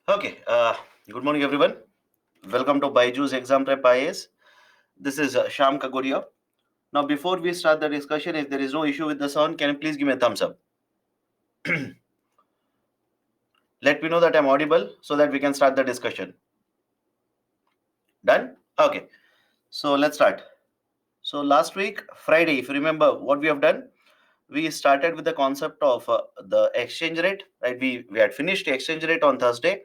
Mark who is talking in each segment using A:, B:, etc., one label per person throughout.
A: Okay, good morning, everyone. Welcome to Byju's Exam Prep IAS. This is Sham Kagoria. Now, before we start the discussion, if there is no issue with the sound, can you please give me a thumbs up? Let me know that I'm audible so that we can start the discussion. Done? Okay, so let's start. So, last week, Friday, if you remember what we have done, we started with the concept of the exchange rate, right? We had finished the exchange rate on Thursday.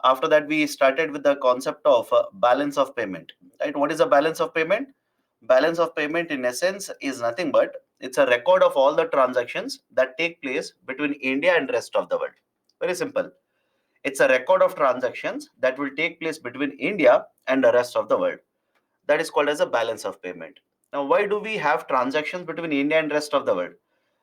A: After that, we started with the concept of balance of payment, right? What is a balance of payment? Balance of payment in essence is nothing but it's a record of all the transactions that take place between India and rest of the world. Very simple. It's a record of transactions that will take place between India and the rest of the world. That is called as a balance of payment. Now, why do we have transactions between India and rest of the world?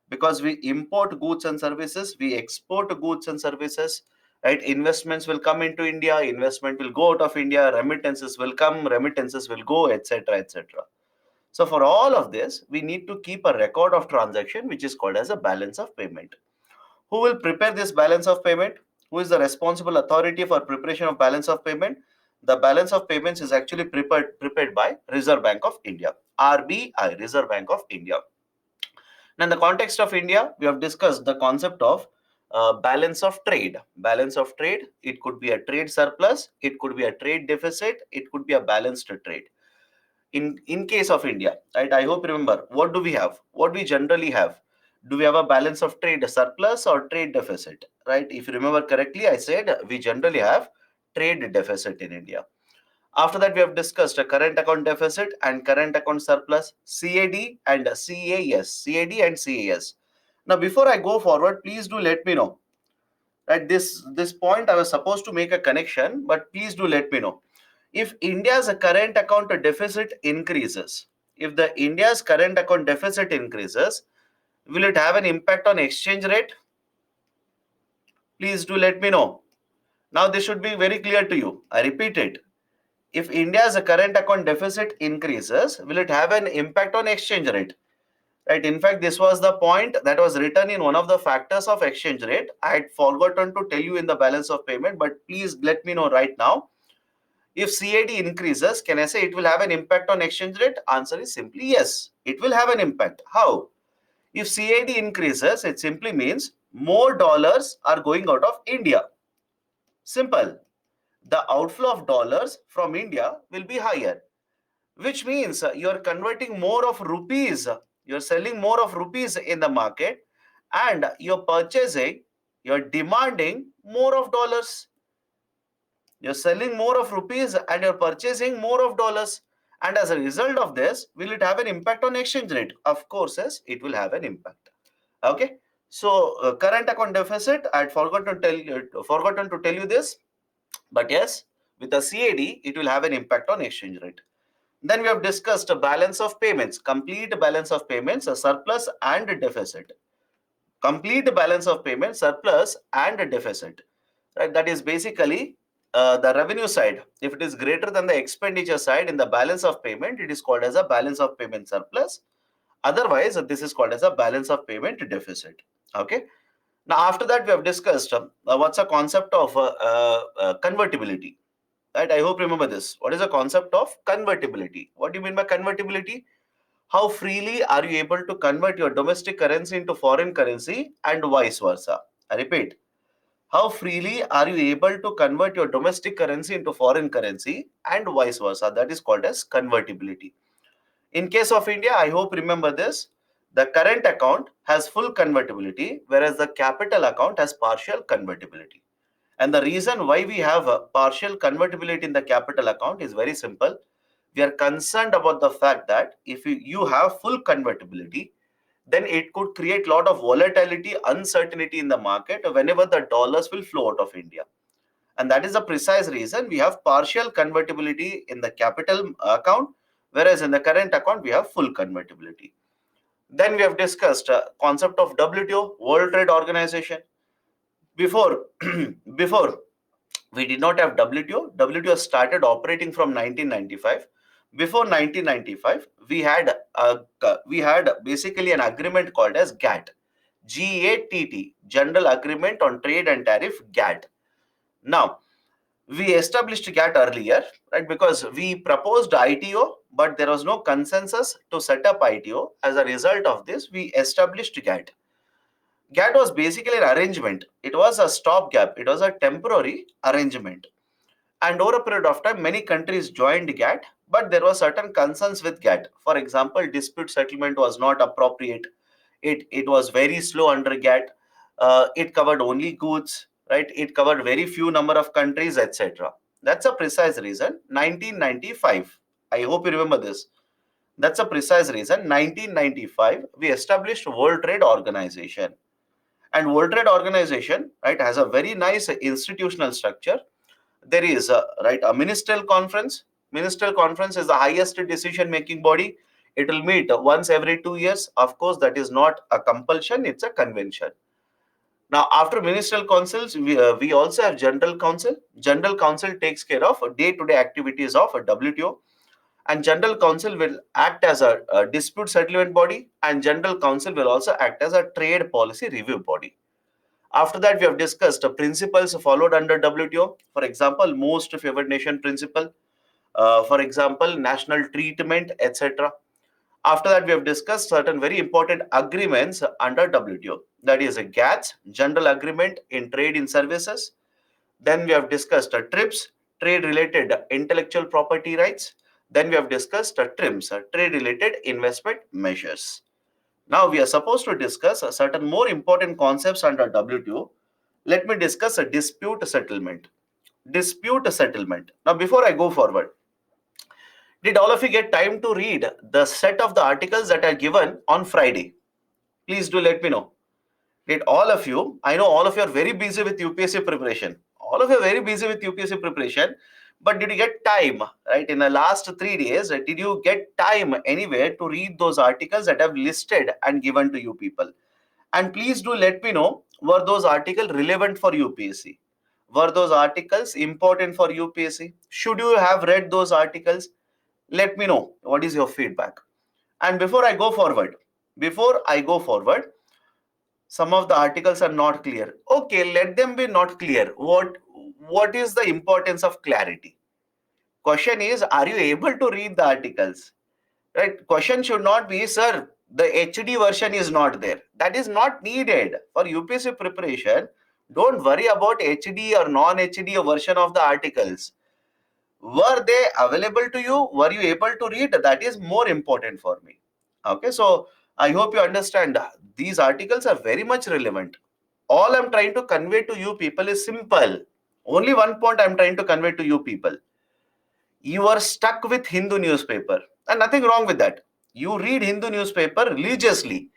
A: Because we import goods and services, we export goods and services, right? Investments will come into India, investment will go out of India, remittances will come, remittances will go, etc., etc. So for all of this, we need to keep a record of transaction, which is called as a balance of payment. Who will prepare this balance of payment? Who is the responsible authority for preparation of balance of payment? The balance of payments is actually prepared by Reserve Bank of India, RBI, Reserve Bank of India. Now, in the context of India, we have discussed the concept of balance of trade. Balance of trade, it could be a trade surplus, it could be a trade deficit, it could be a balanced trade. In case of India, right? I hope you remember what do we have? What we generally have? Do we have a balance of trade surplus or trade deficit? Right? If you remember correctly, I said we generally have trade deficit in India. After that, we have discussed a current account deficit and current account surplus, CAD and CAS, CAD and CAS. Now, before I go forward, please do let me know. At this point, I was supposed to make a connection, but please do let me know. If India's current account deficit increases, if the India's current account deficit increases, will it have an impact on exchange rate? Please do let me know. Now, this should be very clear to you. I repeat it. If India's current account deficit increases, will it have an impact on exchange rate? Right. In fact, this was the point that was written in one of the factors of exchange rate. I had forgotten to tell you in the balance of payment, but please let me know right now. If CAD increases, can I say it will have an impact on exchange rate? Answer is simply yes. It will have an impact. How? If CAD increases, it simply means more dollars are going out of India. Simple. The outflow of dollars from India will be higher, which means you're converting more of rupees, you're selling more of rupees in the market, and you're purchasing, you're demanding more of dollars. You're selling more of rupees and you're purchasing more of dollars. And as a result of this, will it have an impact on exchange rate? Of course, yes, it will have an impact. Okay. So current account deficit, I had forgotten to tell you this, but yes, with the CAD, it will have an impact on exchange rate. Then we have discussed a balance of payments, complete balance of payments, a surplus and a deficit. Complete balance of payments, surplus and a deficit. Right? That is basically the revenue side. If it is greater than the expenditure side in the balance of payment, it is called as a balance of payment surplus. Otherwise, this is called as a balance of payment deficit. Okay. Now, after that, we have discussed what's a concept of convertibility. Right? I hope you remember this. What is the concept of convertibility? What do you mean by convertibility? How freely are you able to convert your domestic currency into foreign currency and vice versa? I repeat, how freely are you able to convert your domestic currency into foreign currency and vice versa? That is called as convertibility. In case of India, I hope remember this. The current account has full convertibility, whereas the capital account has partial convertibility. And the reason why we have a partial convertibility in the capital account is very simple. We are concerned about the fact that if you have full convertibility, then it could create a lot of volatility, uncertainty in the market whenever the dollars will flow out of India. And that is the precise reason we have partial convertibility in the capital account, whereas in the current account, we have full convertibility. Then we have discussed concept of WTO, World Trade Organization. Before, before we did not have WTO. WTO started operating from 1995. Before 1995, we had basically an agreement called as GATT, GATT, General Agreement on Trade and Tariff, GATT. Now, We established GATT earlier, right? Because we proposed ITO, but there was no consensus to set up ITO. As a result of this, we established GATT. GATT was basically an arrangement. It was a stopgap. It was a temporary arrangement. And over a period of time, many countries joined GATT, but there were certain concerns with GATT. For example, dispute settlement was not appropriate. It was very slow under GATT. It covered only goods, right? It covered very few number of countries, etc. That's a precise reason. 1995. I hope you remember this. That's a precise reason. 1995, we established World Trade Organization. And World Trade Organization, right, has a very nice institutional structure. There is a ministerial conference. Ministerial conference is the highest decision making body. It will meet once every 2 years. Of course, that is not a compulsion, it's a convention. Now after ministerial councils, we also have general council. General council takes care of day-to-day activities of WTO, and general council will act as a dispute settlement body, and general council will also act as a trade policy review body. After that, we have discussed the principles followed under WTO. For example, most favored nation principle, for example, national treatment, etc. After that, we have discussed certain very important agreements under WTO. That is a GATS, General Agreement in Trade in Services. Then we have discussed TRIPS, trade-related intellectual property rights. Then we have discussed TRIMS, trade-related investment measures. Now we are supposed to discuss certain more important concepts under WTO. Let me discuss a dispute settlement. Dispute settlement. Now, before I go forward, did all of you get time to read the set of the articles that are given on Friday? Please do let me know. Did all of you, I know all of you are very busy with UPSC preparation. All of you are very busy with UPSC preparation, but did you get time, right? In the last 3 days, did you get time anywhere to read those articles that I've listed and given to you people? And please do let me know, were those articles relevant for UPSC? Were those articles important for UPSC? Should you have read those articles? Let me know what is your feedback. And before I go forward, some of the articles are not clear. Okay, let them be not clear. What is the importance of clarity? Question is, are you able to read the articles? Right? Question should not be, sir, the HD version is not there. That is not needed for UPSC preparation. Don't worry about HD or non-HD version of the articles. Were they available to you? Were you able to read? That is more important for me. Okay, so I hope you understand these articles are very much relevant. All I'm trying to convey to you people is simple. Only one point I'm trying to convey to you people. You are stuck with Hindu newspaper, and nothing wrong with that. You read Hindu newspaper religiously.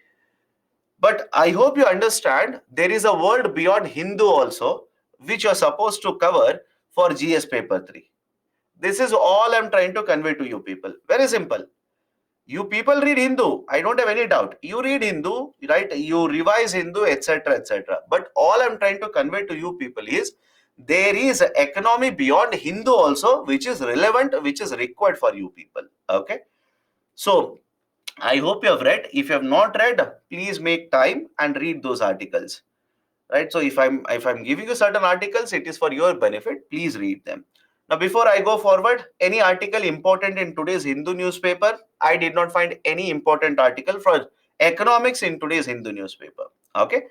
A: But I hope you understand there is a world beyond Hindu also, which you're supposed to cover for GS paper 3. This is all I'm trying to convey to you people. Very simple. You people read Hindu. I don't have any doubt. You read Hindu, right? You revise Hindu, etc., etc. But all I'm trying to convey to you people is there is an economy beyond Hindu also, which is relevant, which is required for you people. Okay. So I hope you have read. If you have not read, please make time and read those articles. Right. So if I'm giving you certain articles, it is for your benefit. Please read them. Now, before I go forward, any article important in today's Hindu newspaper? I did not find any important article for economics in today's Hindu newspaper. Okay.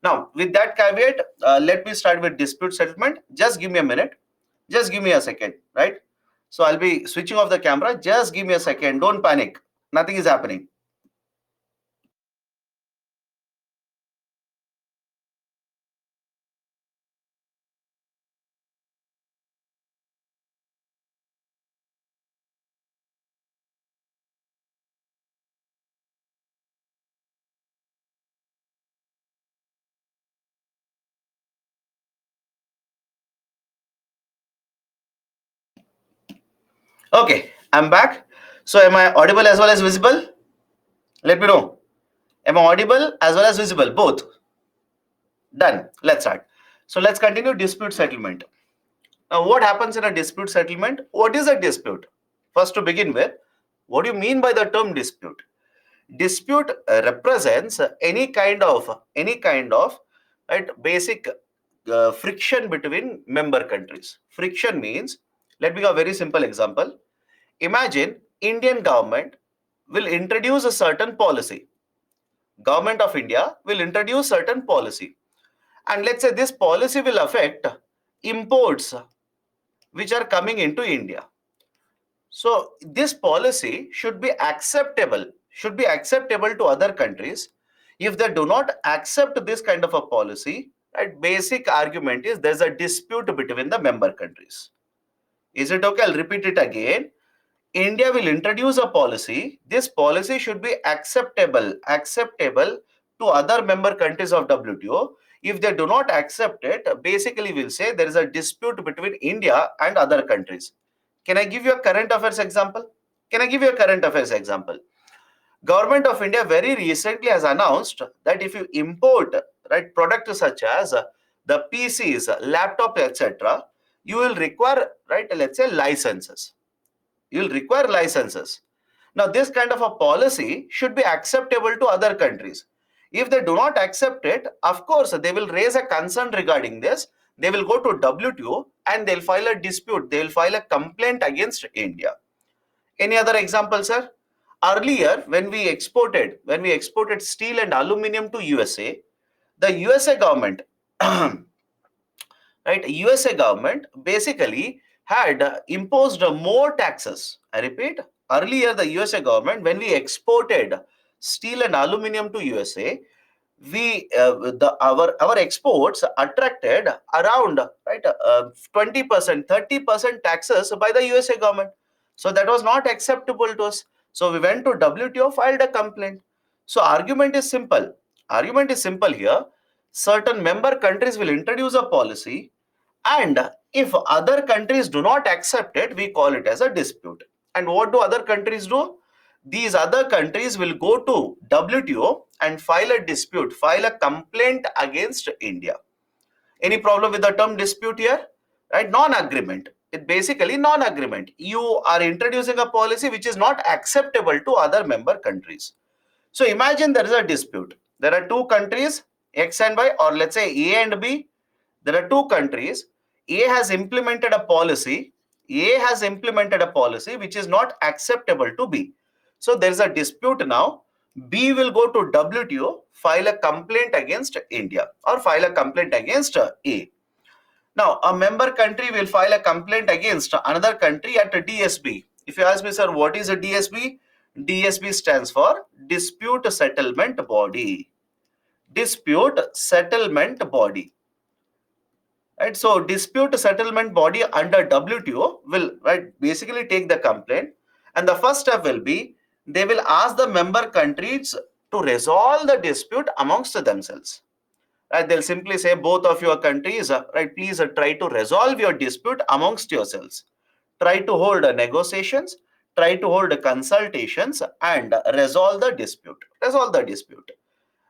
A: Now, with that caveat, let me start with dispute settlement. Just give me a minute. Just give me a second. Right. So I'll be switching off the camera. Just give me a second. Don't panic. Nothing is happening. Okay. I'm back. So am I audible as well as visible? Let me know. Am I audible as well as visible? Both. Done. Let's start. So let's continue dispute settlement. Now, what happens in a dispute settlement? What is a dispute? First, to begin with, what do you mean by the term dispute? Dispute represents any kind of right, basic friction between member countries. Friction means, let me give a very simple example. Imagine Indian government will introduce a certain policy. Government of India will introduce certain policy. And let's say this policy will affect imports which are coming into India. So this policy should be acceptable to other countries. If they do not accept this kind of a policy, right, basic argument is there's a dispute between the member countries. Is it okay? I'll repeat it again. India will introduce a policy. This policy should be acceptable to other member countries of WTO. If they do not accept it, basically we'll say there is a dispute between India and other countries. Can I give you a current affairs example? Can I give you a current affairs example? Government of India very recently has announced that if you import, right, products such as the PCs, laptop, etc., you will require, right, let's say licenses. You will require licenses. Now, this kind of a policy should be acceptable to other countries. If they do not accept it, of course, they will raise a concern regarding this. They will go to WTO and they'll file a dispute. They will file a complaint against India. Any other example, sir? Earlier, when we exported steel and aluminum to USA, the USA government, right, USA government basically had imposed more taxes. I repeat, earlier the USA government, when we exported steel and aluminum to USA, we our exports attracted around, right, 20%, 30% taxes by the USA government. So that was not acceptable to us. So we went to WTO, filed a complaint. So argument is simple. Argument is simple here. Certain member countries will introduce a policy, and if other countries do not accept it, we call it as a dispute. And what do other countries do? These other countries will go to WTO and file a dispute, file a complaint against India. Any problem with the term dispute here? Right? Non-agreement. It basically non-agreement. You are introducing a policy which is not acceptable to other member countries. So imagine there is a dispute. There are two countries, X and Y, or let's say A and B. There are two countries. A has implemented a policy. A has implemented a policy which is not acceptable to B. So there is a dispute now. B will go to WTO, file a complaint against India or file a complaint against A. Now, a member country will file a complaint against another country at a DSB. If you ask me, sir, what is a DSB? DSB stands for Dispute Settlement Body. Dispute Settlement Body. Right, so dispute settlement body under WTO will, right, basically take the complaint, and the first step will be they will ask the member countries to resolve the dispute amongst themselves. Right, they'll simply say both of your countries, right, please try to resolve your dispute amongst yourselves. Try to hold negotiations, try to hold consultations, and resolve the dispute. Resolve the dispute.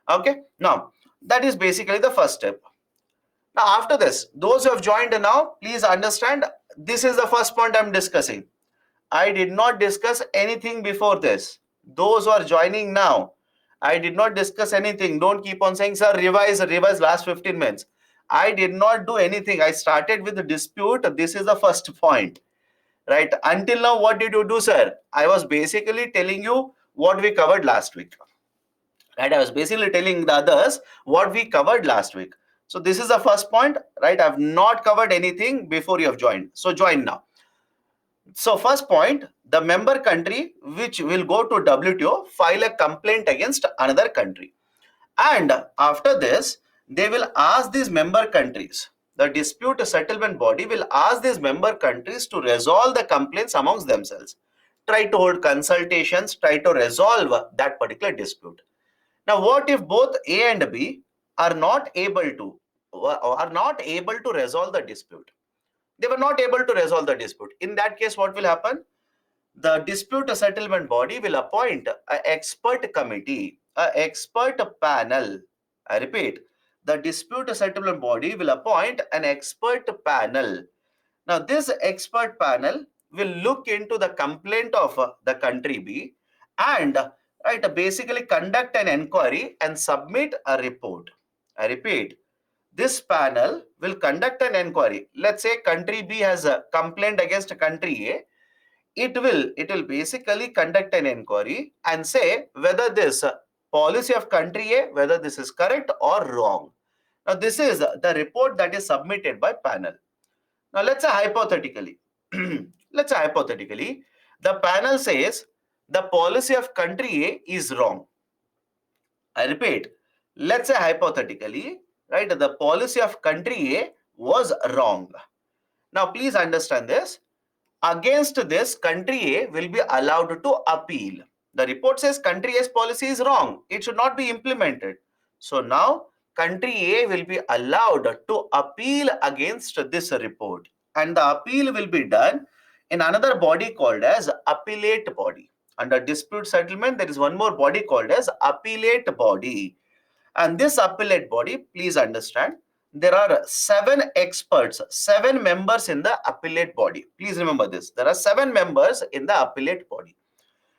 A: Okay. Now that is basically the first step. Now, after this, those who have joined now, please understand this is the first point I'm discussing. I did not discuss anything before this. Those who are joining now, I did not discuss anything. Don't keep on saying, sir, revise last 15 minutes. I did not do anything. I started with the dispute. This is the first point, right? Until now, what did you do, sir? I was basically telling you what we covered last week. Right? I was basically telling the others what we covered last week. So this is the first point, right? I've not covered anything before you have joined. So join now. So first point, the member country which will go to WTO file a complaint against another country. And after this, they will ask these member countries, the dispute settlement body will ask these member countries to resolve the complaints amongst themselves. Try to hold consultations, try to resolve that particular dispute. Now, what if both A and B are not able to resolve the dispute? They were not able to resolve the dispute. In that case, what will happen? The dispute settlement body will appoint an expert committee, an expert panel. I repeat, the dispute settlement body will appoint an expert panel. Now, this expert panel will look into the complaint of the country B and, right, basically conduct an inquiry and submit a report. I repeat, this panel will conduct an inquiry. Let's say country B has a complaint against country A. It will basically conduct an inquiry and say whether this policy of country A, whether this is correct or wrong. Now this is the report that is submitted by panel. Now let's say hypothetically, the panel says the policy of country A is wrong. I repeat, let's say hypothetically, right, the policy of country A was wrong. Now please understand this. Against this, country A will be allowed to appeal. The report says country A's policy is wrong. It should not be implemented. So now country A will be allowed to appeal against this report. And the appeal will be done in another body called as appellate body. Under dispute settlement, there is one more body called as appellate body. And this appellate body, please understand, there are 7 experts, 7 members in the appellate body. Please remember this. There are 7 members in the appellate body.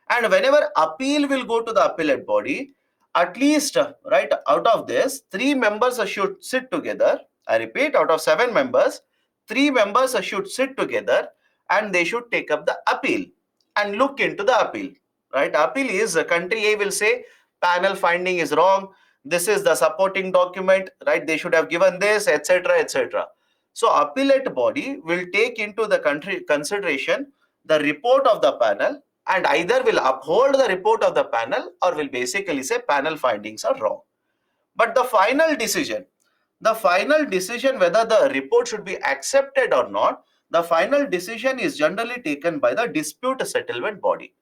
A: And whenever appeal will go to the appellate body, at least, right, out of this, 3 members should sit together. I repeat, out of 7 members, 3 members should sit together and they should take up the appeal and look into the appeal. Right? Appeal is country A will say panel finding is wrong. This is the supporting document, right? They should have given this, etc., etc. So appellate body will take into the country consideration the report of the panel and either will uphold the report of the panel or will basically say panel findings are wrong. But the final decision whether the report should be accepted or not, the final decision is generally taken by the dispute settlement body.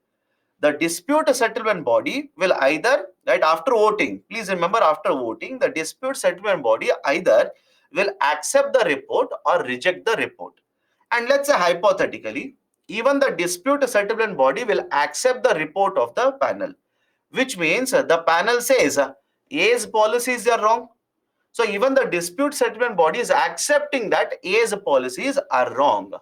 A: The dispute settlement body will either, right, after voting, please remember, after voting, the dispute settlement body either will accept the report or reject the report. And let's say hypothetically, even the dispute settlement body will accept the report of the panel, which means the panel says A's policies are wrong. So even the dispute settlement body is accepting that A's policies are wrong.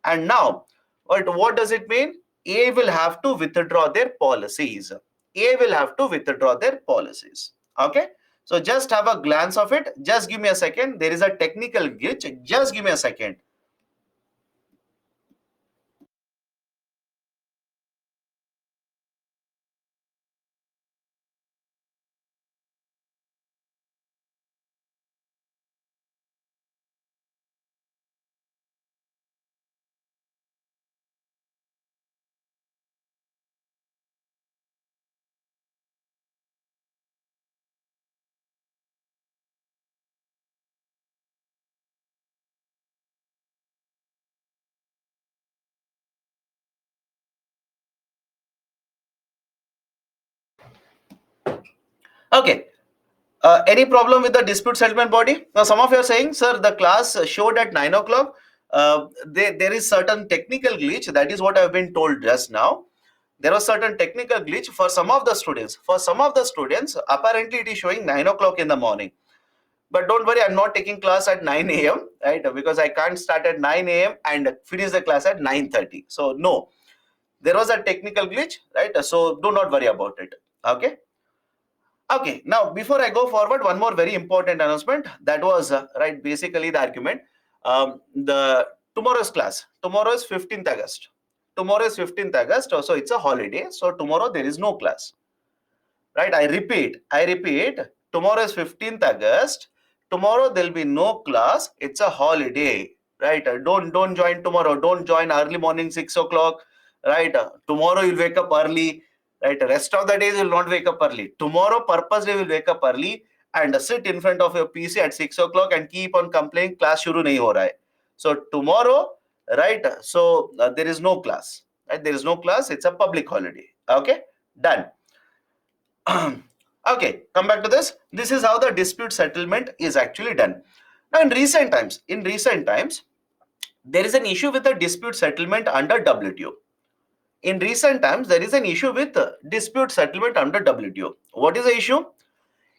A: And now, what does it mean? A will have to withdraw their policies. A will have to withdraw their policies. Okay. So just have a glance of it. Just give me a second. There is a technical glitch. Just give me a second. Okay. Any problem with the dispute settlement body? Now, some of you are saying, sir, the class showed at 9 o'clock. There is certain technical glitch. That is what I have been told just now. There was certain technical glitch for some of the students. For some of the students, apparently it is showing 9 o'clock in the morning. But don't worry, I'm not taking class at 9 a.m., right? Because I can't start at 9 a.m. and finish the class at 9:30. So, no, there was a technical glitch, right? So, do not worry about it. Okay. Okay, now before I go forward, one more very important announcement. That was right, basically the argument. The tomorrow's class. Tomorrow is 15th August. Tomorrow is 15th August. So it's a holiday. So tomorrow there is no class. Right? I repeat. Tomorrow is 15th August. Tomorrow there'll be no class. It's a holiday. Right? Don't join tomorrow. Don't join early morning 6 o'clock. Right? Tomorrow you'll wake up early. Right? Rest of the days you will not wake up early. Tomorrow purposely will wake up early and sit in front of your PC at 6 o'clock and keep on complaining class shuru nahi ho raha hai. So tomorrow, right? So there is no class. Right? There is no class. It's a public holiday. Okay? Done. Okay, come back to this. This is how the dispute settlement is actually done. Now, in recent times, there is an issue with the dispute settlement under WTO. In recent times, there is an issue with dispute settlement under WTO. What is the issue?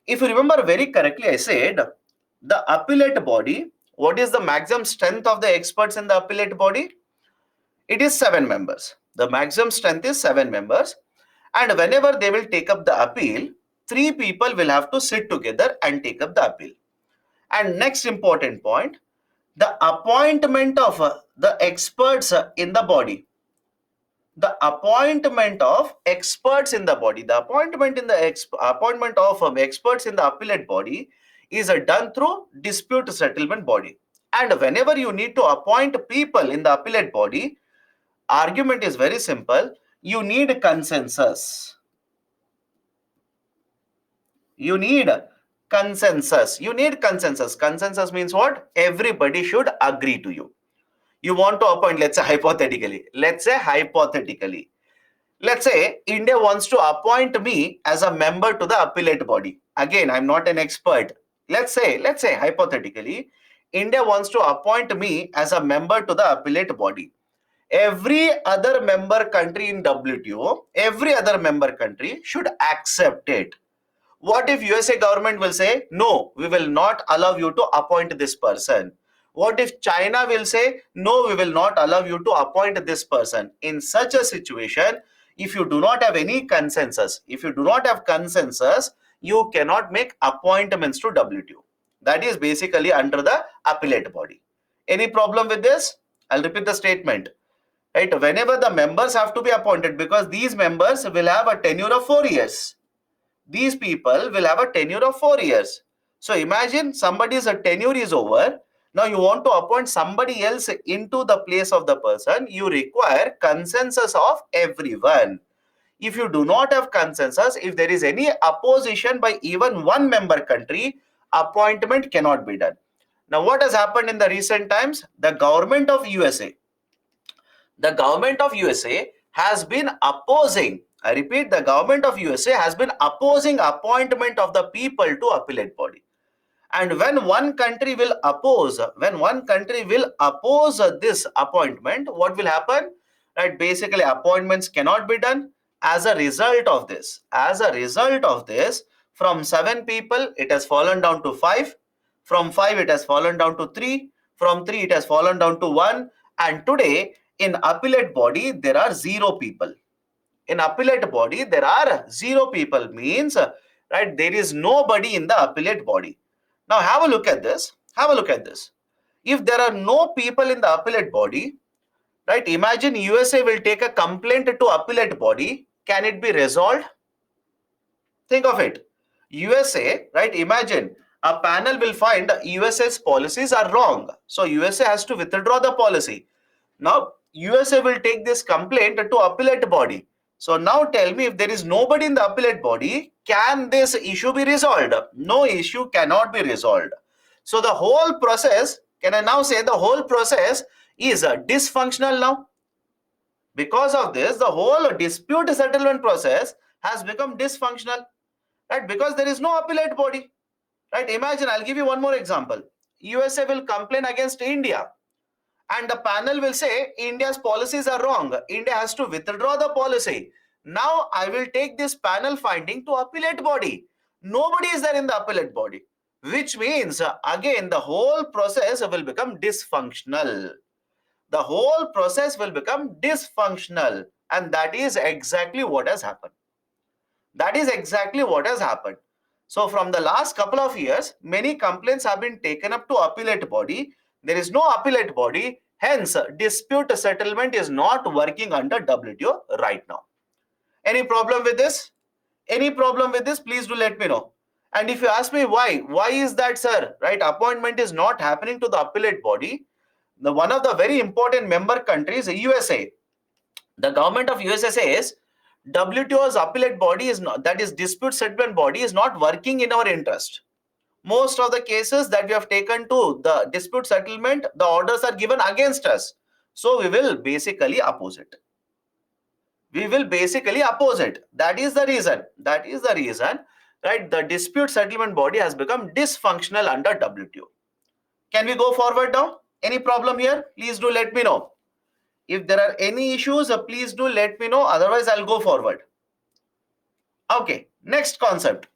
A: If you remember very correctly, I said the appellate body, what is the maximum strength of the experts in the appellate body? It is 7 members. The maximum strength is 7 members. And whenever they will take up the appeal, 3 people will have to sit together and take up the appeal. And next important point, the appointment of the experts in the body. The appointment of experts in the body. The appointment of experts in the appellate body is done through dispute settlement body. And whenever you need to appoint people in the appellate body, argument is very simple. You need consensus. You need consensus. You need consensus. Consensus means what? Everybody should agree to you. You want to appoint, let's say hypothetically. Let's say India wants to appoint me as a member to the appellate body. Again, I'm not an expert. Let's say hypothetically, India wants to appoint me as a member to the appellate body. Every other member country in WTO, every other member country should accept it. What if USA government will say, no, we will not allow you to appoint this person? What if China will say, no, we will not allow you to appoint this person? In such a situation, if you do not have any consensus, you cannot make appointments to WTO. That is basically under the appellate body. Any problem with this? I'll repeat the statement. Right? Whenever the members have to be appointed, because these members will have a tenure of 4 years. These people will have a tenure of 4 years. So imagine somebody's tenure is over. Now you want to appoint somebody else into the place of the person. You require consensus of everyone. If you do not have consensus, if there is any opposition by even one member country, appointment cannot be done. Now what has happened in the recent times? The government of USA has been opposing, I repeat, the government of USA has been opposing appointment of the people to appellate body. And when one country will oppose this appointment, what will happen? Right, basically appointments cannot be done. As a result of this, from 7 people it has fallen down to 5, from 5 it has fallen down to 3, from 3 it has fallen down to 1, and today in appellate body there are 0 people. In appellate body there are 0 people, means right, there is nobody in the appellate body. Now have a look at this. If there are no people in the appellate body, right, imagine USA will take a complaint to appellate body. Can it be resolved? Think of it. USA, right, imagine a panel will find USA's policies are wrong. So USA has to withdraw the policy. Now USA will take this complaint to appellate body. So now tell me, if there is nobody in the appellate body, can this issue be resolved? No issue cannot be resolved. So the whole process, can I now say the whole process is dysfunctional now? Because of this, the whole dispute settlement process has become dysfunctional, right? Because there is no appellate body, right? Imagine, I'll give you one more example. USA will complain against India, and the panel will say India's policies are wrong. India has to withdraw the policy. Now I will take this panel finding to appellate body. Nobody is there in the appellate body, which means again the whole process will become dysfunctional. The whole process will become dysfunctional, and that is exactly what has happened. So from the last couple of years, many complaints have been taken up to appellate body. There is no appellate body, hence dispute settlement is not working under WTO right now. Any problem with this? Please do let me know. And if you ask me why is that, sir, right, appointment is not happening to the appellate body, one of the very important member countries, USA, the government of USA says WTO's appellate body is not, that is dispute settlement body, is not working in our interest. Most of the cases that we have taken to the dispute settlement, the orders are given against us. So we will basically oppose it. That is the reason, right? The dispute settlement body has become dysfunctional under WTO. Can we go forward now? Any problem here? Please do let me know. If there are any issues, please do let me know. Otherwise, I'll go forward. Okay, next concept.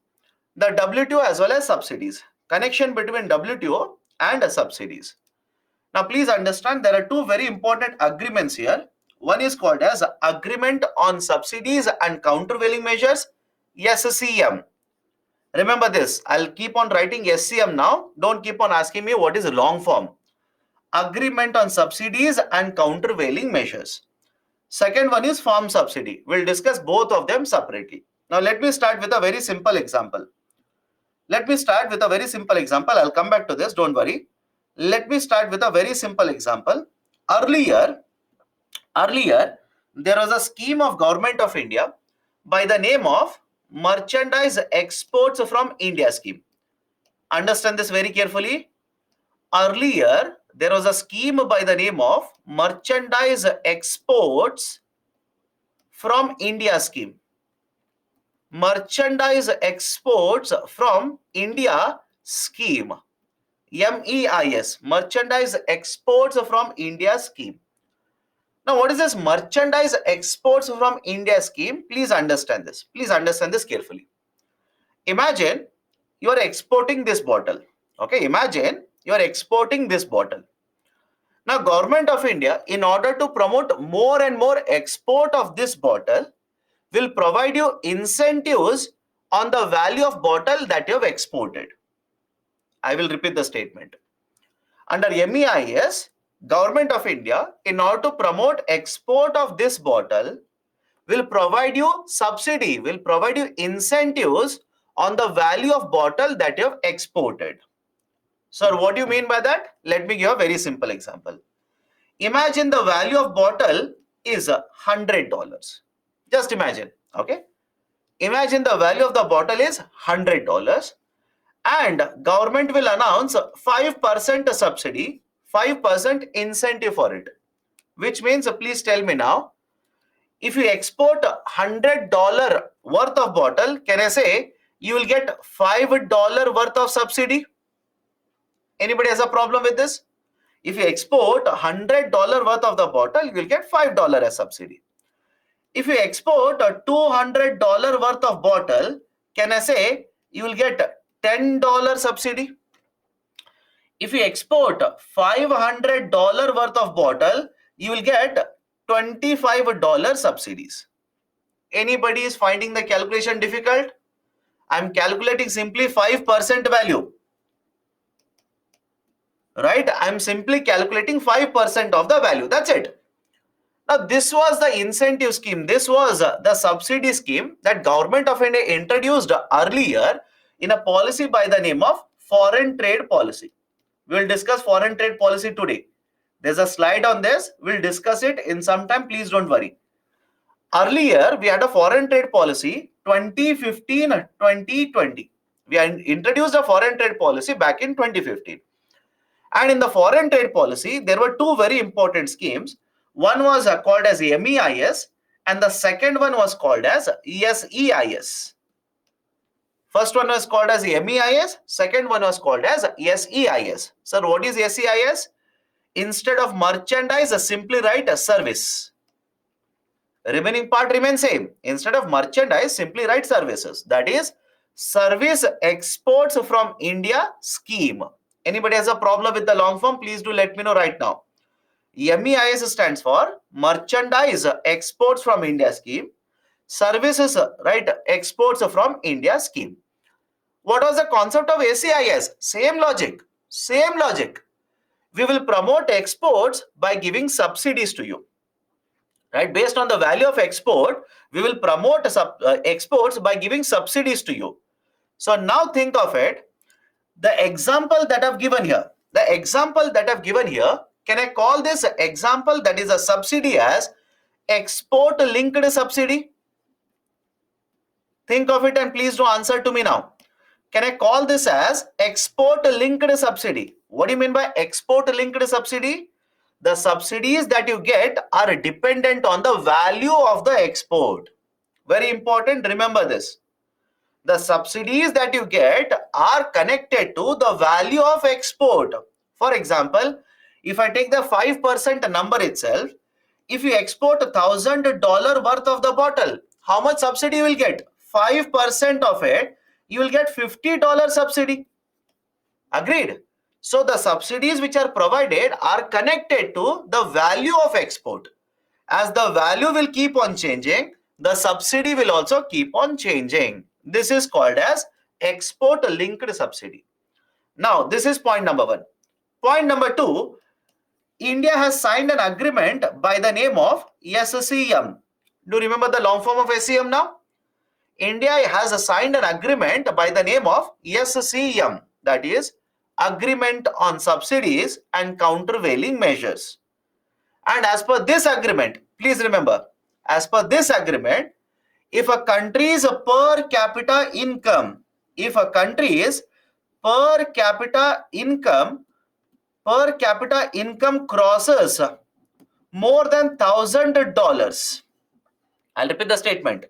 A: The WTO as well as subsidies. Connection between WTO and subsidies. Now, please understand there are 2 very important agreements here. One is called as Agreement on Subsidies and Countervailing Measures, SCM. Remember this. I'll keep on writing SCM now. Don't keep on asking me what is long form. Agreement on subsidies and countervailing measures. Second one is farm subsidy. We'll discuss both of them separately. Now let me start with a very simple example. I'll come back to this, don't worry. Let me start with a very simple example. Earlier, there was a scheme of Government of India by the name of Merchandise Exports from India scheme. Understand this very carefully. Earlier, there was a scheme by the name of Merchandise Exports from India scheme. Merchandise Exports from India scheme. MEIS, Merchandise Exports from India scheme. Now, what is this Merchandise Exports from India scheme? Please understand this. Please understand this carefully. Imagine you are exporting this bottle. Okay, imagine you are exporting this bottle. Now, Government of India, in order to promote more and more export of this bottle, will provide you incentives on the value of bottle that you have exported. I will repeat the statement. Under MEIS, Government of India, in order to promote export of this bottle, will provide you subsidy, will provide you incentives on the value of bottle that you have exported. Sir, what do you mean by that? Let me give a very simple example. Imagine the value of bottle is $100. Just imagine, okay? Imagine the value of the bottle is $100 and government will announce 5% subsidy, 5% incentive for it. Which means, please tell me now, if you export $100 worth of bottle, can I say you will get $5 worth of subsidy? Anybody has a problem with this? If you export $100 worth of the bottle, you will get $5 as subsidy. If you export a $200 worth of bottle, can I say you will get $10 subsidy? If you export $500 worth of bottle, you will get $25 subsidies. Anybody is finding the calculation difficult? I'm calculating simply 5% value. Right? I'm simply calculating 5% of the value. That's it. Now, this was the incentive scheme. This was the subsidy scheme that Government of India introduced earlier in a policy by the name of foreign trade policy. We will discuss foreign trade policy today. There's a slide on this. We'll discuss it in some time. Please don't worry. Earlier, we had a foreign trade policy 2015-2020. We introduced a foreign trade policy back in 2015. And in the foreign trade policy, there were two very important schemes. One was called as MEIS and the second one was called as SEIS. First one was called as MEIS, second one was called as SEIS. Sir, what is SEIS? Instead of merchandise, simply write a service. Remaining part remains same. Instead of merchandise, simply write services. That is Service Exports from India scheme. Anybody has a problem with the long form? Please do let me know right now. MEIS stands for Merchandise Exports from India scheme. Services, right, exports from India scheme. What was the concept of SEIS? Same logic. Same logic. We will promote exports by giving subsidies to you. Right? Based on the value of export, we will promote exports by giving subsidies to you. So now think of it. The example that I've given here, can I call this example that is a subsidy as export linked subsidy? Think of it and please do answer to me now. Can I call this as export linked subsidy? What do you mean by export linked subsidy? The subsidies that you get are dependent on the value of the export. Very important, remember this. The subsidies that you get are connected to the value of export. For example, if I take the 5% number itself, if you export $1,000 worth of the bottle, how much subsidy you will get? 5% of it, you will get $50 subsidy. Agreed? So the subsidies which are provided are connected to the value of export. As the value will keep on changing, the subsidy will also keep on changing. This is called as export linked subsidy. Now, this is point number one. Point number two, India has signed an agreement by the name of SCM. Do you remember the long form of SCM now? India has signed an agreement by the name of ECOSystem, that is Agreement on Subsidies and Countervailing Measures. And as per this agreement, please remember, as per this agreement, if a country's per capita income, if a country's per capita income crosses more than $1,000, I'll repeat the statement.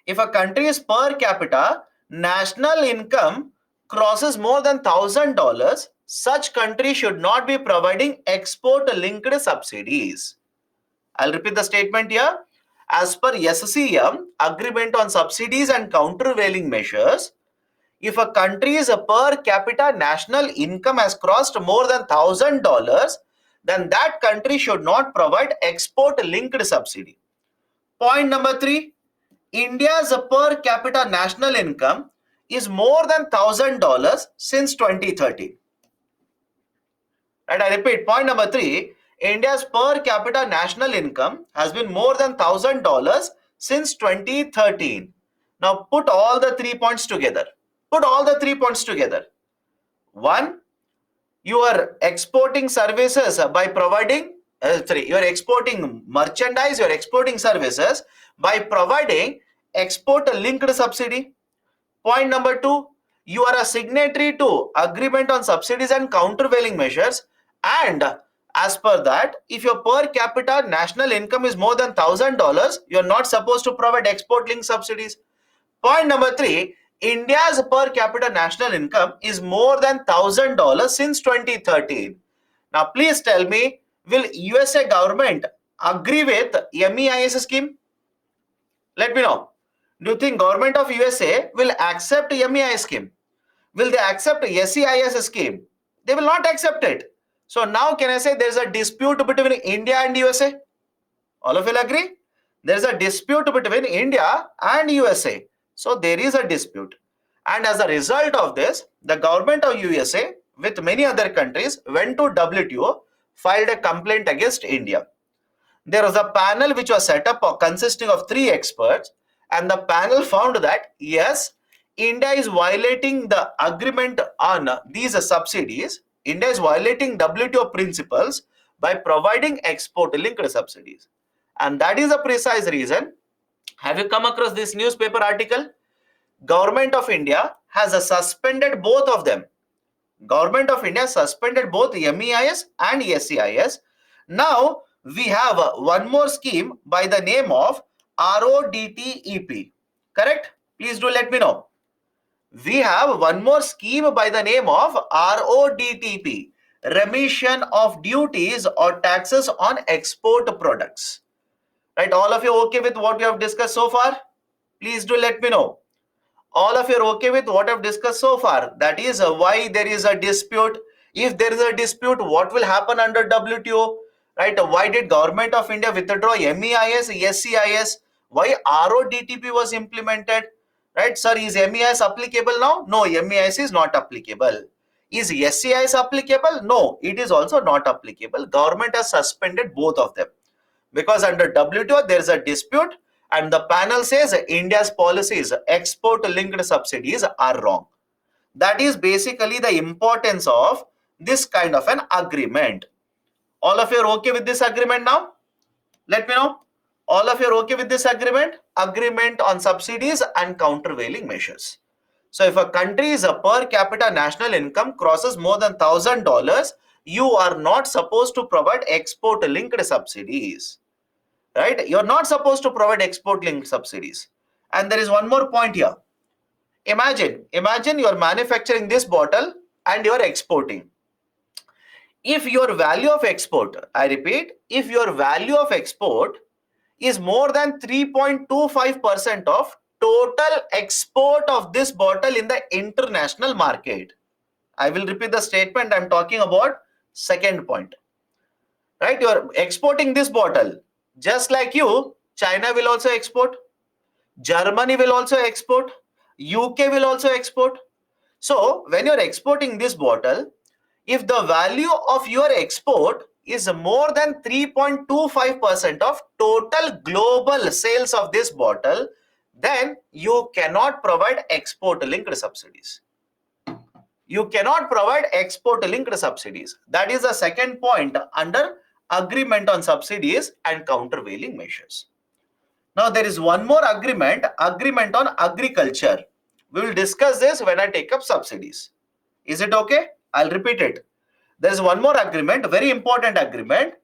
A: If a country's per capita national income crosses more than $1,000, such country should not be providing export-linked subsidies. I'll repeat the statement here. As per SCM, Agreement on Subsidies and Countervailing Measures, if a country's per capita national income has crossed more than $1,000, then that country should not provide export-linked subsidy. Point number three, India's per capita national income is more than $1,000 since 2013. Right, I repeat, point number three, India's per capita national income has been more than $1,000 since 2013. Now put all the 3 points together. Put all the 3 points together. One, you are exporting services by providing, you are exporting merchandise, you are exporting services by providing export-linked subsidy. Point number two, you are a signatory to Agreement on Subsidies and Countervailing Measures, and as per that, if your per capita national income is more than $1,000, you are not supposed to provide export-linked subsidies. Point number three, India's per capita national income is more than $1,000 since 2013. Now, please tell me, will USA government agree with MEIS scheme? Let me know. Do you think government of USA will accept MEIS scheme? Will they accept SEIS scheme? They will not accept it. So now can I say there is a dispute between India and USA? All of you will agree? There is a dispute between India and USA. So there is a dispute. And as a result of this, the government of USA with many other countries went to WTO, filed a complaint against India. There was a panel which was set up consisting of 3 experts, and the panel found that yes, India is violating the agreement on these subsidies. India is violating WTO principles by providing export-linked subsidies. And that is the precise reason. Have you come across this newspaper article? Government of India has suspended both of them. Government of India suspended both MEIS and SEIS. Now we have one more scheme by the name of RODTEP. Correct? Please do let me know. We have one more scheme by the name of RODTP, Remission of Duties or Taxes on Export Products. Right? All of you okay with what we have discussed so far? Please do let me know. All of you are okay with what I've discussed so far? That is why there is a dispute. If there is a dispute, what will happen under WTO? Right? Why did government of India withdraw MEIS, SEIS? Why RODTP was implemented? Right, sir, is MEIS applicable now? No, MEIS is not applicable. Is SEIS applicable? No, it is also not applicable. Government has suspended both of them because under WTO there is a dispute, and the panel says India's policies, export-linked subsidies, are wrong. That is basically the importance of this kind of an agreement. All of you are okay with this agreement now? Let me know. All of you are okay with this agreement? Agreement on subsidies and countervailing measures. So if a country's per capita national income crosses more than $1,000, you are not supposed to provide export-linked subsidies. Right? You're not supposed to provide export-linked subsidies. And there is one more point here. Imagine you're manufacturing this bottle and you're exporting. If your value of export, I repeat, if your value of export is more than 3.25% of total export of this bottle in the international market. I will repeat the statement. I'm talking about second point. Right? You're exporting this bottle. Just like you, China will also export. Germany will also export. UK will also export. So when you're exporting this bottle, if the value of your export is more than 3.25% of total global sales of this bottle, then you cannot provide export linked subsidies. You cannot provide export linked subsidies. That is the second point under agreement on subsidies and countervailing measures. Now there is one more agreement, agreement on agriculture. We will discuss this when I take up subsidies. Is it okay? I'll repeat it. There is one more agreement, very important agreement,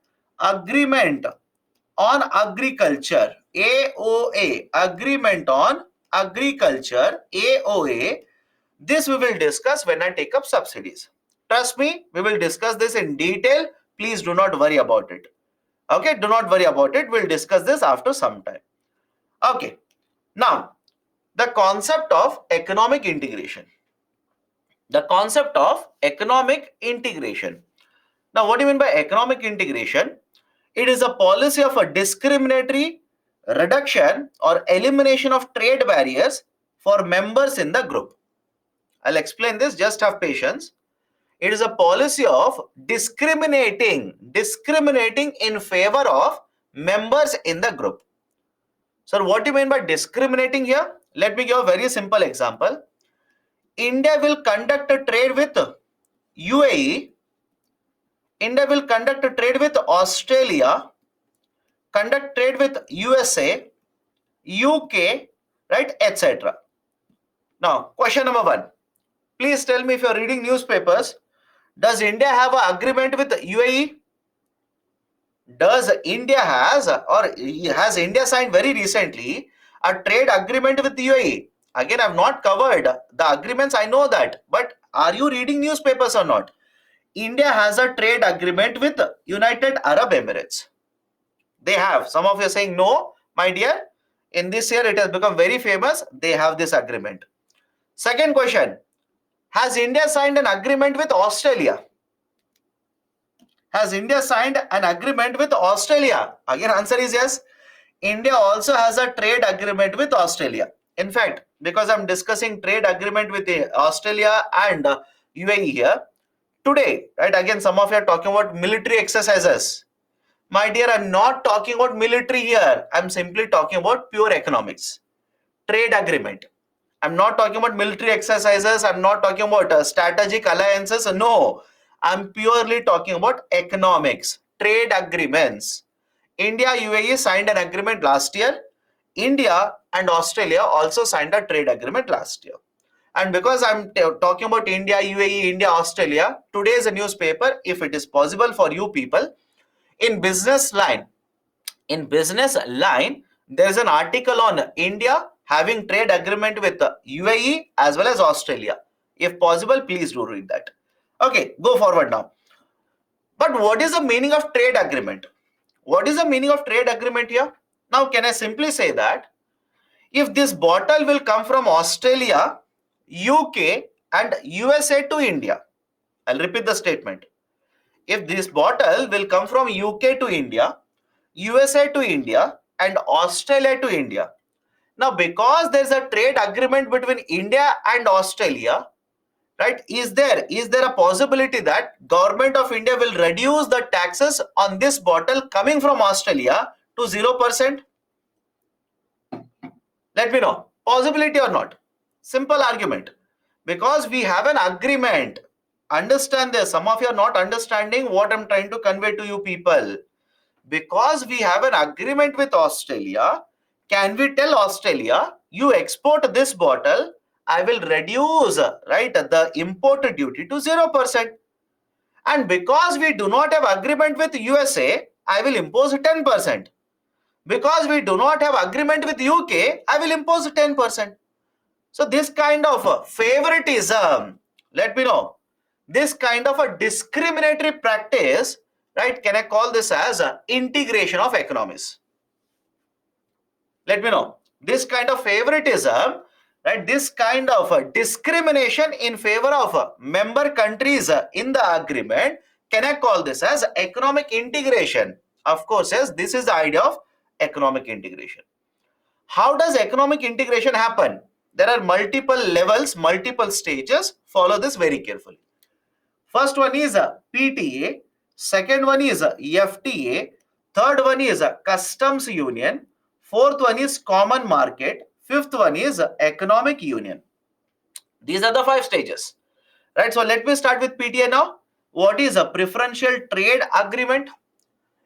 A: agreement on agriculture, AOA, agreement on agriculture, AOA. This we will discuss when I take up subsidies. Trust me, we will discuss this in detail. Please do not worry about it. Okay, do not worry about it. We'll discuss this after some time. Okay, now the concept of economic integration. The concept of economic integration. Now, what do you mean by economic integration? It is a policy of a discriminatory reduction or elimination of trade barriers for members in the group. I'll explain this, just have patience. It is a policy of discriminating in favor of members in the group. So what do you mean by discriminating here? Let me give a very simple example. India will conduct a trade with UAE. India will conduct a trade with Australia, conduct trade with USA, UK, right, etc. Now, question number one. Please tell me if you are reading newspapers, does India have an agreement with UAE? Does India has India signed very recently a trade agreement with UAE? Again, I have not covered the agreements, I know that, but are you reading newspapers or not? India has a trade agreement with United Arab Emirates. They have. Some of you are saying no, my dear. In this year, it has become very famous. They have this agreement. Second question. Has India signed an agreement with Australia? Has India signed an agreement with Australia? Again, answer is yes. India also has a trade agreement with Australia. In fact, because I'm discussing trade agreement with Australia and UAE here, today, right, again, some of you are talking about military exercises. My dear, I'm not talking about military here. I'm simply talking about pure economics. Trade agreement. I'm not talking about military exercises. I'm not talking about strategic alliances. No, I'm purely talking about economics. Trade agreements. India, UAE signed an agreement last year. India and Australia also signed a trade agreement last year. And because I'm talking about India, UAE, India, Australia, today's newspaper, if it is possible for you people, in business line, there's an article on India having trade agreement with UAE as well as Australia. If possible, please do read that. Okay, go forward now. But what is the meaning of trade agreement? What is the meaning of trade agreement here? Now, can I simply say that if this bottle will come from Australia, UK and USA to India, I'll repeat the statement. If this bottle will come from UK to India, USA to India and Australia to India. Now, because there's a trade agreement between India and Australia, right, is there a possibility that government of India will reduce the taxes on this bottle coming from Australia to 0%? Let me know, possibility or not. Simple argument, because we have an agreement. Understand this. Some of you are not understanding what I'm trying to convey to you people. Because we have an agreement with Australia, can we tell Australia, you export this bottle, I will reduce, right, the import duty to 0%. And because we do not have agreement with USA, I will impose 10%. Because we do not have agreement with UK, I will impose 10%. So this kind of favoritism, let me know, this kind of a discriminatory practice, right, can I call this as integration of economies? Let me know. This kind of favoritism, right, this kind of discrimination in favor of member countries in the agreement, can I call this as economic integration? Of course, yes, this is the idea of economic integration. How does economic integration happen? There are multiple levels, multiple stages. Follow this very carefully. First one is a PTA, second one is a FTA, third one is a customs union, fourth one is common market, fifth one is economic union. These are the 5 stages, right? So let me start with PTA now. What is a preferential trade agreement?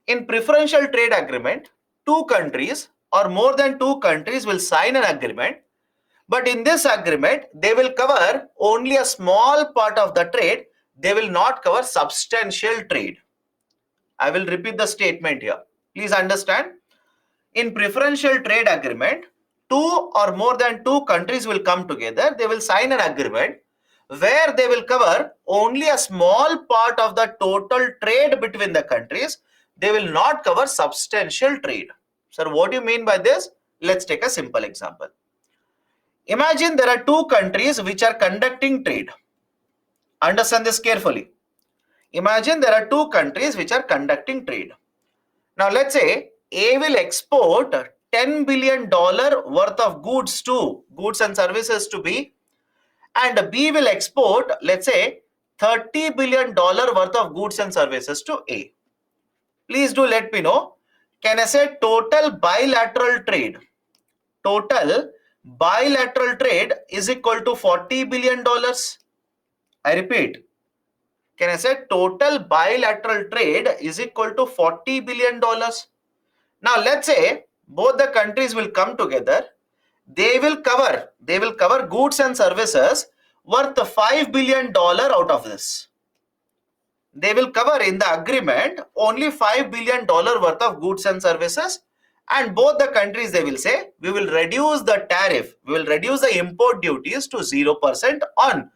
A: In preferential trade agreement, 2 countries or more than 2 countries will sign an agreement, but in this agreement, they will cover only a small part of the trade. They will not cover substantial trade. I will repeat the statement here. Please understand. In preferential trade agreement, 2 or more than 2 countries will come together. They will sign an agreement where they will cover only a small part of the total trade between the countries. They will not cover substantial trade. Sir, what do you mean by this? Let's take a simple example. Imagine there are 2 countries which are conducting trade. Understand this carefully. Imagine there are 2 countries which are conducting trade. Now let's say A will export $10 billion worth of goods and services to B, and B will export, let's say, $30 billion worth of goods and services to A. Please do let me know. Can I say total bilateral trade? Total bilateral trade is equal to $40 billion. I repeat. Can I say total bilateral trade is equal to $40 billion? Now let's say both the countries will come together. They will cover goods and services worth $5 billion out of this. They will cover in the agreement only $5 billion worth of goods and services, and both the countries, they will say, we will reduce the tariff, we will reduce the import duties to 0% on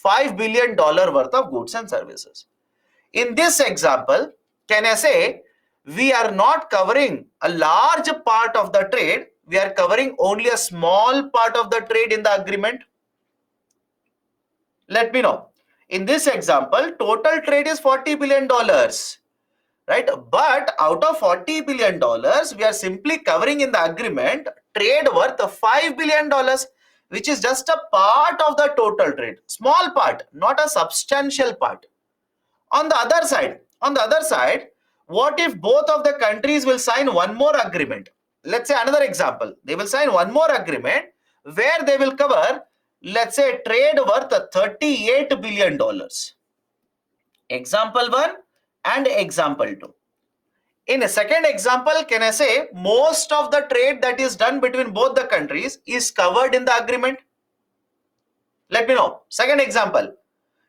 A: $5 billion worth of goods and services. In this example, can I say we are not covering a large part of the trade, we are covering only a small part of the trade in the agreement? Let me know. In this example, total trade is $40 billion, right? But out of $40 billion, we are simply covering in the agreement trade worth $5 billion, which is just a part of the total trade. Small part, not a substantial part. On the other side, what if both of the countries will sign one more agreement? Let's say another example. They will sign one more agreement where they will cover, let's say, trade worth $38 billion. Example 1 and example 2. In a second example, can I say most of the trade that is done between both the countries is covered in the agreement? Let me know. Second example.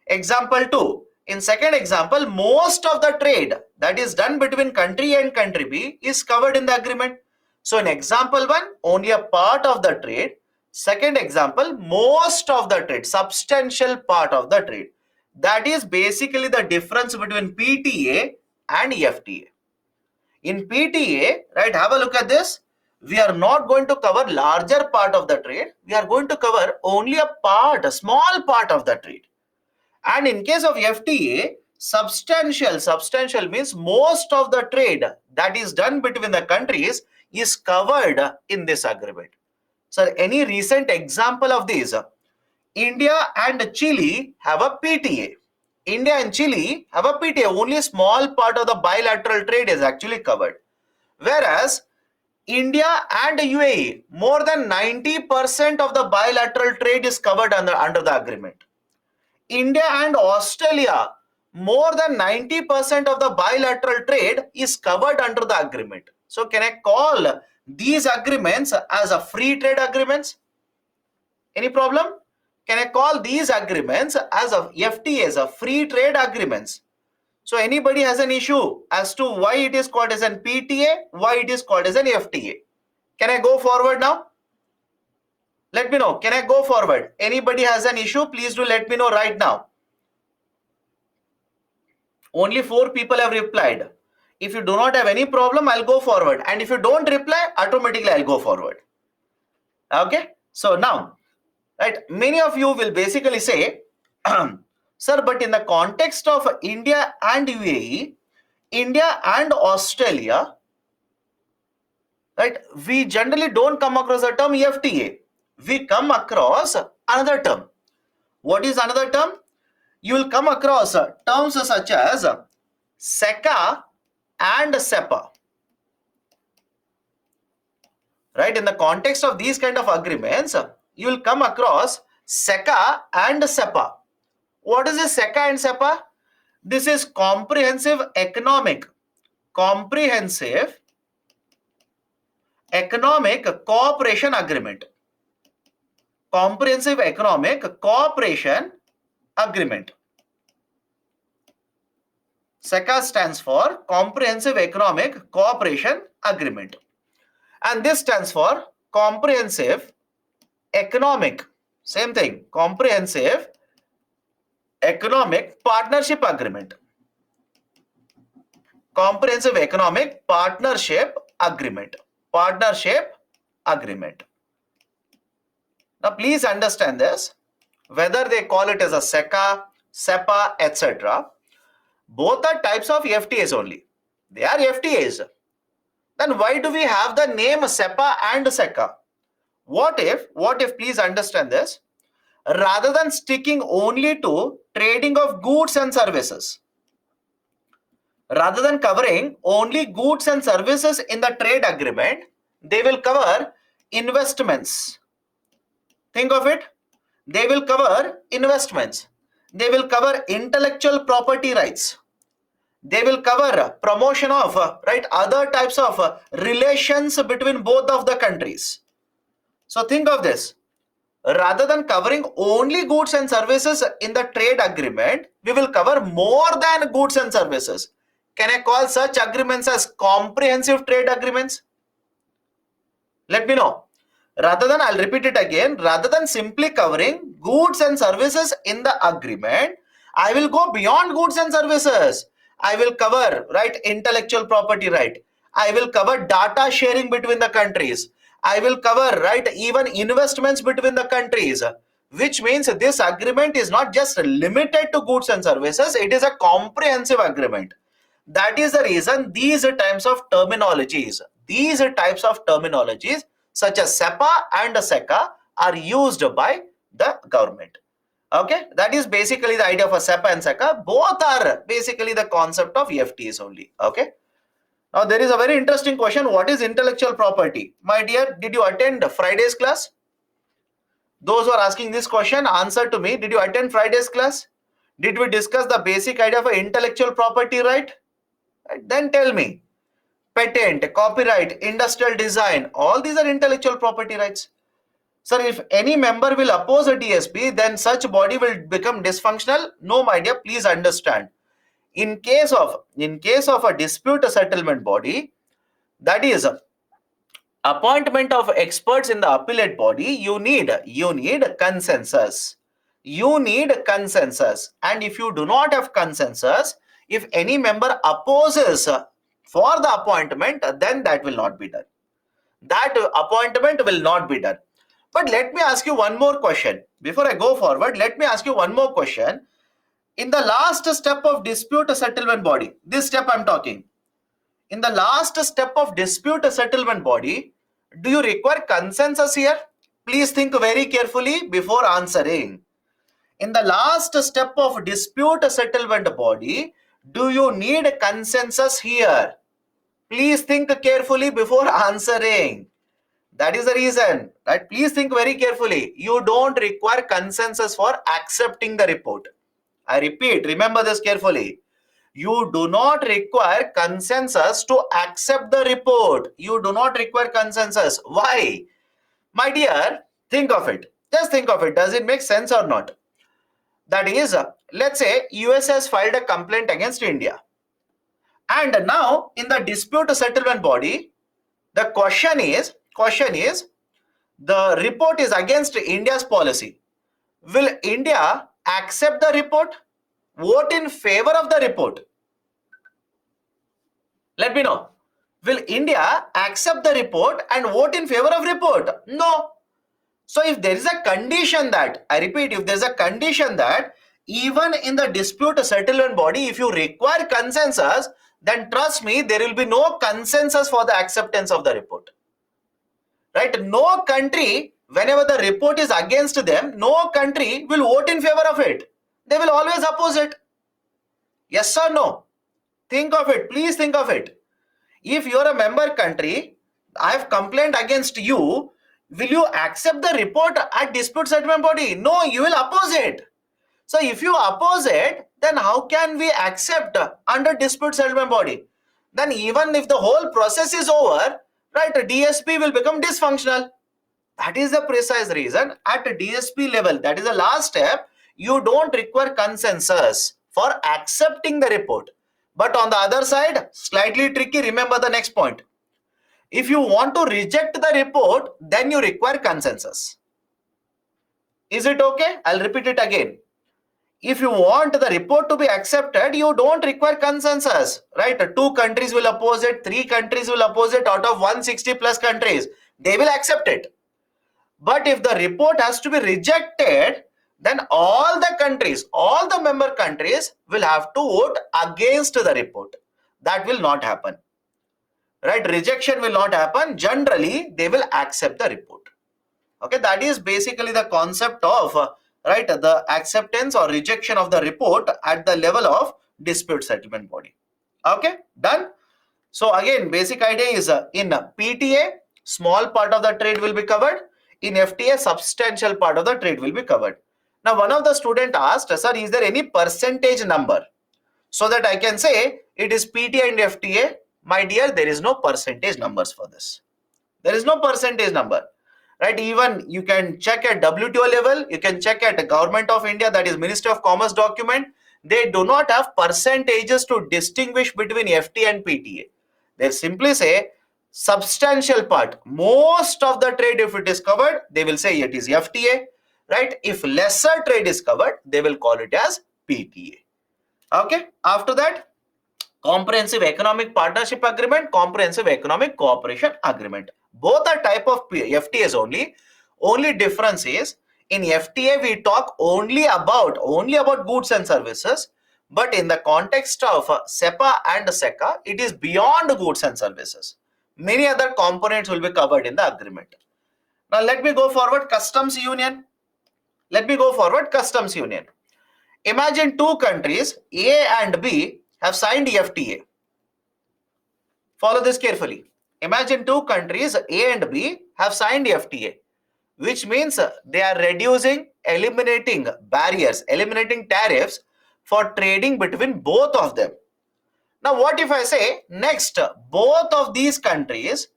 A: Example 2. In second example, most of the trade that is done between country and country B is covered in the agreement. So in example 1, only a part of the trade. Second example, most of the trade, substantial part of the trade. That is basically the difference between PTA and FTA. In PTA, right, have a look at this. We are not going to cover larger part of the trade. We are going to cover only a part, a small part of the trade. And in case of FTA, substantial means most of the trade that is done between the countries is covered in this agreement. So any recent example of this? India and Chile have a PTA. India and Chile have a PTA. Only a small part of the bilateral trade is actually covered. Whereas India and UAE, more than 90% of the bilateral trade is covered under the agreement. India and Australia, more than 90% of the bilateral trade is covered under the agreement. So can I call these agreements as a free trade agreements? Any problem? Can I call these agreements as a FTAs, a free trade agreements? So anybody has an issue as to why it is called as an PTA, why it is called as an FTA? Can I go forward now? Let me know. Can I go forward? Anybody has an issue? Please do let me know right now. Only 4 people have replied. If you do not have any problem, I'll go forward. And if you don't reply, automatically I'll go forward. Okay. So now, right, many of you will basically say, sir, but in the context of India and UAE, India and Australia, right, we generally don't come across the term FTA. we come across another term. What is another term? You will come across terms such as SECA and SEPA. Right? In the context of these kind of agreements, you will come across SECA and SEPA. What is this SECA and SEPA? This is comprehensive economic cooperation agreement. Comprehensive economic cooperation agreement. SECA stands for Comprehensive Economic Cooperation Agreement. And this stands for Comprehensive Economic, same thing, Comprehensive Economic Partnership Agreement. Comprehensive Economic Partnership Agreement. Partnership Agreement. Now please understand this, whether they call it as a SECA, SEPA, etc. Both are types of FTAs only. They are FTAs. Then why do we have the name SEPA and SECA? What if, please understand this, rather than sticking only to trading of goods and services, rather than covering only goods and services in the trade agreement, they will cover investments. Think of it. They will cover investments. They will cover intellectual property rights. They will cover promotion of other types of relations between both of the countries. So think of this. Rather than covering only goods and services in the trade agreement, we will cover more than goods and services. Can I call such agreements as comprehensive trade agreements? Let me know. I'll repeat it again, rather than simply covering goods and services in the agreement, I will go beyond goods and services. I will cover, intellectual property right. I will cover data sharing between the countries. I will cover, even investments between the countries, which means this agreement is not just limited to goods and services, it is a comprehensive agreement. That is the reason these types of terminologies, such as SEPA and SECA are used by the government. Okay, that is basically the idea of a SEPA and SECA. Both are basically the concept of FTAs only. Okay. Now there is a very interesting question. What is intellectual property? My dear, did you attend Friday's class? Those who are asking this question, answer to me. Did you attend Friday's class? Did we discuss the basic idea of intellectual property right? Then tell me. Patent, copyright, industrial design, all these are intellectual property rights. Sir, if any member will oppose a DSP, then such body will become dysfunctional. No, my dear, please understand. In case of a dispute settlement body, that is appointment of experts in the appellate body, you need consensus. You need consensus. And if you do not have consensus, if any member opposes for the appointment, then that will not be done. That appointment will not be done. But let me ask you one more question. Before I go forward, let me ask you one more question. In the last step of dispute settlement body, this step I'm talking, in the last step of dispute settlement body, do you require consensus here? Please think very carefully before answering. In the last step of dispute settlement body, do you need consensus here? Please think carefully before answering. That is the reason, right? Please think very carefully. You don't require consensus for accepting the report. I repeat, remember this carefully. You do not require consensus to accept the report. You do not require consensus. Why? My dear, think of it. Just think of it. Does it make sense or not? That is, let's say US has filed a complaint against India. And now in the dispute settlement body, the question is, the report is against India's policy. Will India accept the report? Vote in favor of the report? Let me know. Will India accept the report and vote in favor of report? No. So if there is a condition that, I repeat, if there is a condition that even in the dispute settlement body, if you require consensus, then trust me, there will be no consensus for the acceptance of the report. Right? No country whenever the report is against them, no country will vote in favor of it. They will always oppose it. Yes or no? Think of it. Please think of it. If you're a member country, I have complained against you, will you accept the report at dispute settlement body? No, you will oppose it. So if you oppose it, then how can we accept under dispute settlement body? Then even if the whole process is over, right, DSP will become dysfunctional. That is the precise reason at DSP level, that is the last step, you don't require consensus for accepting the report. But on the other side, slightly tricky, remember the next point. If you want to reject the report, then you require consensus. Is it okay? I'll repeat it again. If you want the report to be accepted, you don't require consensus, right? 2 countries will oppose it, 3 countries will oppose it out of 160 plus countries. They will accept it. But if the report has to be rejected, then all the countries, all the member countries will have to vote against the report. That will not happen. Right? Rejection will not happen. Generally, they will accept the report. Okay, that is basically the concept of right, the acceptance or rejection of the report at the level of dispute settlement body. Okay, done. So again, basic idea is in PTA, small part of the trade will be covered. In FTA, substantial part of the trade will be covered. Now, one of the student asked, sir, is there any percentage number? So that I can say it is PTA and FTA. My dear, there is no percentage numbers for this. There is no percentage number. Right? Even you can check at WTO level, you can check at the Government of India, that is Ministry of Commerce document. They do not have percentages to distinguish between FTA and PTA. They simply say substantial part, most of the trade if it is covered, they will say it is FTA. Right? If lesser trade is covered, they will call it as PTA. Okay. After that, Comprehensive Economic Partnership Agreement, Comprehensive Economic Cooperation Agreement. Both are type of FTAs only. Only difference is in FTA we talk only about goods and services, but in the context of SEPA and SECA, it is beyond goods and services. Many other components will be covered in the agreement. Now let me go forward. Customs Union. Let me go forward. Customs Union. Imagine 2 countries, A and B, have signed FTA. Follow this carefully. Imagine 2 countries, A and B, have signed FTA, which means they are reducing, eliminating barriers, eliminating tariffs for trading between both of them. Now, what if I say next, both of these countries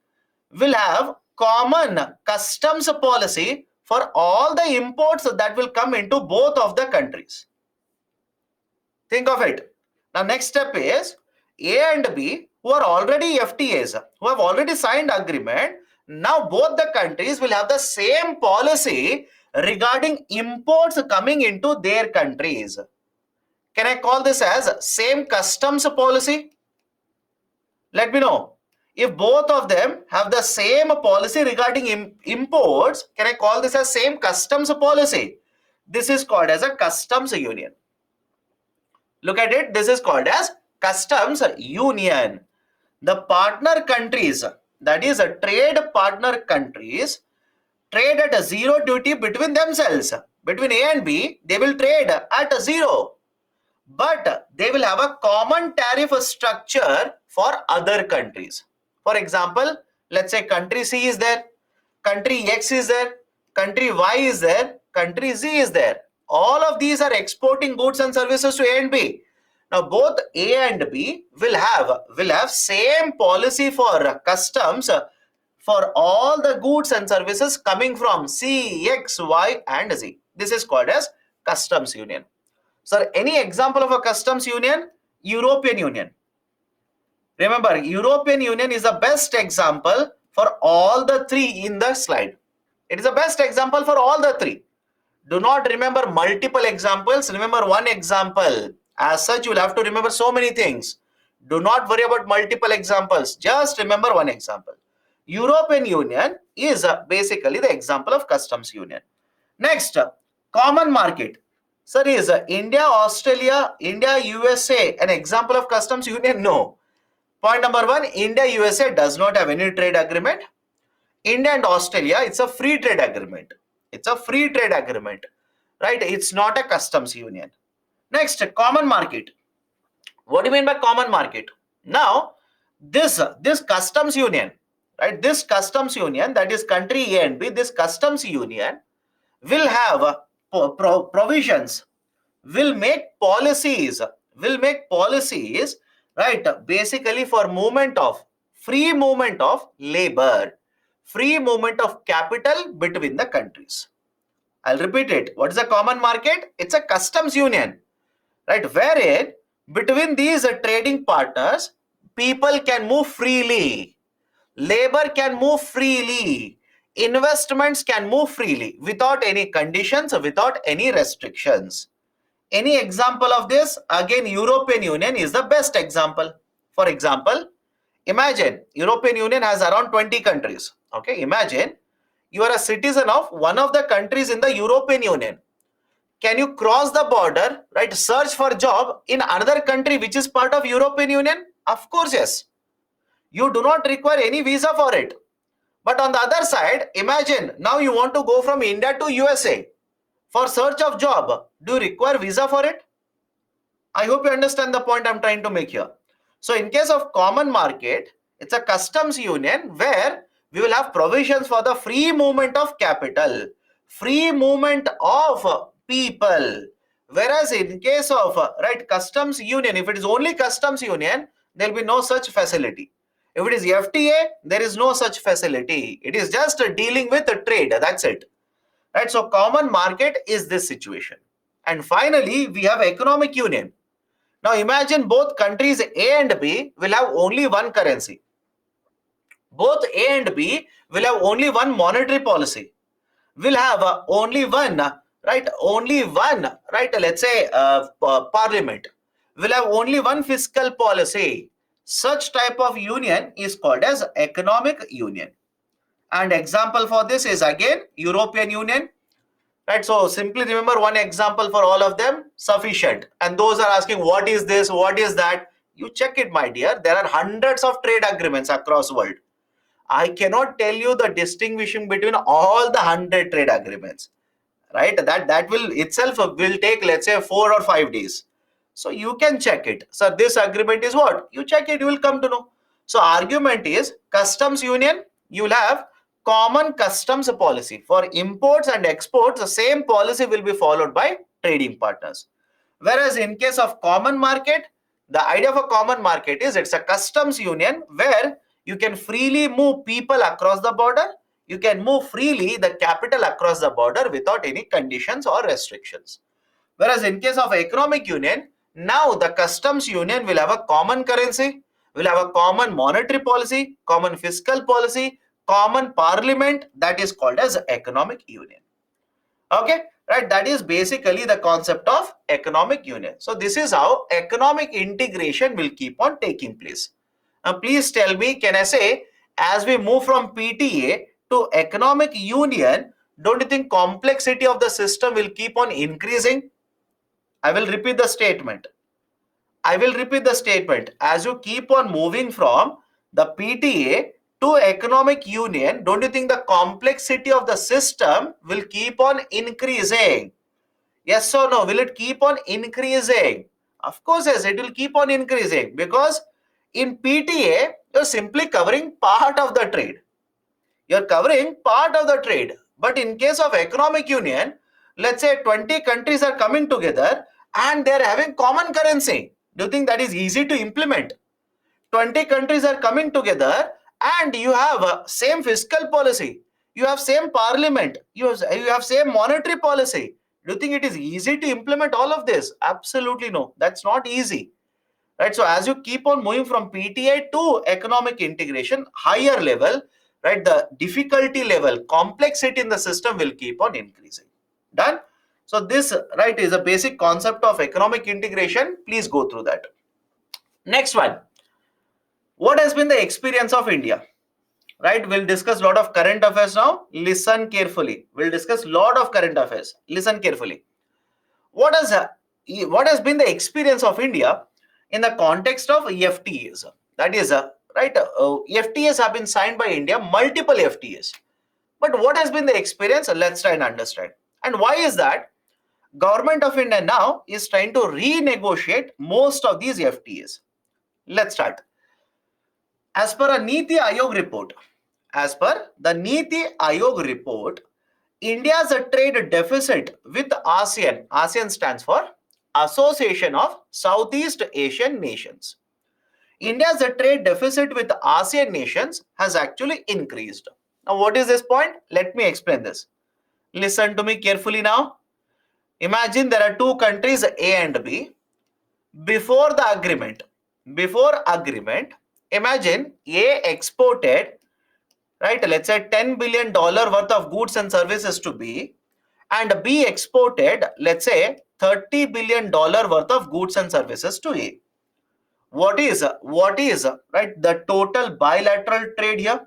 A: will have common customs policy for all the imports that will come into both of the countries? Think of it. Now, next step is A and B, who are already FTAs, who have already signed agreement. Now, both the countries will have the same policy regarding imports coming into their countries. Can I call this as same customs policy? Let me know. If both of them have the same policy regarding imports, can I call this as same customs policy? This is called as a customs union. Look at it. This is called as customs union. The partner countries, that is a trade partner countries, trade at a zero duty between themselves. Between A and B, they will trade at a zero. But they will have a common tariff structure for other countries. For example, let's say country C is there, country X is there, country Y is there, country Z is there. All of these are exporting goods and services to A and B. Now both A and B will have same policy for customs for all the goods and services coming from C, X, Y and Z. This is called as customs union. Sir, any example of a customs union? European Union. Remember, European Union is the best example for all the 3 in the slide. It is the best example for all the 3. Do not remember multiple examples. Remember one example. As such, you will have to remember so many things. Do not worry about multiple examples. Just remember one example. European Union is basically the example of customs union. Next, common market. Sir, is India, Australia, India, USA an example of customs union? No. Point number 1, India, USA does not have any trade agreement. India and Australia, it's a free trade agreement. It's a free trade agreement, right? It's not a customs union. Next, common market. What do you mean by common market? Now, this customs union, right? This customs union, that is country A and B, this customs union will have provisions, will make policies, right? Basically for movement of free movement of labor, free movement of capital between the countries. I'll repeat it. What is a common market? It's a customs union, right? Wherein between these trading partners, people can move freely, labor can move freely, investments can move freely without any conditions, without any restrictions. Any example of this? Again, European Union is the best example. For example, imagine European Union has around 20 countries. Okay, imagine you are a citizen of one of the countries in the European Union. Can you cross the border, right? Search for job in another country which is part of European Union? Of course, yes. You do not require any visa for it. But on the other side, imagine now you want to go from India to USA for search of job. Do you require visa for it? I hope you understand the point I'm trying to make here. So in case of common market, it's a customs union where we will have provisions for the free movement of capital, free movement of people. Whereas in case of right customs union, if it is only customs union, there will be no such facility. If it is FTA, there is no such facility. It is just dealing with trade. That's it. Right. So common market is this situation. And finally, we have economic union. Now imagine both countries A and B will have only one currency. Both A and B will have only one monetary policy. Will have only one, right? Only one, right? Let's say parliament. Will have only one fiscal policy. Such type of union is called as economic union. And example for this is again European Union. Right, so simply remember one example for all of them, sufficient. And those are asking, what is this? What is that? You check it, my dear. There are hundreds of trade agreements across world. I cannot tell you the distinguishing between all the 100 trade agreements. Right, that will itself will take, let's say, 4 or 5 days. So you can check it. So this agreement is what? You check it, you will come to know. So argument is customs union, you will have common customs policy. For imports and exports, the same policy will be followed by trading partners. Whereas in case of common market, the idea of a common market is it's a customs union where you can freely move people across the border. You can move freely the capital across the border without any conditions or restrictions. Whereas in case of economic union, now the customs union will have a common currency, will have a common monetary policy, common fiscal policy, common parliament, that is called as economic union. Okay, right? That is basically the concept of economic union. So this is how economic integration will keep on taking place. Now please tell me, can I say as we move from PTA to economic union, don't you think complexity of the system will keep on increasing? I will repeat the statement. As you keep on moving from the PTA to economic union, don't you think the complexity of the system will keep on increasing? Yes or no? Will it keep on increasing? Of course, yes, it will keep on increasing because in PTA, you're simply covering part of the trade. You're covering part of the trade. But in case of economic union, let's say 20 countries are coming together and they're having common currency. Do you think that is easy to implement? 20 countries are coming together and you have same fiscal policy. You have same parliament. You have same monetary policy. Do you think it is easy to implement all of this? Absolutely no. That's not easy. Right? So as you keep on moving from PTA to economic integration, higher level, right, the difficulty level, complexity in the system will keep on increasing. Done? So this, right, is a basic concept of economic integration. Please go through that. Next one. What has been the experience of India? Right, we'll discuss a lot of current affairs now. Listen carefully. We'll discuss a lot of current affairs. Listen carefully. What has been the experience of India in the context of FTAs? That is, right? FTAs have been signed by India, multiple FTAs. But what has been the experience? Let's try and understand. And why is that? Government of India now is trying to renegotiate most of these FTAs. Let's start. As per a Niti Ayog report, as per the Niti Ayog report, India's trade deficit with ASEAN, ASEAN stands for Association of Southeast Asian Nations. India's trade deficit with ASEAN nations has actually increased. Now, what is this point? Let me explain this. Listen to me carefully now. Imagine there are two countries A and B. Before the agreement, imagine A exported, right, let's say $10 billion worth of goods and services to B, and B exported, let's say $30 billion worth of goods and services to A. What is right, the total bilateral trade here?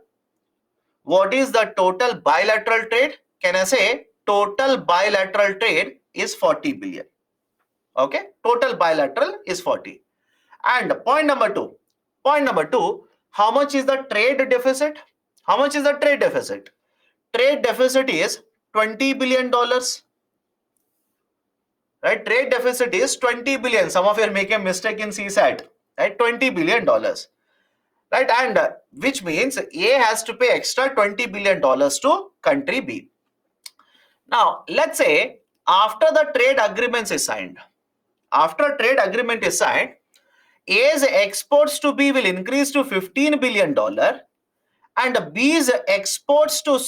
A: What is the total bilateral trade? Can I say total bilateral trade is 40 billion? Okay, total bilateral is 40. And point number two, how much is the trade deficit? How much is the trade deficit? Trade deficit is $20 billion. Right? Trade deficit is 20 billion. Some of you are making a mistake in CSAT. Right? $20 billion. Right? And which means A has to pay extra $20 billion to country B. Now, let's say after the trade agreements is signed, after trade agreement is signed, A's exports to B will increase to $15 billion and B's exports to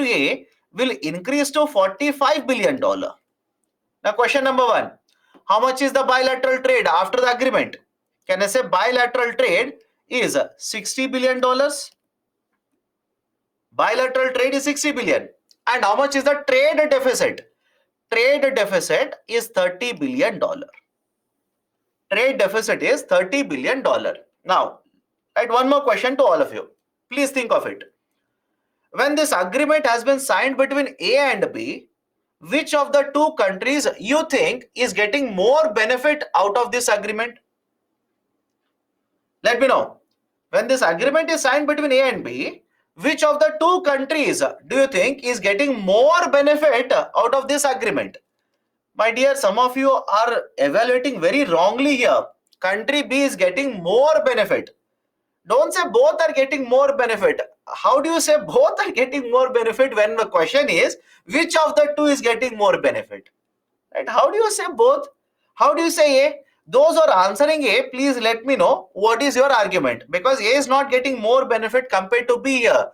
A: A will increase to $45 billion. Now, question number one, how much is the bilateral trade after the agreement? Can I say bilateral trade is $60 billion? Bilateral trade is 60 billion. And how much is the trade deficit? Trade deficit is $30 billion. Trade deficit is $30 billion. Now, right, one more question to all of you. Please think of it. When this agreement has been signed between A and B, which of the two countries you think is getting more benefit out of this agreement? Let me know. When this agreement is signed between A and B, which of the two countries do you think is getting more benefit out of this agreement? My dear, some of you are evaluating very wrongly here. Country B is getting more benefit. Don't say both are getting more benefit. How do you say both are getting more benefit when the question is which of the two is getting more benefit? Right? How do you say both? How do you say A? Those who are answering A, please let me know what is your argument, because A is not getting more benefit compared to B here.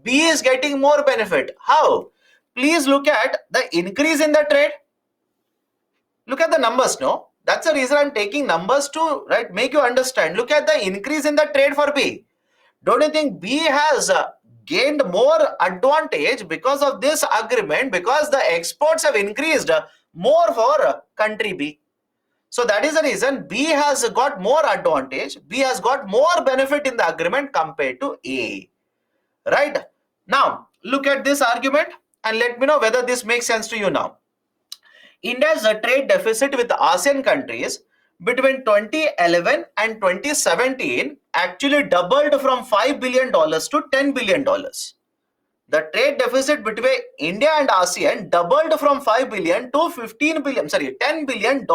A: B is getting more benefit. How? Please look at the increase in the trade. Look at the numbers, no? That's the reason I'm taking numbers to, right, make you understand. Look at the increase in the trade for B. Don't you think B has gained more advantage because of this agreement, because the exports have increased more for country B? So that is the reason B has got more advantage. B has got more benefit in the agreement compared to A. Right? Now, look at this argument and let me know whether this makes sense to you now. India's trade deficit with ASEAN countries between 2011 and 2017 actually doubled from $5 billion to $10 billion. The trade deficit between India and ASEAN doubled from 5 billion to 15 billion, sorry, $10 billion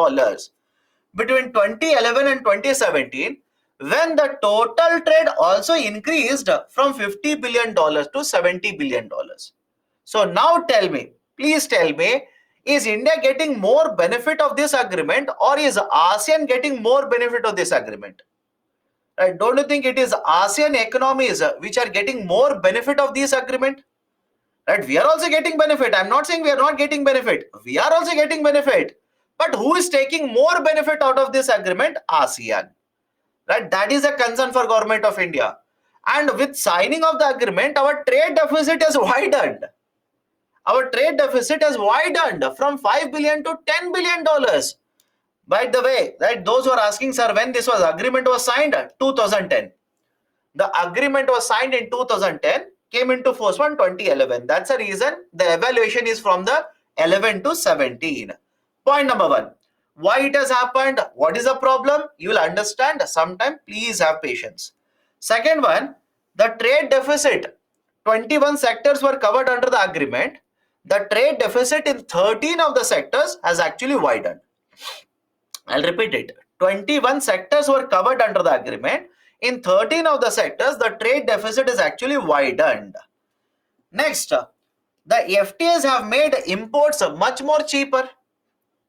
A: between 2011 and 2017, when the total trade also increased from $50 billion to $70 billion. So now tell me, please tell me, is India getting more benefit of this agreement or is ASEAN getting more benefit of this agreement? Right? Don't you think it is ASEAN economies which are getting more benefit of this agreement? Right? We are also getting benefit. I'm not saying we are not getting benefit. We are also getting benefit. But who is taking more benefit out of this agreement? ASEAN. Right? That is a concern for Government of India. And with signing of the agreement, our trade deficit has widened. Our trade deficit has widened from $5 billion to $10 billion. By the way, right, those who are asking, sir, when this agreement was signed? 2010. The agreement was signed in 2010, came into force in 2011. That's the reason the evaluation is from the 11 to 17. Point number one. Why it has happened? What is the problem? You will understand sometime. Please have patience. Second one, the trade deficit. 21 sectors were covered under the agreement. The trade deficit in 13 of the sectors has actually widened. I'll repeat it. 21 sectors were covered under the agreement. In 13 of the sectors, the trade deficit is actually widened. Next, the FTAs have made imports much more cheaper.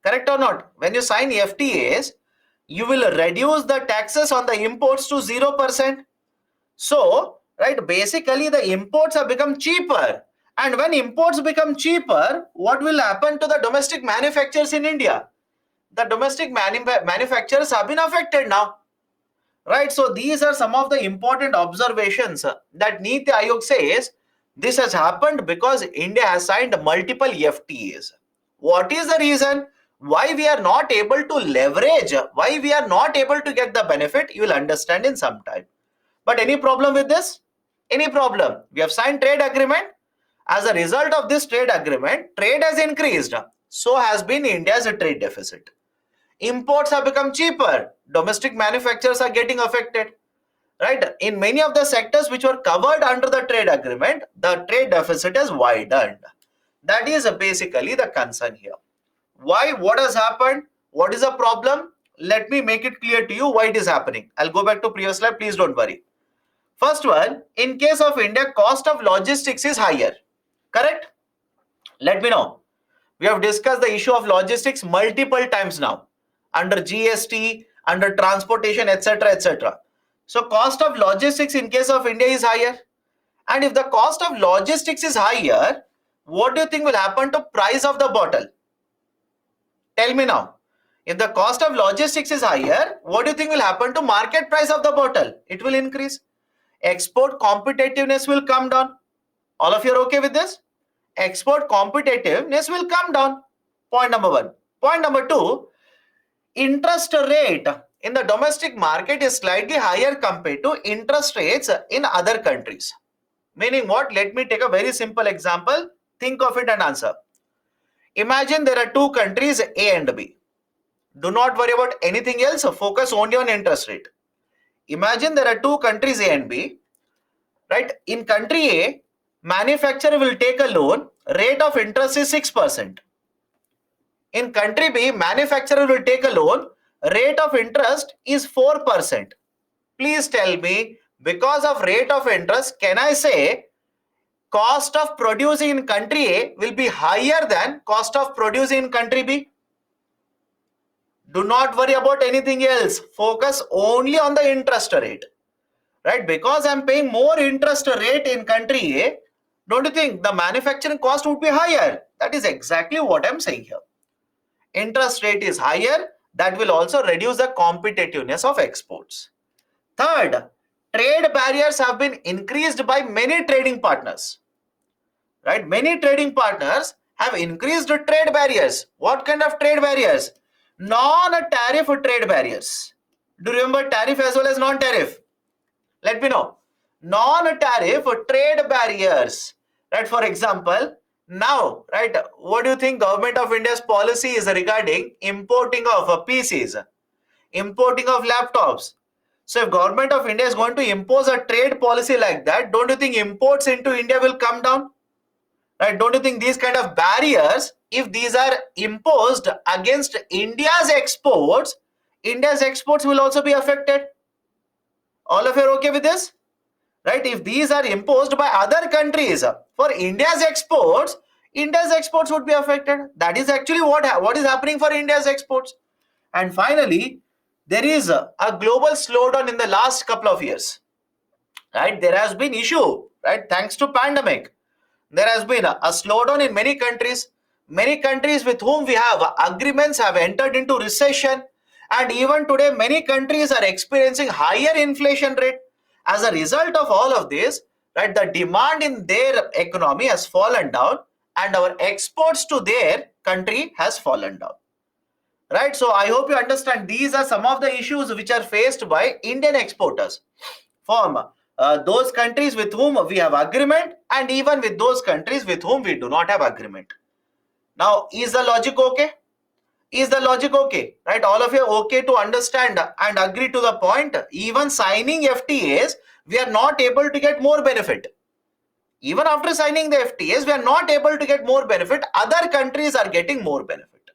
A: Correct or not? When you sign FTAs, you will reduce the taxes on the imports to 0%. So, right, basically the imports have become cheaper. And when imports become cheaper, what will happen to the domestic manufacturers in India? The domestic manufacturers have been affected now. Right, so these are some of the important observations that Niti Aayog says this has happened because India has signed multiple FTAs. What is the reason? Why we are not able to leverage, why we are not able to get the benefit, you will understand in some time. But any problem with this? Any problem? We have signed trade agreement. As a result of this trade agreement, trade has increased. So has been India's trade deficit. Imports have become cheaper. Domestic manufacturers are getting affected. Right? In many of the sectors which were covered under the trade agreement, the trade deficit has widened. That is basically the concern here. Why? What has happened? What is the problem? Let me make it clear to you why it is happening. I'll go back to previous slide. Please don't worry. First one, in case of India, cost of logistics is higher. Correct? Let me know. We have discussed the issue of logistics multiple times now. Under GST, under transportation, etc., etc. So cost of logistics in case of India is higher. And if the cost of logistics is higher, what do you think will happen to price of the bottle? Tell me now. If the cost of logistics is higher, what do you think will happen to market price of the bottle? It will increase. Export competitiveness will come down. All of you are okay with this? Export competitiveness will come down. Point number one. Point number two, interest rate in the domestic market is slightly higher compared to interest rates in other countries. Meaning what? Let me take a very simple example. Think of it and answer. Imagine there are two countries A and B. Do not worry about anything else. Focus only on interest rate. Imagine there are two countries A and B. Right? In country A, manufacturer will take a loan. Rate of interest is 6%. In country B, manufacturer will take a loan. Rate of interest is 4%. Please tell me, because of rate of interest, can I say cost of producing in country A will be higher than cost of producing in country B? Do not worry about anything else. Focus only on the interest rate. Right? Because I'm paying more interest rate in country A, don't you think the manufacturing cost would be higher? That is exactly what I'm saying here. Interest rate is higher, that will also reduce the competitiveness of exports. Third, trade barriers have been increased by many trading partners. Right? Many trading partners have increased trade barriers. What kind of trade barriers? Non-tariff trade barriers. Do you remember tariff as well as non-tariff? Let me know. Non-tariff trade barriers. Right? For example, now, right, what do you think government of India's policy is regarding importing of PCs, importing of laptops? So if government of India is going to impose a trade policy like that, don't you think imports into India will come down? Right? Don't you think these kind of barriers, if these are imposed against India's exports will also be affected? All of you are okay with this? Right? If these are imposed by other countries for India's exports would be affected. That is actually what is happening for India's exports. And finally, there is a global slowdown in the last couple of years. Right? There has been issue, right? Thanks to pandemic. There has been a slowdown in many countries. Many countries with whom we have agreements have entered into recession. And even today, many countries are experiencing higher inflation rate. As a result of all of this, right, the demand in their economy has fallen down and our exports to their country has fallen down. Right? So I hope you understand these are some of the issues which are faced by Indian exporters from those countries with whom we have agreement and even with those countries with whom we do not have agreement. Now, is the logic okay? Is the logic okay? Right? All of you are okay to understand and agree to the point. Even signing FTAs we are not able to get more benefit. Even after signing the FTAs, we are not able to get more benefit. Other countries are getting more benefit.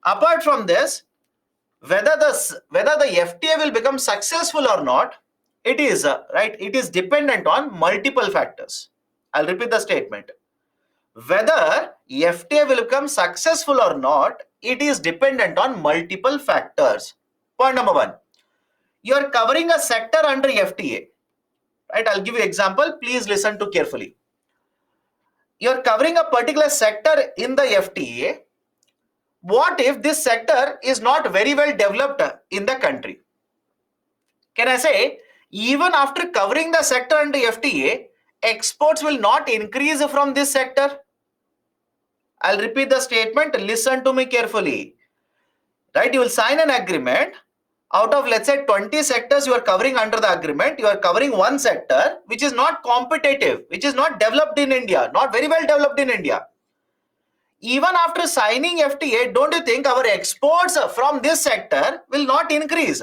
A: Apart from this, whether the FTA will become successful or not, it is it is dependent on multiple factors. I'll repeat the statement. Whether FTA will become successful or not, it is dependent on multiple factors. Point number one, you are covering a sector under FTA. Right? I'll give you example. Please listen to carefully. You are covering a particular sector in the FTA. What if this sector is not very well developed in the country? Can I say, even after covering the sector under FTA, exports will not increase from this sector? I'll repeat the statement. Listen to me carefully. Right? You will sign an agreement. Out of, let's say, 20 sectors you are covering under the agreement, you are covering one sector which is not competitive, which is not developed in India, not very well developed in India. Even after signing FTA, don't you think our exports from this sector will not increase?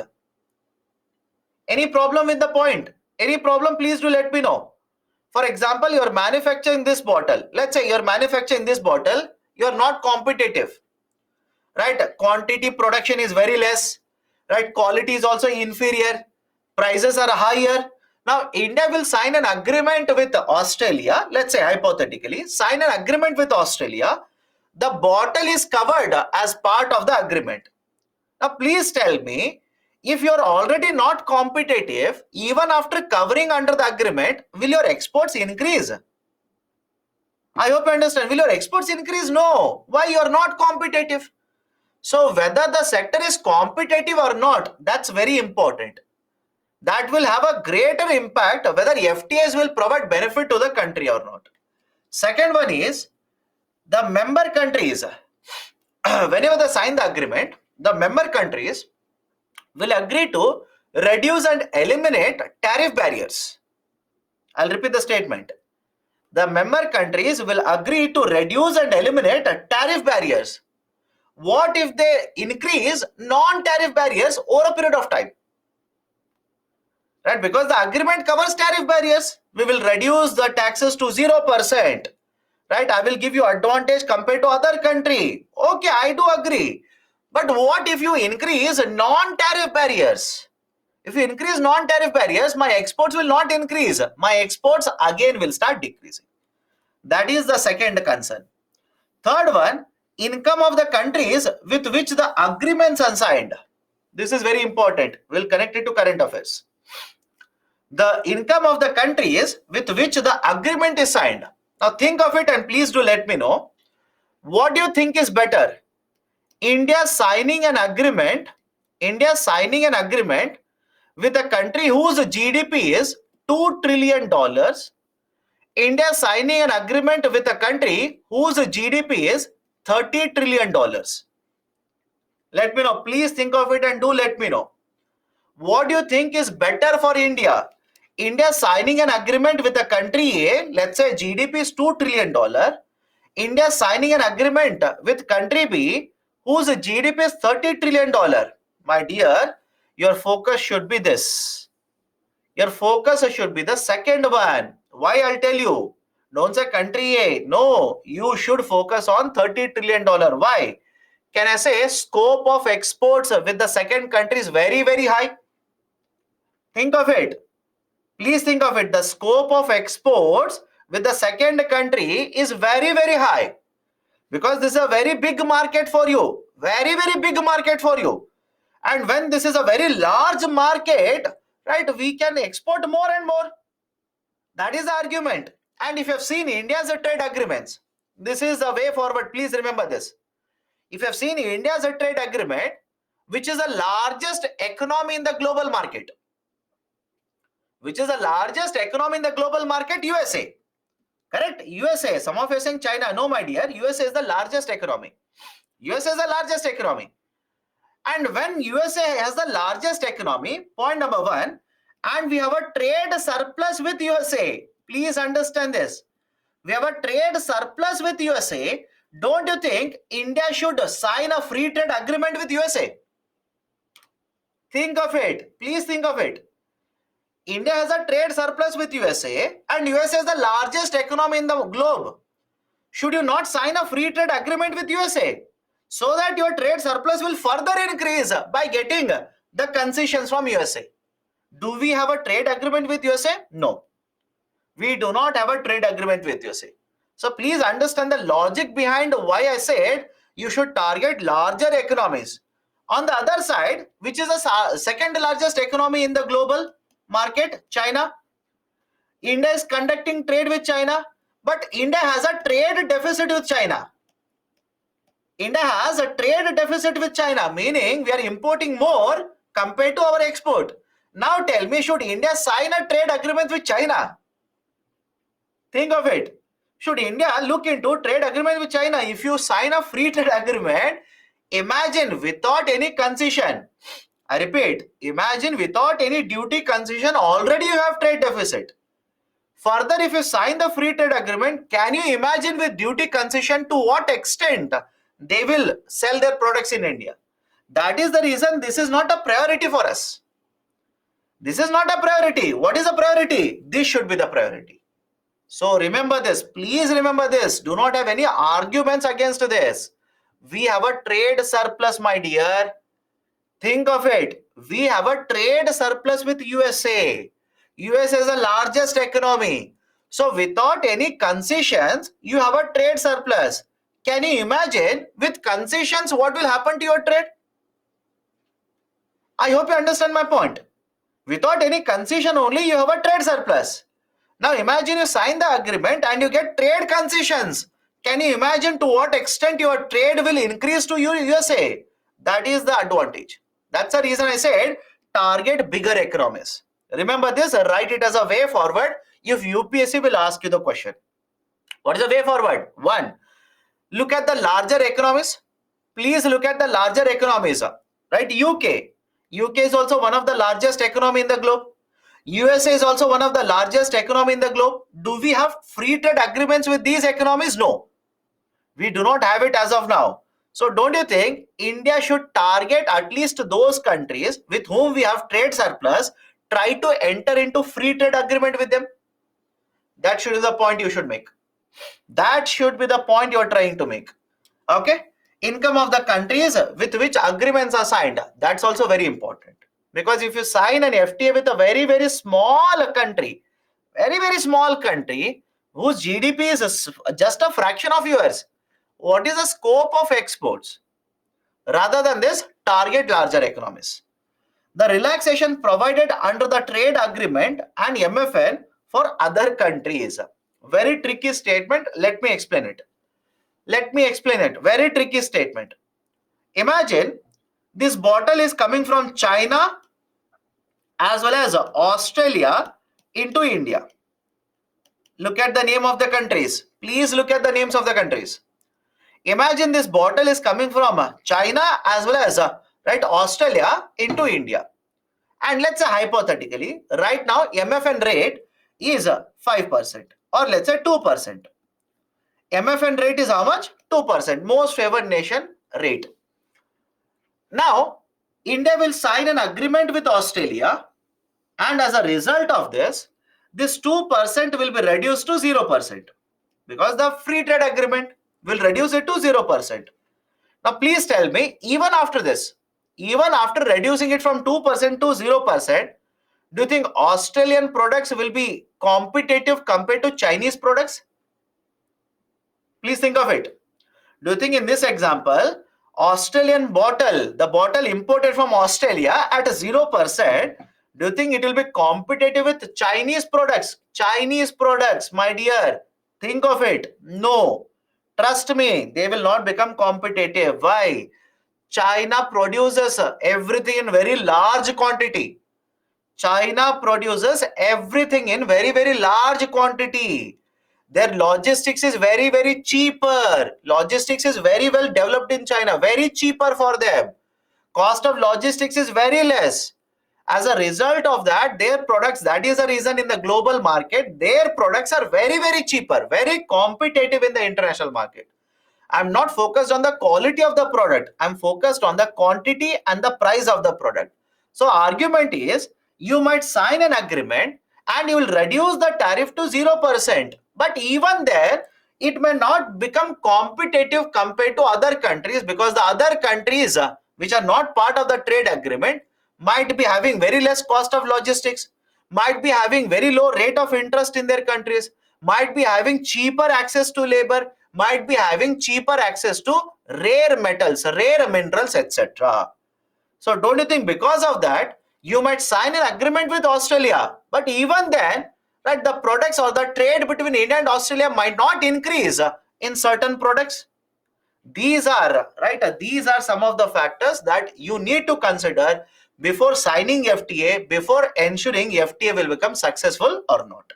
A: Any problem with the point? Any problem, please do let me know. For example, you are manufacturing this bottle. Let's say you are manufacturing this bottle, you are not competitive. Right? Quantity production is very less. Right? Quality is also inferior. Prices are higher. Now, India will sign an agreement with Australia. Let's say hypothetically, sign an agreement with Australia. The bottle is covered as part of the agreement. Now, please tell me, if you are already not competitive, even after covering under the agreement, will your exports increase? I hope you understand. Will your exports increase? No. Why? You are not competitive. So whether the sector is competitive or not, that's very important. That will have a greater impact whether FTAs will provide benefit to the country or not. Second one is the member countries. Whenever they sign the agreement, the member countries will agree to reduce and eliminate tariff barriers. I'll repeat the statement. The member countries will agree to reduce and eliminate tariff barriers. What if they increase non-tariff barriers over a period of time? Right? Because the agreement covers tariff barriers. We will reduce the taxes to 0%. Right? I will give you advantage compared to other country. Okay, I do agree. But what if you increase non-tariff barriers? If you increase non-tariff barriers, my exports will not increase. My exports again will start decreasing. That is the second concern. Third one, income of the countries with which the agreements are signed. This is very important. We'll connect it to current affairs. The income of the countries with which the agreement is signed. Now think of it and please do let me know. What do you think is better? India signing an agreement with a country whose GDP is $2 trillion. India signing an agreement with a country whose GDP is $30 trillion. Let me know. Please think of it and do let me know. What do you think is better for India? India signing an agreement with a country A, let's say GDP is $2 trillion. India signing an agreement with country B, whose GDP is $30 trillion. My dear, your focus should be this. Your focus should be the second one. Why? I'll tell you. Don't say country A. No, you should focus on $30 trillion. Why? Can I say scope of exports with the second country is very, very high? Think of it. Please think of it. The scope of exports with the second country is very, very high. Because this is a very big market for you. Very, very big market for you. And when this is a very large market, right, we can export more and more. That is the argument. And if you have seen India's trade agreements, this is the way forward. Please remember this. If you have seen India's trade agreement, which is the largest economy in the global market, USA. Correct? USA. Some of you are saying China. No, my dear. USA is the largest economy. USA is the largest economy. And when USA has the largest economy, point number one, and we have a trade surplus with USA. Please understand this. We have a trade surplus with USA. Don't you think India should sign a free trade agreement with USA? Think of it. Please think of it. India has a trade surplus with USA and USA is the largest economy in the globe. Should you not sign a free trade agreement with USA so that your trade surplus will further increase by getting the concessions from USA? Do we have a trade agreement with USA? No. We do not have a trade agreement with USA. So please understand the logic behind why I said you should target larger economies. On the other side, which is the second largest economy in the global market, China. India is conducting trade with China, but India has a trade deficit with China. India has a trade deficit with China, meaning we are importing more compared to our export. Now tell me, should India sign a trade agreement with China? Think of it. Should India look into trade agreement with China? If you sign a free trade agreement, imagine without any concession. I repeat, imagine without any duty concession, already you have trade deficit. Further, if you sign the free trade agreement, can you imagine with duty concession to what extent they will sell their products in India? That is the reason this is not a priority for us. This is not a priority. What is a priority? This should be the priority. So remember this. Please remember this. Do not have any arguments against this. We have a trade surplus, my dear. Think of it. We have a trade surplus with USA. USA is the largest economy. So without any concessions, you have a trade surplus. Can you imagine with concessions what will happen to your trade? I hope you understand my point. Without any concession only, you have a trade surplus. Now imagine you sign the agreement and you get trade concessions. Can you imagine to what extent your trade will increase to USA? That is the advantage. That's the reason I said target bigger economies. Remember this, write it as a way forward if UPSC will ask you the question. What is the way forward? 1. Look at the larger economies. Please look at the larger economies. Right? UK. UK is also one of the largest economy in the globe. USA is also one of the largest economy in the globe. Do we have free trade agreements with these economies? No. We do not have it as of now. So don't you think India should target at least those countries with whom we have trade surplus, try to enter into free trade agreement with them? That should be the point you should make. That should be the point you are trying to make. Okay? Income of the countries with which agreements are signed. That's also very important. Because if you sign an FTA with a very, very small country, very small country, whose GDP is just a fraction of yours, what is the scope of exports? Rather than this, target larger economies. The relaxation provided under the trade agreement and MFN for other countries. Very tricky statement. Let me explain it. Very tricky statement. Imagine this bottle is coming from China as well as Australia into India. Look at the name of the countries. Please look at the names of the countries. Imagine this bottle is coming from China as well as Australia into India. And let's say hypothetically, right now MFN rate is 5% or let's say 2%. MFN rate is how much? 2%, most favored nation rate. Now, India will sign an agreement with Australia, and as a result of this 2% will be reduced to 0% because the free trade agreement will reduce it to 0%. Now, please tell me, even after this, even after reducing it from 2% to 0%, do you think Australian products will be competitive compared to Chinese products? Please think of it. Do you think in this example, Australian bottle, the bottle imported from Australia at 0%, do you think it will be competitive with Chinese products? Chinese products, my dear, think of it. No. Trust me, they will not become competitive. Why? China produces everything in very large quantity. China produces everything in very, very large quantity. Their logistics is very, very cheaper. Logistics is very well developed in China. Very cheaper for them. Cost of logistics is very less. As a result of that, their products, that is the reason in the global market, their products are very, very cheaper, very competitive in the international market. I'm not focused on the quality of the product. I'm focused on the quantity and the price of the product. So argument is, you might sign an agreement and you will reduce the tariff to 0%. But even there, it may not become competitive compared to other countries, because the other countries which are not part of the trade agreement might be having very less cost of logistics, might be having very low rate of interest in their countries, might be having cheaper access to labor, might be having cheaper access to rare metals, rare minerals, etc. So don't you think because of that, you might sign an agreement with Australia, but even then, right, the products or the trade between India and Australia might not increase in certain products. These are these are some of the factors that you need to consider before signing FTA, before ensuring FTA will become successful or not.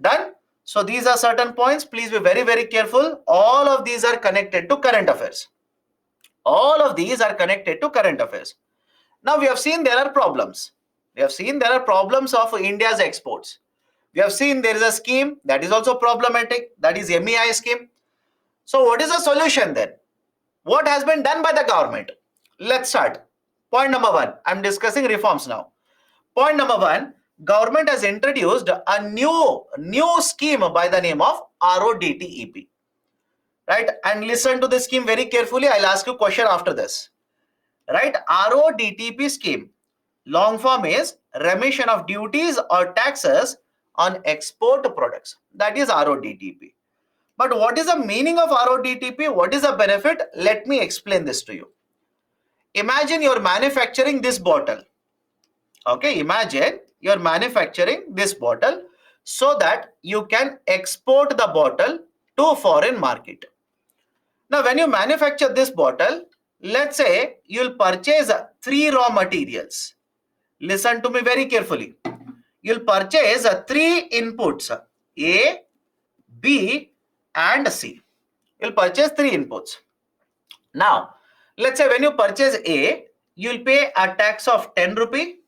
A: Done? So these are certain points. Please be very, very careful. All of these are connected to current affairs. All of these are connected to current affairs. Now we have seen there are problems. We have seen there are problems of India's exports. We have seen there is a scheme that is also problematic, that is MEI scheme. So what is the solution then? What has been done by the government? Let's start. Point number one, I'm discussing reforms now. Point number one, government has introduced a new scheme by the name of RODTEP. Right? And listen to this scheme very carefully. I'll ask you a question after this. Right? RODTEP scheme, long form is remission of duties or taxes on export products. That is RODTEP. But what is the meaning of RODTEP? What is the benefit? Let me explain this to you. Imagine you're manufacturing this bottle. Okay, imagine you're manufacturing this bottle so that you can export the bottle to foreign market. Now, when you manufacture this bottle, let's say you'll purchase 3 raw materials. Listen to me very carefully. You'll purchase 3 inputs, A, B, and C. You'll purchase 3 inputs. Now, let's say when you purchase A, you'll pay a tax of 10 rupee.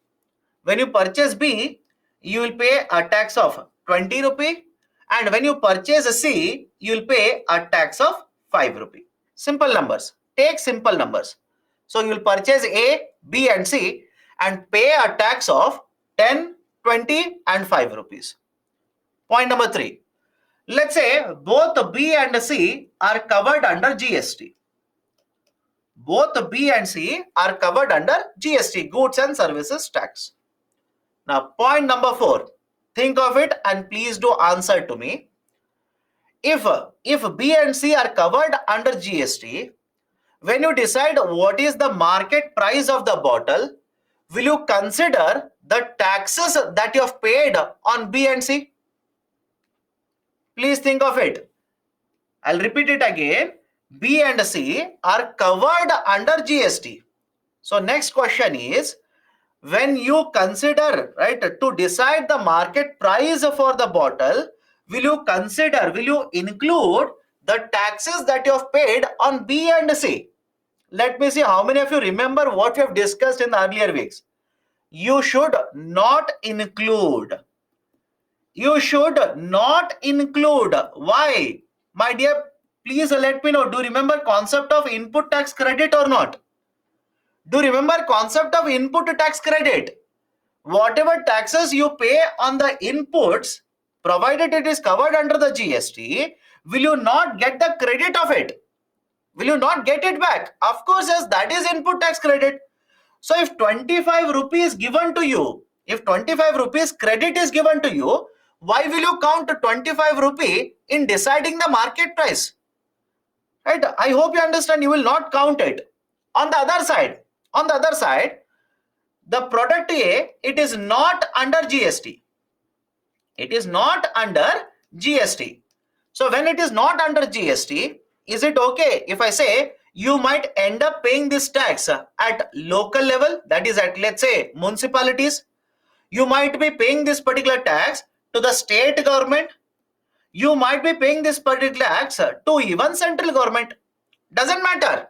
A: When you purchase B, you will pay a tax of 20 rupee. And when you purchase a C, you will pay a tax of 5 rupee. Simple numbers. Take simple numbers. So you will purchase A, B and C and pay a tax of 10, 20 and 5 rupees. Point number 3. Let's say both B and C are covered under GST. Both B and C are covered under GST, goods and services tax. Now, point number 4, think of it and please do answer to me. If B and C are covered under GST, when you decide what is the market price of the bottle, will you consider the taxes that you have paid on B and C? Please think of it. I'll repeat it again. B and C are covered under GST. So next question is, when you consider, right, to decide the market price for the bottle, will you include the taxes that you have paid on B and C? Let me see how many of you remember what we have discussed in the earlier weeks. You should not include. You should not include. Why? My dear, please let me know. Do you remember concept of input tax credit or not? Do you remember concept of input tax credit? Whatever taxes you pay on the inputs, provided it is covered under the GST, will you not get the credit of it? Will you not get it back? Of course, yes, that is input tax credit. So if 25 rupees given to you, if 25 rupees credit is given to you, why will you count 25 rupee in deciding the market price? Right? I hope you understand. You will not count it. On the other side, the product A, it is not under GST. It is not under GST. So when it is not under GST, is it okay if I say you might end up paying this tax at local level, that is at, let's say, municipalities? You might be paying this particular tax to the state government. You might be paying this particular tax to even central government. Doesn't matter.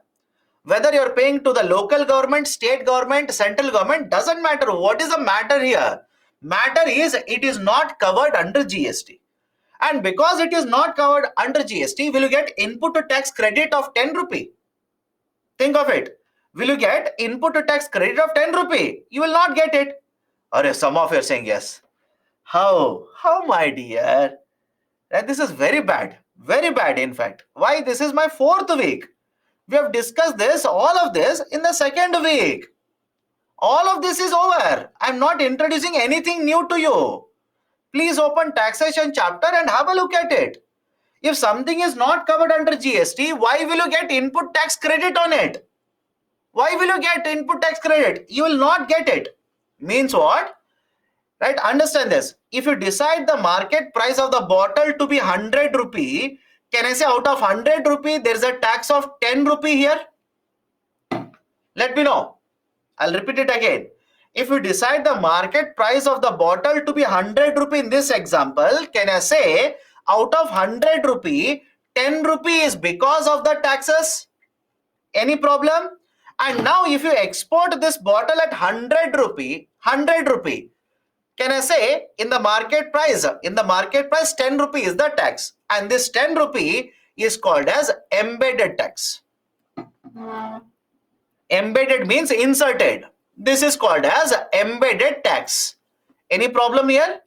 A: Whether you're paying to the local government, state government, central government, doesn't matter. What is the matter here? Matter is it is not covered under GST. And because it is not covered under GST, will you get input tax credit of 10 rupee? Think of it. Will you get input tax credit of 10 rupee? You will not get it. Or some of you are saying yes. How, my dear? And this is very bad. Very bad, in fact. Why? This is my fourth week. We have discussed this, all of this, in the second week. All of this is over. I'm not introducing anything new to you. Please open taxation chapter and have a look at it. If something is not covered under GST, why will you get input tax credit on it? Why will you get input tax credit? You will not get it. Means what? Right? Understand this. If you decide the market price of the bottle to be 100 rupee, can I say out of 100 rupee, there is a tax of 10 rupee here? Let me know. I'll repeat it again. If you decide the market price of the bottle to be 100 rupee in this example, can I say out of 100 rupee, 10 rupee is because of the taxes? Any problem? And now if you export this bottle at 100 rupee, can I say in the market price 10 rupee is the tax, and this 10 rupee is called as embedded tax. Embedded means inserted. This is called as embedded tax. Any problem here?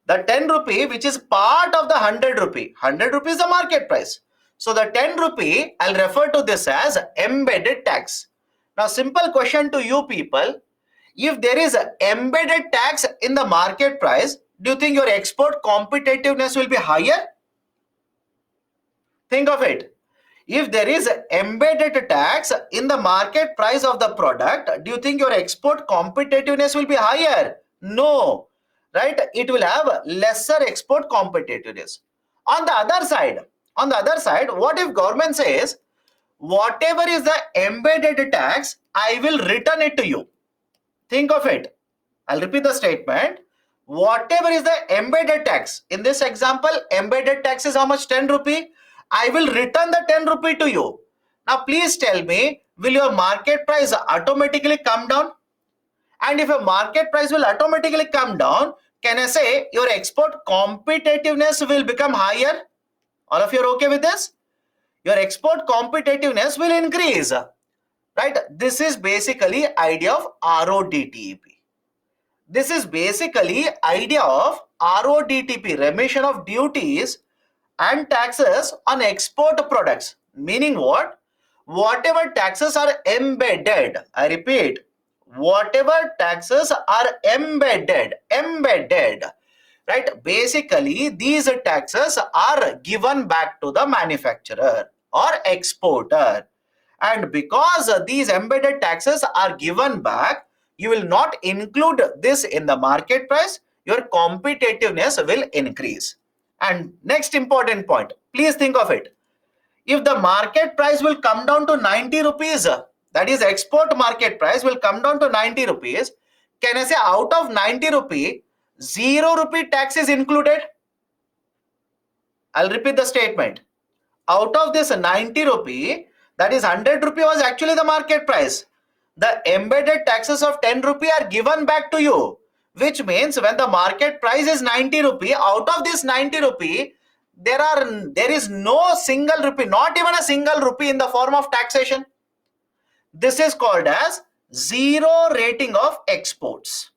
A: The 10 rupee which is part of the 100 rupee. 100 rupee is the market price. So the 10 rupee, I'll refer to this as embedded tax. Now simple question to you people. If there is embedded tax in the market price, do you think your export competitiveness will be higher? Think of it. If there is embedded tax in the market price of the product, do you think your export competitiveness will be higher? No, right? It will have lesser export competitiveness. On the other side, what if government says, whatever is the embedded tax, I will return it to you? Think of it. I'll repeat the statement. Whatever is the embedded tax, in this example, embedded tax is how much? 10 rupee. I will return the 10 rupee to you. Now, please tell me, will your market price automatically come down? And if your market price will automatically come down, can I say your export competitiveness will become higher? All of you are okay with this? Your export competitiveness will increase, right? This is basically idea of RODTEP. This is basically idea of RODTP, remission of duties and taxes on export products. Meaning what? Whatever taxes are embedded, I repeat, whatever taxes are embedded, right? Basically, these taxes are given back to the manufacturer or exporter. And because these embedded taxes are given back, you will not include this in the market price, your competitiveness will increase. And next important point, please think of it. If the market price will come down to 90 rupees, that is export market price will come down to 90 rupees, can I say out of 90 rupee, 0 rupee tax is included? I'll repeat the statement. Out of this 90 rupee, that is 100 rupee was actually the market price. The embedded taxes of 10 rupee are given back to you, which means when the market price is 90 rupee, out of this 90 rupee, there is no single rupee, not even a single rupee in the form of taxation. This is called as zero rating of exports.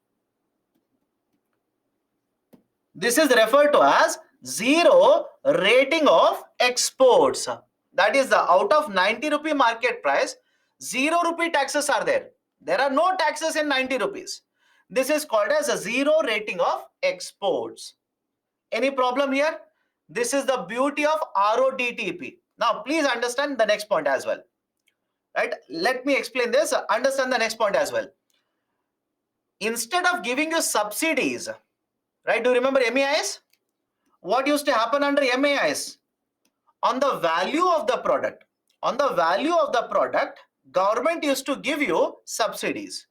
A: This is referred to as zero rating of exports. That is the out of 90 rupee market price, 0 rupee taxes are there. There are no taxes in 90 rupees. This is called as a zero rating of exports. Any problem here? This is the beauty of RODTP. Now, please understand the next point as well. Right? Let me explain this. Understand the next point as well. Instead of giving you subsidies, right? Do you remember MAIs? What used to happen under MAIs? On the value of the product, government used to give you subsidies.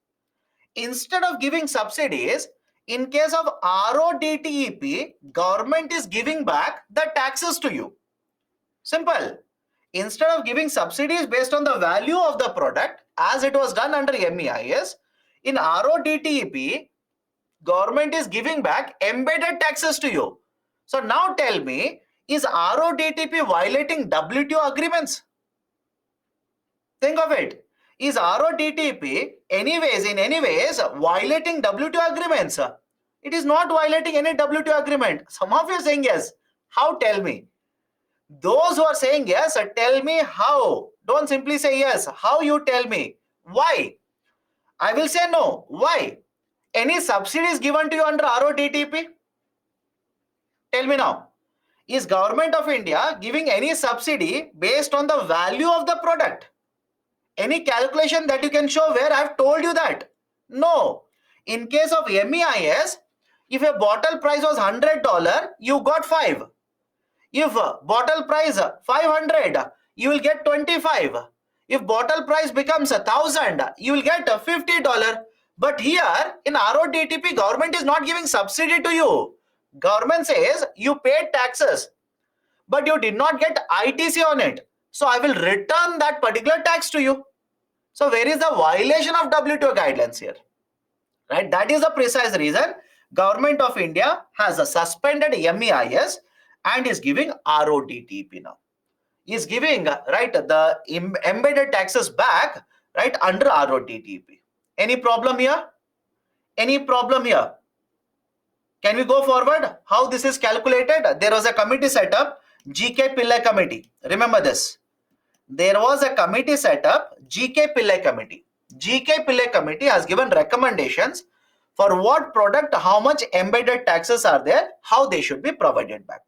A: Instead of giving subsidies, in case of RODTEP, government is giving back the taxes to you. Simple. Instead of giving subsidies based on the value of the product, as it was done under MEIS, in RODTEP, government is giving back embedded taxes to you. So now tell me, is RODTP violating WTO agreements? Think of it. Is ROTTP anyways, in any ways, violating WTO agreements? It is not violating any WTO agreement. Some of you are saying yes. How? Tell me. Those who are saying yes, tell me how. Don't simply say yes. How? You tell me. Why? I will say no. Why? Any subsidies given to you under ROTTP? Tell me now. Is Government of India giving any subsidy based on the value of the product? Any calculation that you can show where I have told you that? No. In case of MEIS, if a bottle price was $100, you got 5. If bottle price 500, you will get 25. If bottle price becomes 1,000, you will get $50. But here in ROTTP, government is not giving subsidy to you. Government says you paid taxes, but you did not get ITC on it. So I will return that particular tax to you. So where is the violation of WTO guidelines here? Right? That is the precise reason Government of India has suspended MEIS and is giving ROTTP now. Is giving right the embedded taxes back right under ROTTP. Any problem here? Any problem here? Can we go forward? How this is calculated? There was a committee set up, GK Pillai committee. Remember this. There was a committee set up, GK Pillai committee. GK Pillai committee has given recommendations for what product, how much embedded taxes are there, how they should be provided back.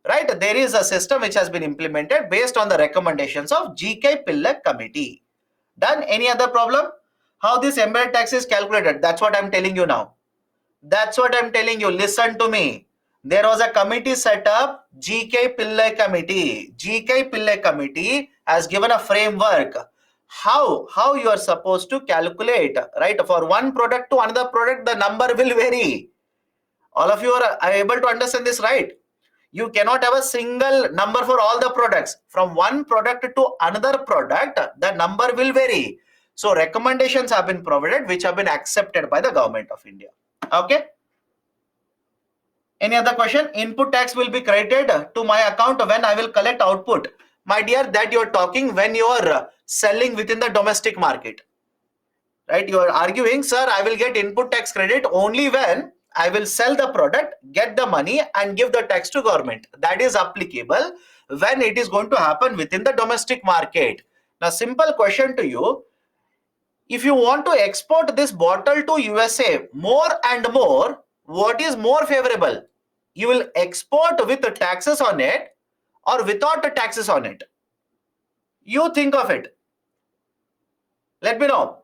A: Right? There is a system which has been implemented based on the recommendations of GK Pillai committee. Done? Any other problem? How this embedded tax is calculated? That's what I'm telling you now. That's what I'm telling you. Listen to me. There was a committee set up, GK Pillai committee. GK Pillai committee has given a framework. How you are supposed to calculate, right? For one product to another product, the number will vary. All of you are able to understand this, right? You cannot have a single number for all the products. From one product to another product, the number will vary. So recommendations have been provided which have been accepted by the Government of India. Okay. Any other question? Input tax will be credited to my account when I will collect output. My dear, that you are talking when you are selling within the domestic market. Right? You are arguing, sir, I will get input tax credit only when I will sell the product, get the money and give the tax to government. That is applicable when it is going to happen within the domestic market. Now, simple question to you. If you want to export this bottle to USA more and more, what is more favorable? You will export with the taxes on it or without the taxes on it? You think of it. Let me know.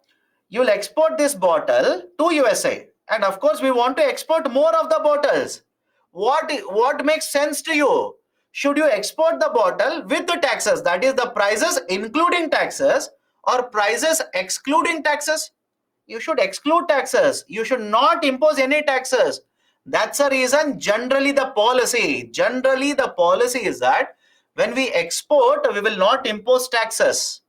A: You will export this bottle to USA, and of course we want to export more of the bottles. What makes sense to you? Should you export the bottle with the taxes, that is the prices including taxes, or prices excluding taxes? You should exclude taxes. You should not impose any taxes. That's the reason generally the policy is that when we export, we will not impose taxes.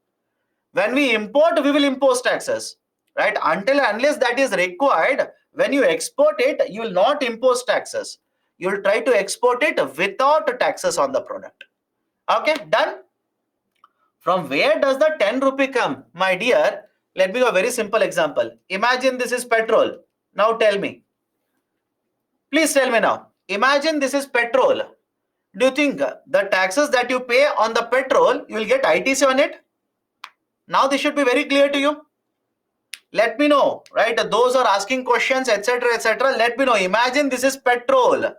A: When we import, we will impose taxes. Right? Until and unless that is required, when you export it, you will not impose taxes. You will try to export it without taxes on the product. Okay, done? From where does the 10 rupee come? My dear, let me give a very simple example. Imagine this is petrol. Now tell me. Please tell me now. Imagine this is petrol. Do you think the taxes that you pay on the petrol, you will get ITC on it? Now this should be very clear to you. Let me know, right? Those are asking questions, etc., etc. Let me know. Imagine this is petrol.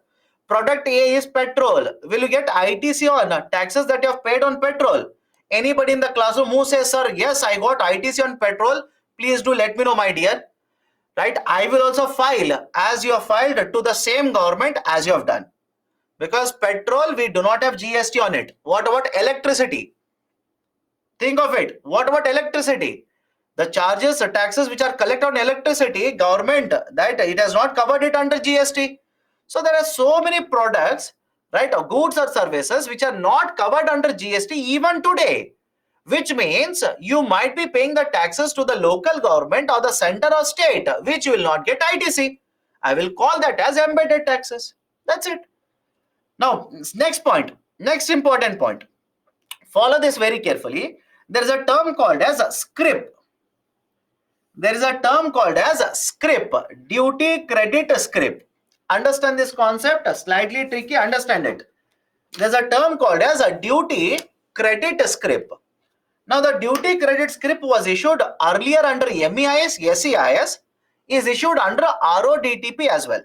A: Product A is petrol. Will you get ITC on taxes that you have paid on petrol? Anybody in the classroom who says, sir, yes, I got ITC on petrol, please do let me know, my dear. Right? I will also file as you have filed to the same government as you have done. Because petrol, we do not have GST on it. What about electricity? Think of it. What about electricity? The charges, the taxes which are collected on electricity, government, that it has not covered it under GST. So there are so many products, right, or goods or services which are not covered under GST even today, which means you might be paying the taxes to the local government or the center or state, which you will not get ITC. I will call that as embedded taxes. That's it. Now, next point, next important point. Follow this very carefully. There is a term called as a scrip. there is a term called as scrip, duty credit scrip. Understand this concept? Slightly tricky, understand it. There's a term called as a duty credit scrip. Now the duty credit scrip was issued earlier under MEIS, SEIS, is issued under RODTP as well.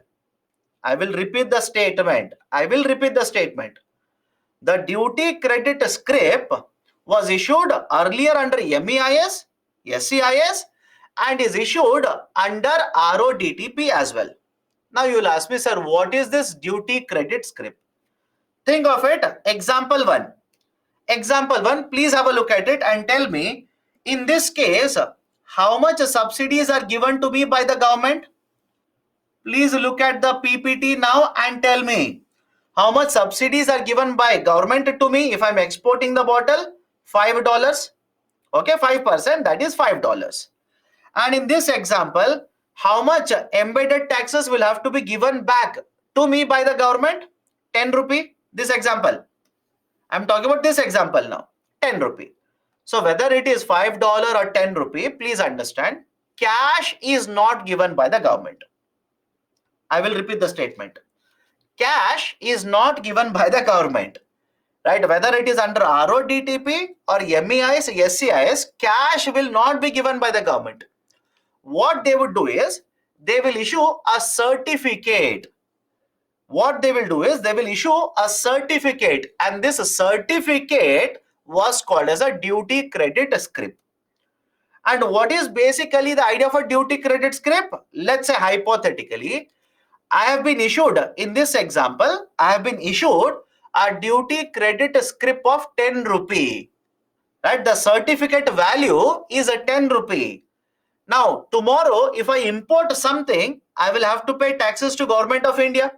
A: I will repeat the statement. The duty credit scrip was issued earlier under MEIS, SEIS, and is issued under RODTP as well. Now you will ask me, sir, what is this duty credit scrip? Think of it. Example 1. Example 1, please have a look at it and tell me, in this case, how much subsidies are given to me by the government? Please look at the PPT now and tell me, how much subsidies are given by government to me if I'm exporting the bottle? $5. Okay, 5%, that is $5. And in this example, how much embedded taxes will have to be given back to me by the government? 10 rupee. This example. I'm talking about this example now. 10 rupee. So whether it is $5 or 10 rupee, please understand, cash is not given by the government. I will repeat the statement. Cash is not given by the government. Right? Whether it is under RODTP or MEIS, SEIS, cash will not be given by the government. What they would do is, they will issue a certificate. What they will do is, they will issue a certificate, and this certificate was called as a duty credit scrip. And what is basically the idea of a duty credit scrip? Let's say hypothetically, I have been issued, in this example, I have been issued a duty credit scrip of 10 rupee. Right? The certificate value is a 10 rupee. Now, tomorrow, if I import something, I will have to pay taxes to Government of India.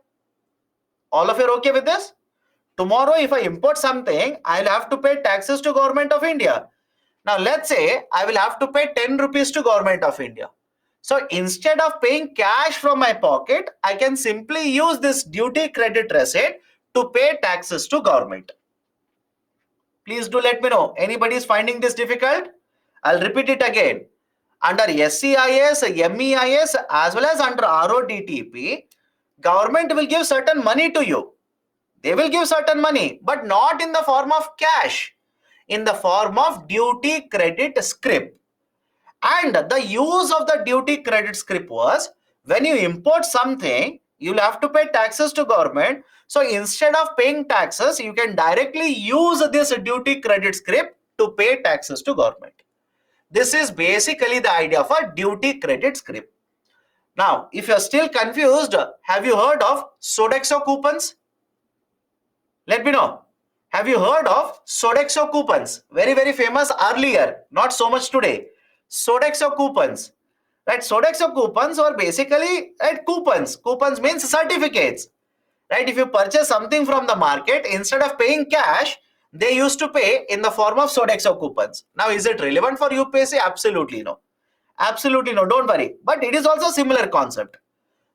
A: All of you are okay with this? Tomorrow, if I import something, I'll have to pay taxes to Government of India. Now, let's say I will have to pay 10 rupees to Government of India. So, instead of paying cash from my pocket, I can simply use this duty credit receipt to pay taxes to government. Please do let me know. Anybody is finding this difficult? I'll repeat it again. Under SEIS, MEIS, as well as under RODTP, government will give certain money to you. They will give certain money, but not in the form of cash, in the form of duty credit scrip. And the use of the duty credit scrip was, when you import something, you'll have to pay taxes to government. So instead of paying taxes, you can directly use this duty credit scrip to pay taxes to government. This is basically the idea of a duty credit scrip. Now, if you're still confused, have you heard of Sodexo coupons? Let me know. Have you heard of Sodexo coupons? Very, very famous earlier, not so much today. Sodexo coupons. Right? Sodexo coupons were basically coupons. Coupons means certificates. Right? If you purchase something from the market, instead of paying cash, they used to pay in the form of Sodexo coupons. Now, is it relevant for UPSC? Absolutely no. Absolutely no. Don't worry. But it is also a similar concept.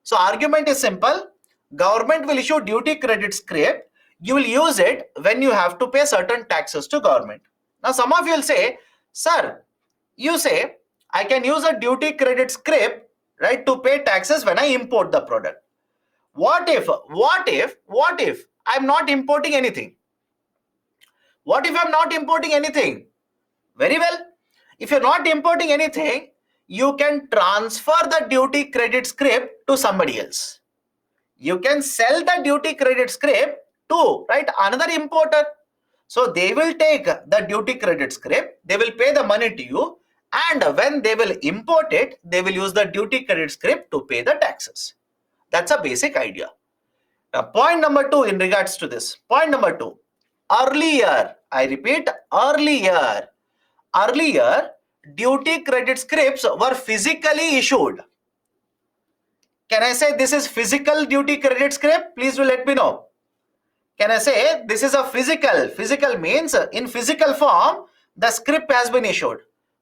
A: So, argument is simple. Government will issue duty credit scrip. You will use it when you have to pay certain taxes to government. Now, some of you will say, sir, you say, I can use a duty credit scrip, right, to pay taxes when I import the product. What if I'm not importing anything? What if I'm not importing anything? Very well. If you're not importing anything, you can transfer the duty credit scrip to somebody else. You can sell the duty credit scrip to, right, another importer. So they will take the duty credit scrip, they will pay the money to you, and when they will import it, they will use the duty credit scrip to pay the taxes. That's a basic idea. Now, point number 2 in regards to this. Point number 2. Earlier, I repeat, earlier, duty credit scrips were physically issued. Can I say this is physical duty credit scrip? Please do let me know. Can I say this is a physical? Physical means in physical form, the scrip has been issued.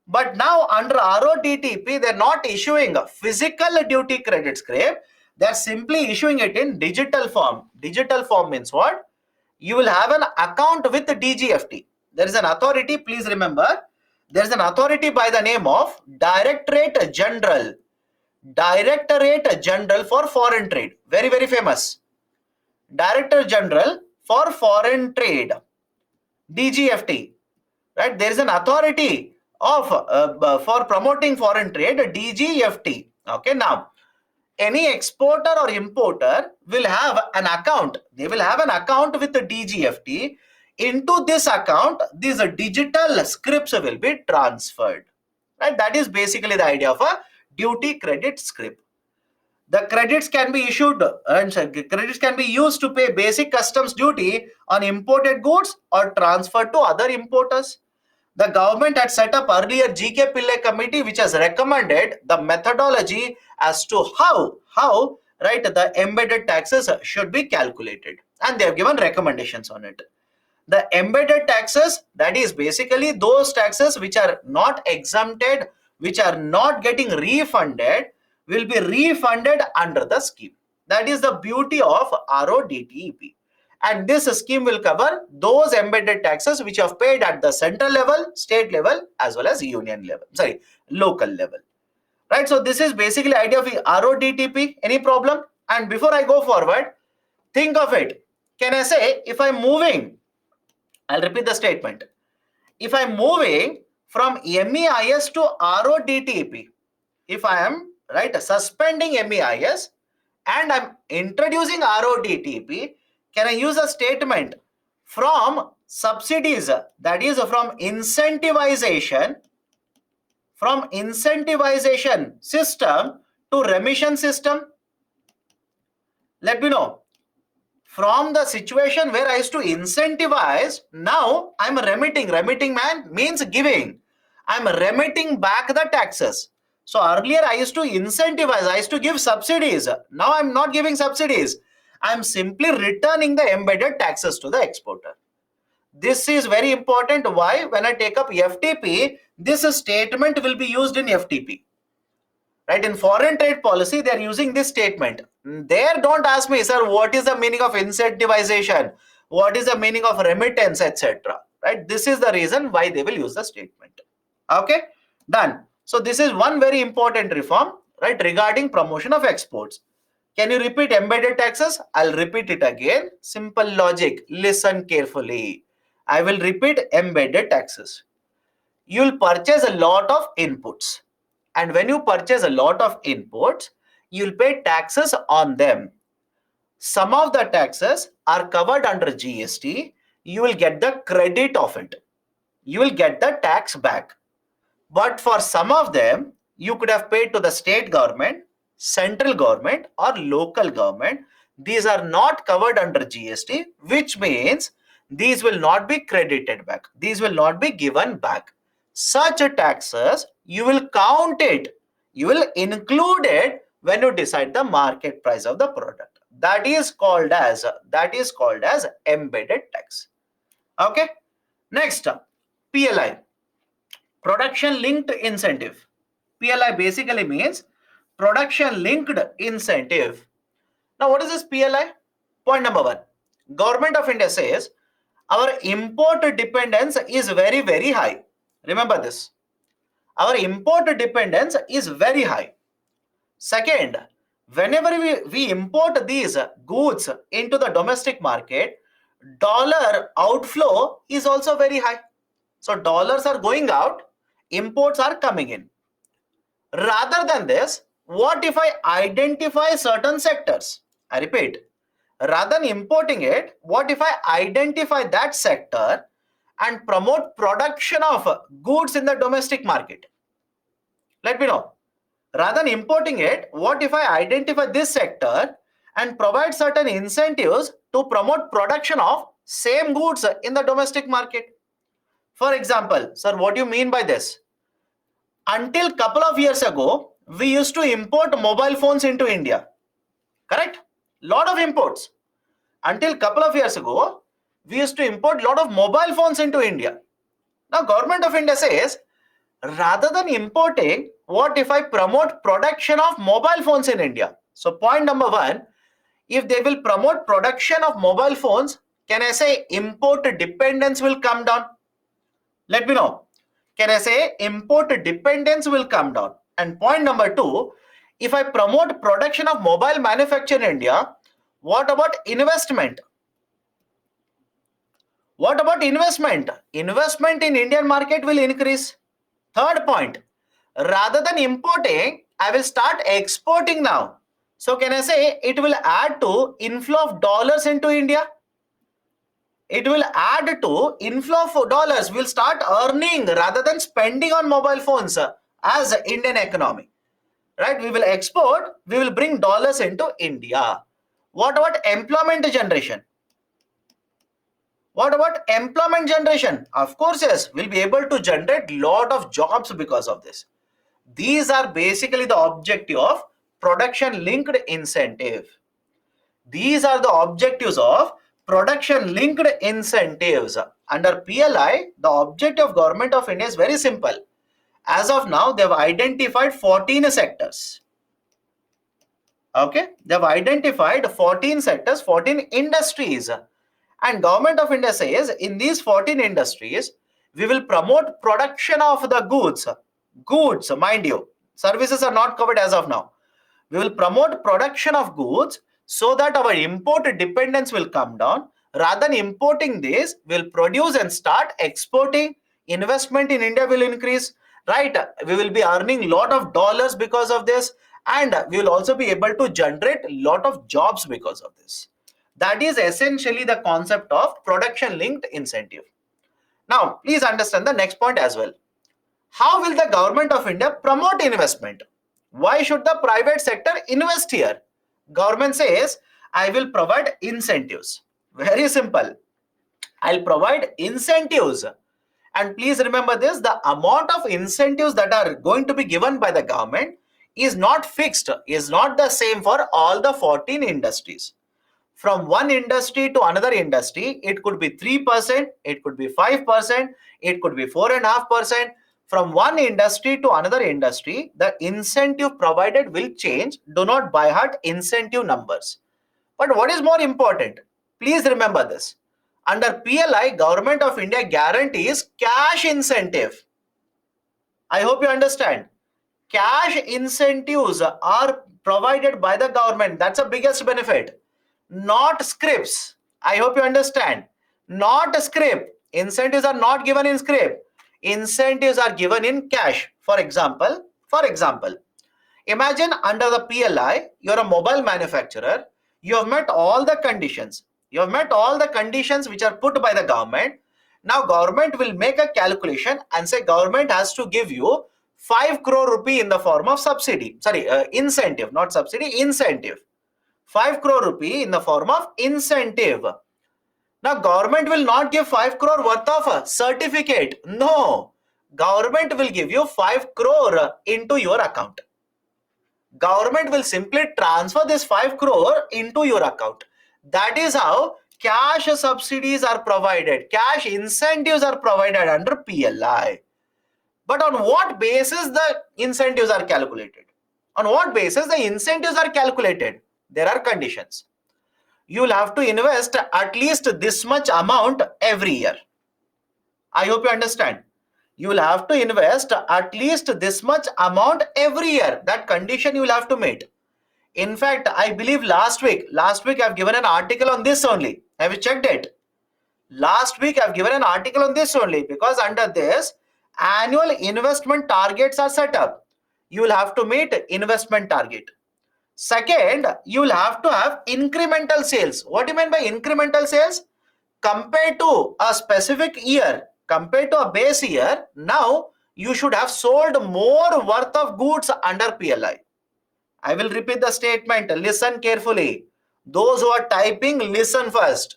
A: But now under RODTP, they're not issuing a physical duty credit scrip. They're simply issuing it in digital form. Digital form means what? You will have an account with the DGFT. There is an authority, please remember. There is an authority by the name of Directorate General. Directorate General for Foreign Trade. Very, very famous. Director General for Foreign Trade. DGFT. Right? There is an authority of for promoting foreign trade, DGFT. Okay, now any exporter or importer will have an account. They will have an account with the DGFT. Into this account, these digital scripts will be transferred. Right? That is basically the idea of a duty credit script. The credits can be issued and credits can be used to pay basic customs duty on imported goods or transferred to other importers. The government had set up earlier GK Pillai committee which has recommended the methodology as to how right the embedded taxes should be calculated, and they have given recommendations on it. The embedded taxes, that is basically those taxes which are not exempted, which are not getting refunded, will be refunded under the scheme. That is the beauty of RODTEP. And this scheme will cover those embedded taxes which are paid at the central level, state level, as well as union level, sorry, local level. Right, so this is basically idea of RODTEP. Any problem? And before I go forward, think of it. Can I say if I'm moving, I'll repeat the statement. If I'm moving from MEIS to RODTEP, if I am right suspending MEIS and I'm introducing RODTEP, can I use a statement from subsidies, that is from incentivization system to remission system? Let me know. From the situation where I used to incentivize, now I'm remitting. Remitting man means giving. I'm remitting back the taxes. So earlier I used to incentivize, I used to give subsidies. Now I'm not giving subsidies. I'm simply returning the embedded taxes to the exporter. This is very important. Why? When I take up FTP, this statement will be used in FTP. Right, in foreign trade policy, they are using this statement. There, don't ask me, sir, what is the meaning of incentivization? What is the meaning of remittance, etc. Right, this is the reason why they will use the statement. Okay, done. So this is one very important reform, right, regarding promotion of exports. Can you repeat embedded taxes? I'll repeat it again. Simple logic. Listen carefully. I will repeat embedded taxes. You'll purchase a lot of inputs. And when you purchase a lot of inputs, you'll pay taxes on them. Some of the taxes are covered under GST. You will get the credit of it. You will get the tax back. But for some of them, you could have paid to the state government, central government, or local government. These are not covered under GST, which means these will not be credited back. These will not be given back. Such taxes, you will count it. You will include it when you decide the market price of the product. That is called as embedded tax. Okay. Next, PLI. Production linked incentive. PLI basically means production linked incentive. Now, what is this PLI? Point number one. Government of India says our import dependence is very, very high. Remember this. Our import dependence is very high. Second, whenever we import these goods into the domestic market, dollar outflow is also very high. So dollars are going out, imports are coming in. Rather than this, what if I identify certain sectors? I repeat, rather than importing it, what if I identify that sector and promote production of goods in the domestic market? Let me know. Rather than importing it, what if I identify this sector and provide certain incentives to promote production of same goods in the domestic market? For example, sir, what do you mean by this? Until couple of years ago, we used to import mobile phones into India. Correct? Lot of imports. Until couple of years ago, we used to import lot of mobile phones into India. Now, Government of India says, rather than importing, what if I promote production of mobile phones in India? So point number one, if they will promote production of mobile phones, can I say import dependence will come down? Let me know. Can I say import dependence will come down? And point number 2, if I promote production of mobile manufacture in India, what about investment? What about investment? Investment in Indian market will increase. Third point, rather than importing, I will start exporting now. So can I say it will add to inflow of dollars into India? It will add to inflow of dollars. We'll start earning rather than spending on mobile phones as Indian economy. Right? We will export, we will bring dollars into India. What about employment generation? What about employment generation? Of course, yes, we'll be able to generate lot of jobs because of this. These are basically the objective of production linked incentive. These are the objectives of production linked incentives. Under PLI, the objective of Government of India is very simple. As of now, they have identified 14 sectors. Okay, they have identified 14 sectors, 14 industries. And Government of India says in these 14 industries, we will promote production of the goods. Goods, mind you, services are not covered as of now. We will promote production of goods so that our import dependence will come down. Rather than importing this, we'll produce and start exporting. Investment in India will increase, right? We will be earning lot of dollars because of this, and we will also be able to generate lot of jobs because of this. That is essentially the concept of production linked incentive. Now, please understand the next point as well. How will the Government of India promote investment? Why should the private sector invest here? Government says, I will provide incentives. Very simple. I'll provide incentives. And please remember this, the amount of incentives that are going to be given by the government is not fixed, is not the same for all the 14 industries. From one industry to another industry, it could be 3%, it could be 5%, it could be 4.5%. From one industry to another industry, the incentive provided will change. Do not by heart incentive numbers. But what is more important? Please remember this. Under PLI, Government of India guarantees cash incentive. I hope you understand. Cash incentives are provided by the government. That's the biggest benefit. Not scripts. I hope you understand. Not a script. Incentives are not given in script. Incentives are given in cash. For example, imagine under the PLI, you're a mobile manufacturer. You have met all the conditions. You have met all the conditions which are put by the government. Now government will make a calculation and say government has to give you 5 crore rupee in the form of subsidy. Sorry, incentive, not subsidy, incentive. 5 crore rupee in the form of incentive. Now government will not give 5 crore worth of a certificate. No. Government will give you 5 crore into your account. Government will simply transfer this 5 crore into your account. That is how cash subsidies are provided. Cash incentives are provided under PLI. But on what basis the incentives are calculated? On what basis the incentives are calculated? There are conditions. You will have to invest at least this much amount every year. I hope you understand. You will have to invest at least this much amount every year. That condition you will have to meet. In fact, I believe last week I've given an article on this only. Have you checked it? Last week I've given an article on this only, because under this, annual investment targets are set up. You will have to meet investment target. Second, you will have to have incremental sales. What do you mean by incremental sales? Compared to a specific year, compared to a base year, now you should have sold more worth of goods under PLI. I will repeat the statement. Listen carefully. Those who are typing, listen first.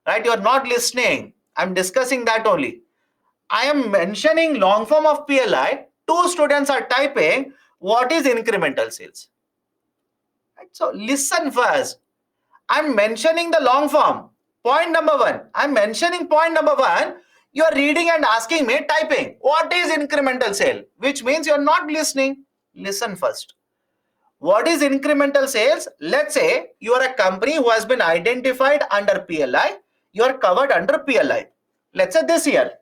A: Right? You are not listening. I'm discussing that only. I am mentioning long form of PLI. Two students are typing. What is incremental sales? Right? So listen first. I'm mentioning the long form. Point number 1. I'm mentioning point number 1. You are reading and asking me, typing. What is incremental sale? Which means you are not listening. Listen first. What is incremental sales? Let's say you are a company who has been identified under PLI. You are covered under PLI. Let's say this year.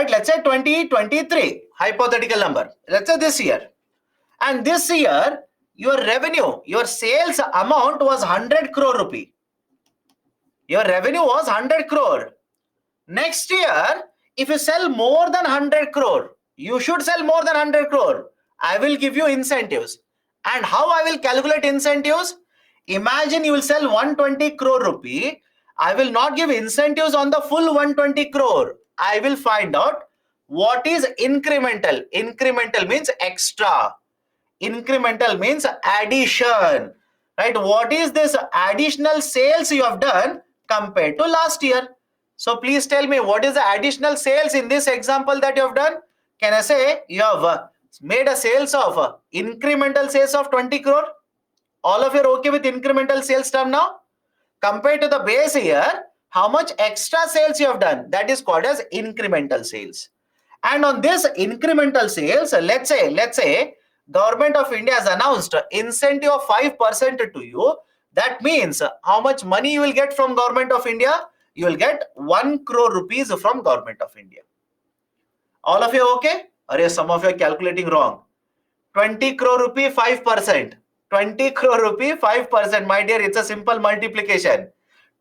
A: right? Let's say 2023, hypothetical number. Let's say this year. And this year, your revenue, your sales amount was 100 crore rupee. Your revenue was 100 crore. Next year, if you sell more than 100 crore, you should sell more than 100 crore. I will give you incentives. And how I will calculate incentives? Imagine you will sell 120 crore rupee. I will not give incentives on the full 120 crore. I will find out what is incremental. Incremental means extra. Incremental means addition, right? What is this additional sales you have done compared to last year? So please tell me, what is the additional sales in this example that you have done? Can I say you have made a sales of incremental sales of 20 crore? All of you are okay with incremental sales term now? Compared to the base year, how much extra sales you have done? That is called as incremental sales. And on this incremental sales, let's say government of India has announced incentive of 5% to you. That means how much money you will get from government of India? You will get 1 crore rupees from government of India. All of you okay? Or some of you are calculating wrong. 20 crore rupee 5%. 20 crore rupee 5%. My dear, it's a simple multiplication.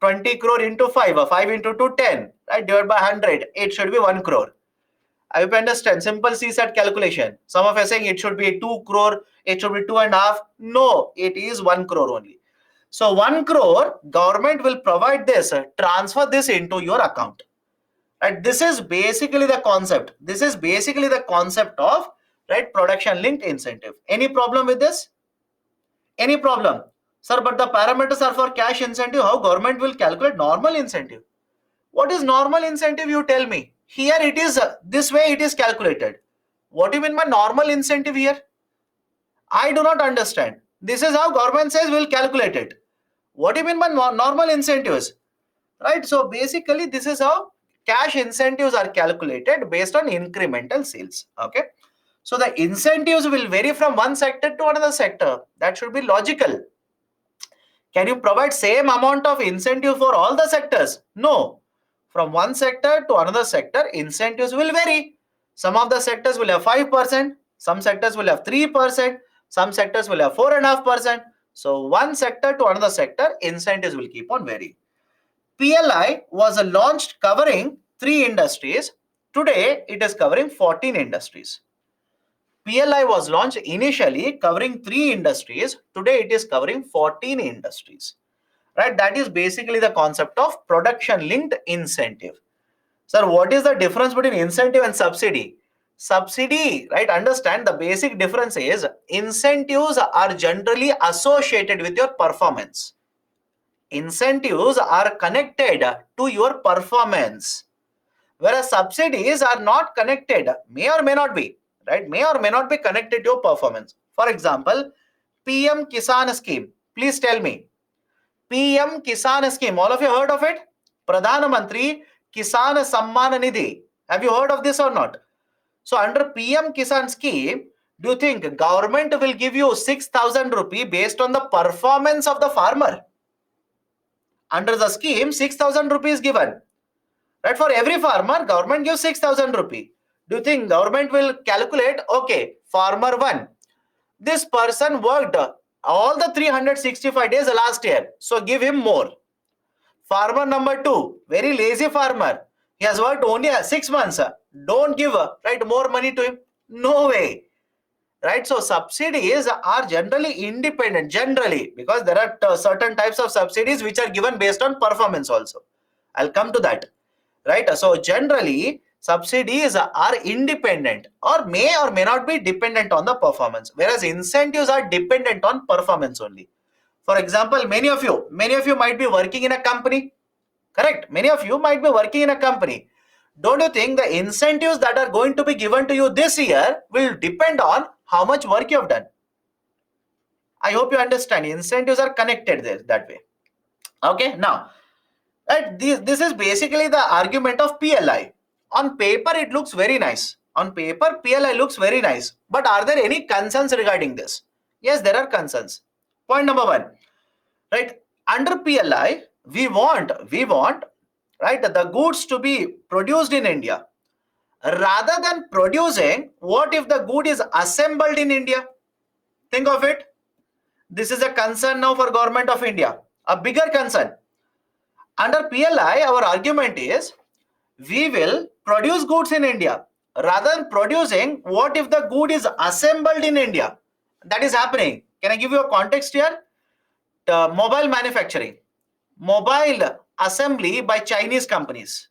A: 20 crore into 5. 5 into 2, 10. Right? Divided by 100. It should be 1 crore. I hope you understand. Simple CSAT calculation. Some of you are saying it should be 2 crore. It should be 2.5. No, it is 1 crore only. So 1 crore, government will provide this, transfer this into your account. Right? This is basically the concept. This is basically the concept of, right, production linked incentive. Any problem with this? Any problem? Sir, but the parameters are for cash incentive. How government will calculate normal incentive? What is normal incentive? You tell me. Here it is, this way it is calculated. What do you mean by normal incentive here? I do not understand. This is how government says we'll calculate it. What do you mean by normal incentives? Right? So basically this is how cash incentives are calculated based on incremental sales. Okay. So the incentives will vary from one sector to another sector. That should be logical. Can you provide same amount of incentive for all the sectors? No. From one sector to another sector, incentives will vary. Some of the sectors will have 5%, some sectors will have 3%, some sectors will have 4.5%. So one sector to another sector, incentives will keep on varying. PLI was launched covering 3 industries. Today, it is covering 14 industries. PLI was launched initially covering 3 industries. Today, it is covering 14 industries. Right? That is basically the concept of production linked incentive. Sir, what is the difference between incentive and subsidy? Subsidy, right? Understand the basic difference is incentives are generally associated with your performance. Incentives are connected to your performance, whereas subsidies are not connected, may or may not be, right? May or may not be connected to your performance. For example, PM Kisan scheme. Please tell me, PM Kisan scheme, all of you heard of it? Pradhan Mantri Kisan Samman Nidhi. Have you heard of this or not? So under PM Kisan scheme, do you think government will give you 6,000 rupee based on the performance of the farmer? Under the scheme, 6,000 rupees given. Right? For every farmer, government gives 6,000 rupee. Do you think government will calculate, okay, farmer 1, this person worked all the 365 days last year, so give him more. Farmer number 2, very lazy farmer. He has worked only 6 months. Don't give right more money to him. No way. Right? So subsidies are generally independent, generally, because there are certain types of subsidies which are given based on performance also. I'll come to that. Right? So generally, subsidies are independent or may not be dependent on the performance, whereas incentives are dependent on performance only. For example, many of you might be working in a company. Correct? Many of you might be working in a company. Don't you think the incentives that are going to be given to you this year will depend on how much work you have done? I hope you understand. Incentives are connected there that way. Okay, now, right, this is basically the argument of PLI. On paper, it looks very nice. On paper, PLI looks very nice. But are there any concerns regarding this? Yes, there are concerns. Point number 1, right? Under PLI, we want, right, the goods to be produced in India. rather than producing, what if the good is assembled in India? Think of it. This is a concern now for government of India, a bigger concern. Under PLI, our argument is we will produce goods in India. Rather than producing, what if the good is assembled in India? That is happening. Can I give you a context here? Mobile manufacturing, mobile assembly by Chinese companies.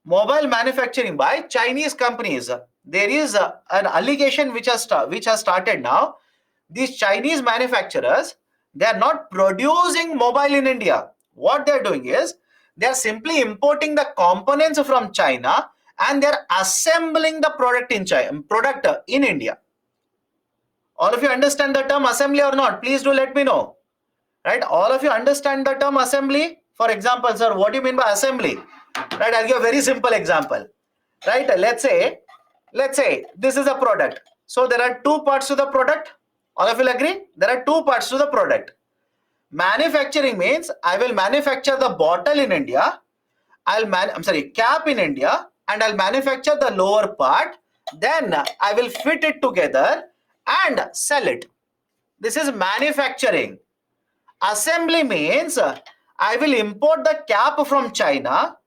A: Mobile manufacturing by Chinese companies. There is an allegation which has started now. These Chinese manufacturers, they are not producing mobile in India. What they are doing is they are simply importing the components from China and they are assembling the product in India. All of you understand the term assembly or not? Please do let me know. Right? All of you understand the term assembly? For example, sir, what do you mean by assembly? Right? I'll give a very simple example. Right? Let's say this is a product. So there are two parts to the product. All of you will agree? There are two parts to the product. Manufacturing means I will manufacture the bottle in India. Cap in India, and I'll manufacture the lower part. Then I will fit it together and sell it. This is manufacturing. Assembly means I will import the cap from China.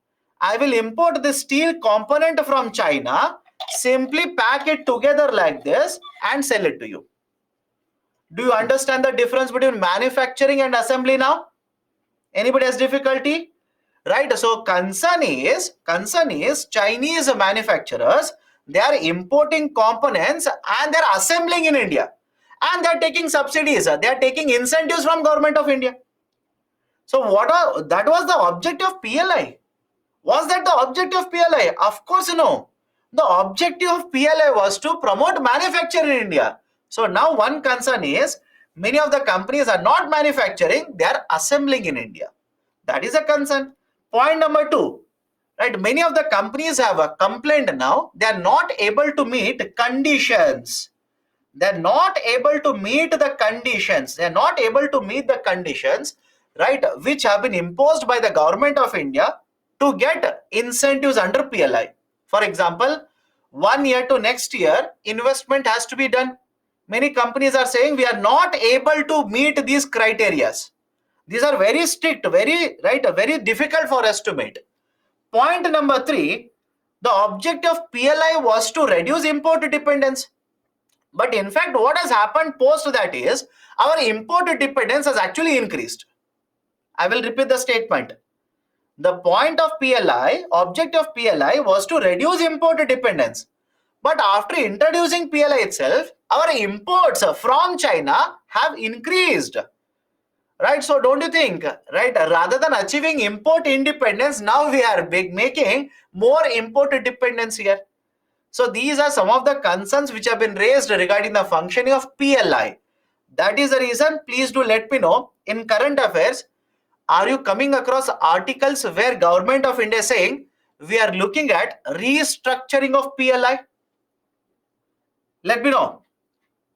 A: I will import the steel component from China, simply pack it together like this and sell it to you. Do you understand the difference between manufacturing and assembly now? Anybody has difficulty? Right? So concern is Chinese manufacturers, they are importing components and they are assembling in India. And they are taking subsidies, they are taking incentives from government of India. So that was the objective of PLI. Was that the objective of PLI? Of course no. The objective of PLI was to promote manufacturing in India. So now one concern is many of the companies are not manufacturing, they are assembling in India. That is a concern. Point number 2, right? Many of the companies have complained now, they are not able to meet conditions. They are not able to meet the conditions. They are not able to meet the conditions, right, which have been imposed by the government of India to get incentives under PLI. For example, 1 year to next year, investment has to be done. Many companies are saying we are not able to meet these criterias. These are very strict, very difficult for us to meet. Point number 3, the objective of PLI was to reduce import dependence. But in fact, what has happened post that is our import dependence has actually increased. I will repeat the statement. The point of PLI, objective of PLI was to reduce import dependence. But after introducing PLI itself, our imports from China have increased. Right? So don't you think, right, rather than achieving import independence, now we are making more import dependence here. So these are some of the concerns which have been raised regarding the functioning of PLI. That is the reason, please do let me know, in current affairs, are you coming across articles where government of India is saying we are looking at restructuring of PLI? Let me know.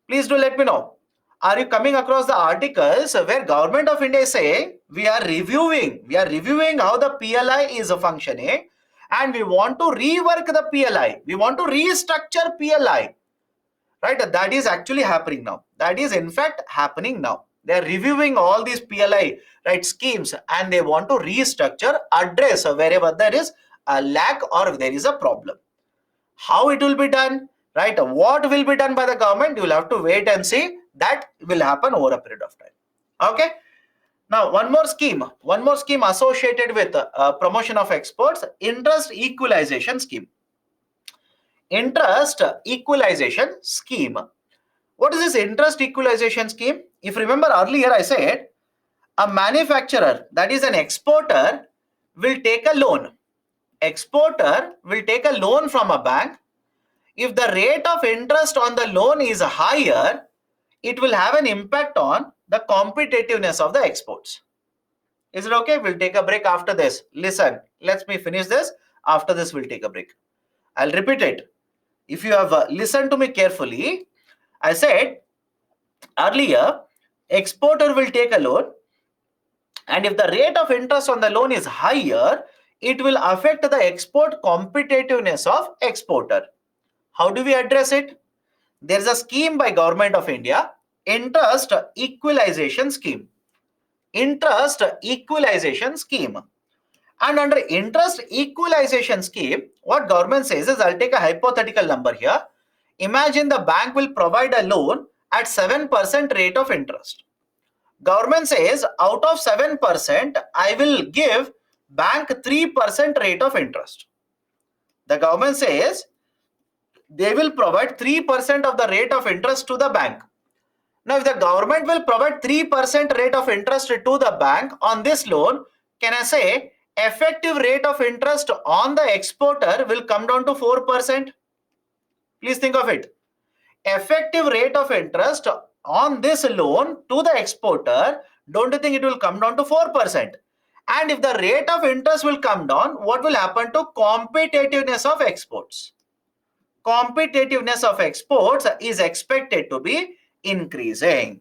A: Please do let me know. Are you coming across the articles where government of India is saying we are reviewing how the PLI is functioning and we want to rework the PLI. We want to restructure PLI. Right? That is actually happening now. That is in fact happening now. They are reviewing all these PLI, right, schemes, and they want to restructure, address wherever there is a lack or there is a problem. How it will be done, right? What will be done by the government? You will have to wait and see. That will happen over a period of time. Okay. Now, one more scheme associated with promotion of exports, interest equalization scheme. Interest equalization scheme. What is this interest equalization scheme? If you remember earlier, I said a manufacturer, that is an exporter, will take a loan. Exporter will take a loan from a bank. If the rate of interest on the loan is higher, it will have an impact on the competitiveness of the exports. Is it okay? We'll take a break after this. Listen, let me finish this. After this, we'll take a break. I'll repeat it. If you have listened to me carefully, I said earlier, exporter will take a loan, and if the rate of interest on the loan is higher, it will affect the export competitiveness of exporter. How do we address it? There is a scheme by Government of India, interest equalization scheme. Interest equalization scheme. And under interest equalization scheme, what government says is, I'll take a hypothetical number here. Imagine the bank will provide a loan at 7% rate of interest. Government says, out of 7%, I will give bank 3% rate of interest. The government says they will provide 3% of the rate of interest to the bank. Now, if the government will provide 3% rate of interest to the bank on this loan, can I say effective rate of interest on the exporter will come down to 4%? Please think of it. Effective rate of interest on this loan to the exporter, don't you think it will come down to 4%? And if the rate of interest will come down, what will happen to competitiveness of exports? Competitiveness of exports is expected to be increasing.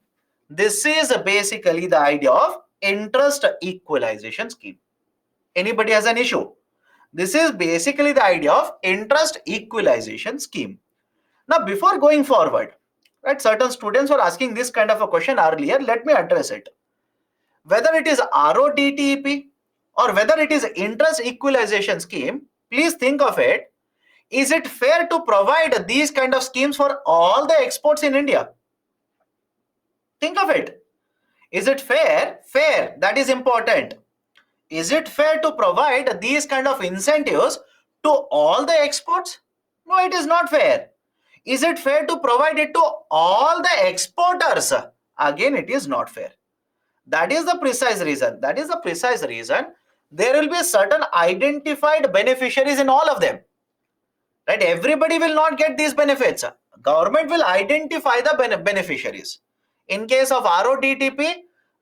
A: This is basically the idea of interest equalization scheme. Anybody has an issue? This is basically the idea of interest equalization scheme. Now, before going forward, right, certain students were asking this kind of a question earlier. Let me address it. Whether it is RODTEP or whether it is interest equalization scheme, please think of it. Is it fair to provide these kind of schemes for all the exports in India? Think of it. Is it fair? Fair. That is important. Is it fair to provide these kind of incentives to all the exports? No, it is not fair. Is it fair to provide it to all the exporters? Again, it is not fair. That is the precise reason. That is the precise reason. There will be certain identified beneficiaries in all of them. Right? Everybody will not get these benefits. Government will identify the beneficiaries. In case of RODTP,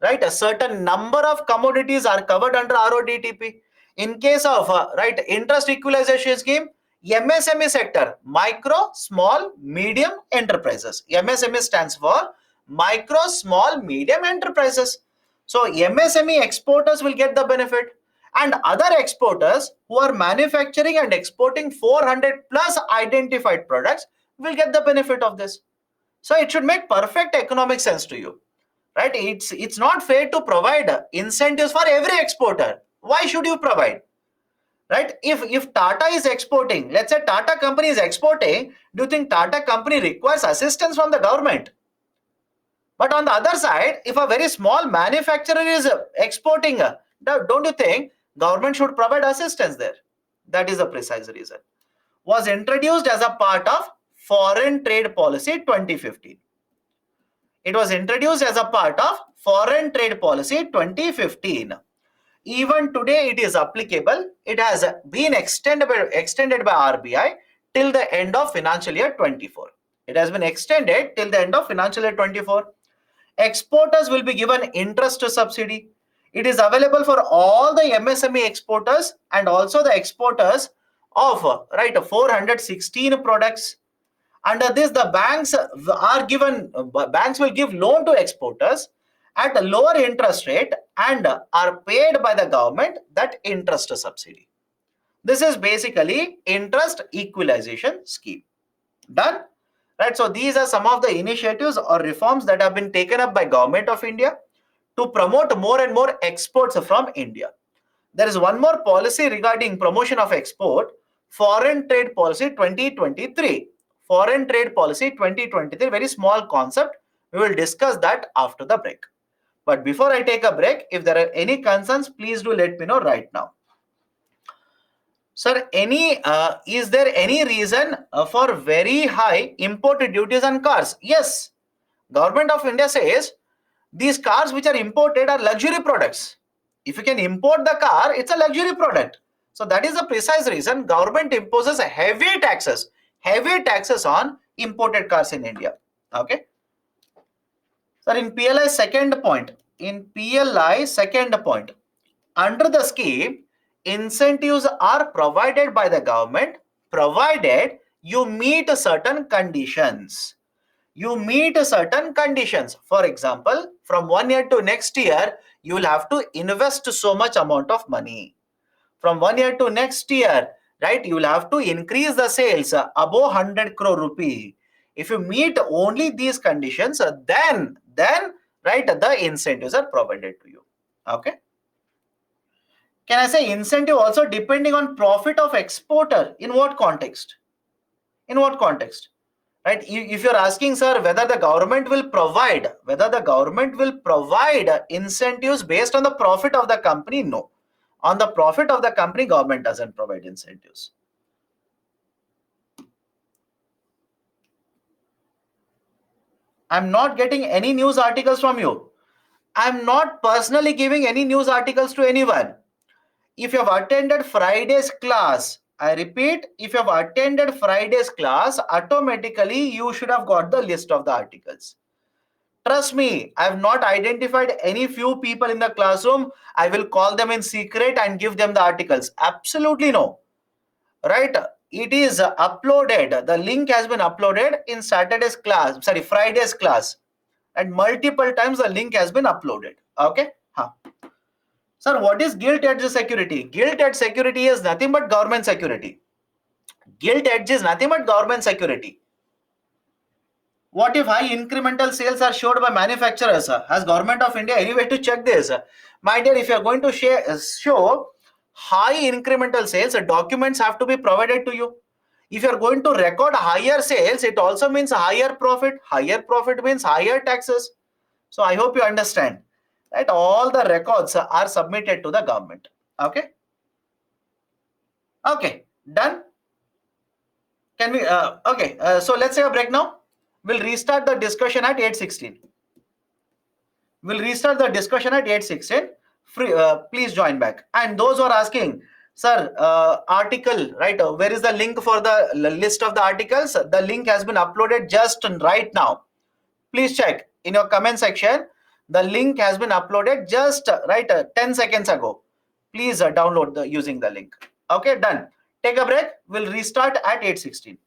A: right, a certain number of commodities are covered under RODTP. In case of right, interest equalization scheme, MSME sector, micro, small, medium enterprises. MSME stands for micro, small, medium enterprises. So MSME exporters will get the benefit, and other exporters who are manufacturing and exporting 400 plus identified products will get the benefit of this. So it should make perfect economic sense to you, right? It's not fair to provide incentives for every exporter. Why should you provide? Right? If Tata is exporting, let's say Tata company is exporting, do you think Tata company requires assistance from the government? But on the other side, if a very small manufacturer is exporting, don't you think government should provide assistance there? That is the precise reason. Was introduced as a part of Foreign Trade Policy 2015. It was introduced as a part of Foreign Trade Policy 2015. Even today it is applicable. It has been extended by RBI till the end of financial year 24. It has been extended till the end of financial year 24. Exporters will be given interest subsidy. It is available for all the MSME exporters and also the exporters of right 416 products. Under this, the banks will give loan to exporters at a lower interest rate and are paid by the government that interest subsidy. This is basically interest equalization scheme. Done? Right, so these are some of the initiatives or reforms that have been taken up by Government of India to promote more and more exports from India. There is one more policy regarding promotion of export, Foreign Trade Policy 2023. Foreign Trade Policy 2023, very small concept. We will discuss that after the break. But before I take a break, if there are any concerns, please do let me know right now. Sir, is there any reason for very high import duties on cars? Yes. Government of India says these cars which are imported are luxury products. If you can import the car, it's a luxury product. So that is the precise reason government imposes heavy taxes on imported cars in India. Okay. Sir, in PLI second point, under the scheme, incentives are provided by the government provided you meet certain conditions. For example, from 1 year to next year, you will have to invest so much amount of money. from 1 year to next year, right, you will have to increase the sales above 100 crore rupee. If you meet only these conditions, then right, the incentives are provided to you. Okay. Can I say incentive also depending on profit of exporter? In what context? In what context? Right? If you're asking, sir, whether the government will provide incentives based on the profit of the company, no. On the profit of the company, government doesn't provide incentives. I'm not getting any news articles from you. I'm not personally giving any news articles to anyone. If you have attended Friday's class, I repeat, if you have attended Friday's class, automatically you should have got the list of the articles. Trust me, I have not identified any few people in the classroom. I will call them in secret and give them the articles. Absolutely no. Right? It is uploaded. The link has been uploaded in Friday's class. And multiple times the link has been uploaded. Okay? Huh. Sir, what is gilt edge security? Gilt edge security is nothing but government security. Gilt edge is nothing but government security. What if high incremental sales are showed by manufacturers? Has Government of India any way to check this? My dear, if you are going to show high incremental sales, documents have to be provided to you. If you are going to record higher sales, it also means higher profit. Higher profit means higher taxes. So I hope you understand that all the records are submitted to the government. Okay. Okay. Done. Can we? Okay. So let's take a break now. We'll restart the discussion at 8:16. We'll restart the discussion at 8:16. Please join back. And those who are asking, sir, article, right? Where is the link for the list of the articles? The link has been uploaded just right now. Please check in your comment section. The link has been uploaded just 10 seconds ago. Please download using the link. Okay, done. Take a break. We'll restart at 8:16.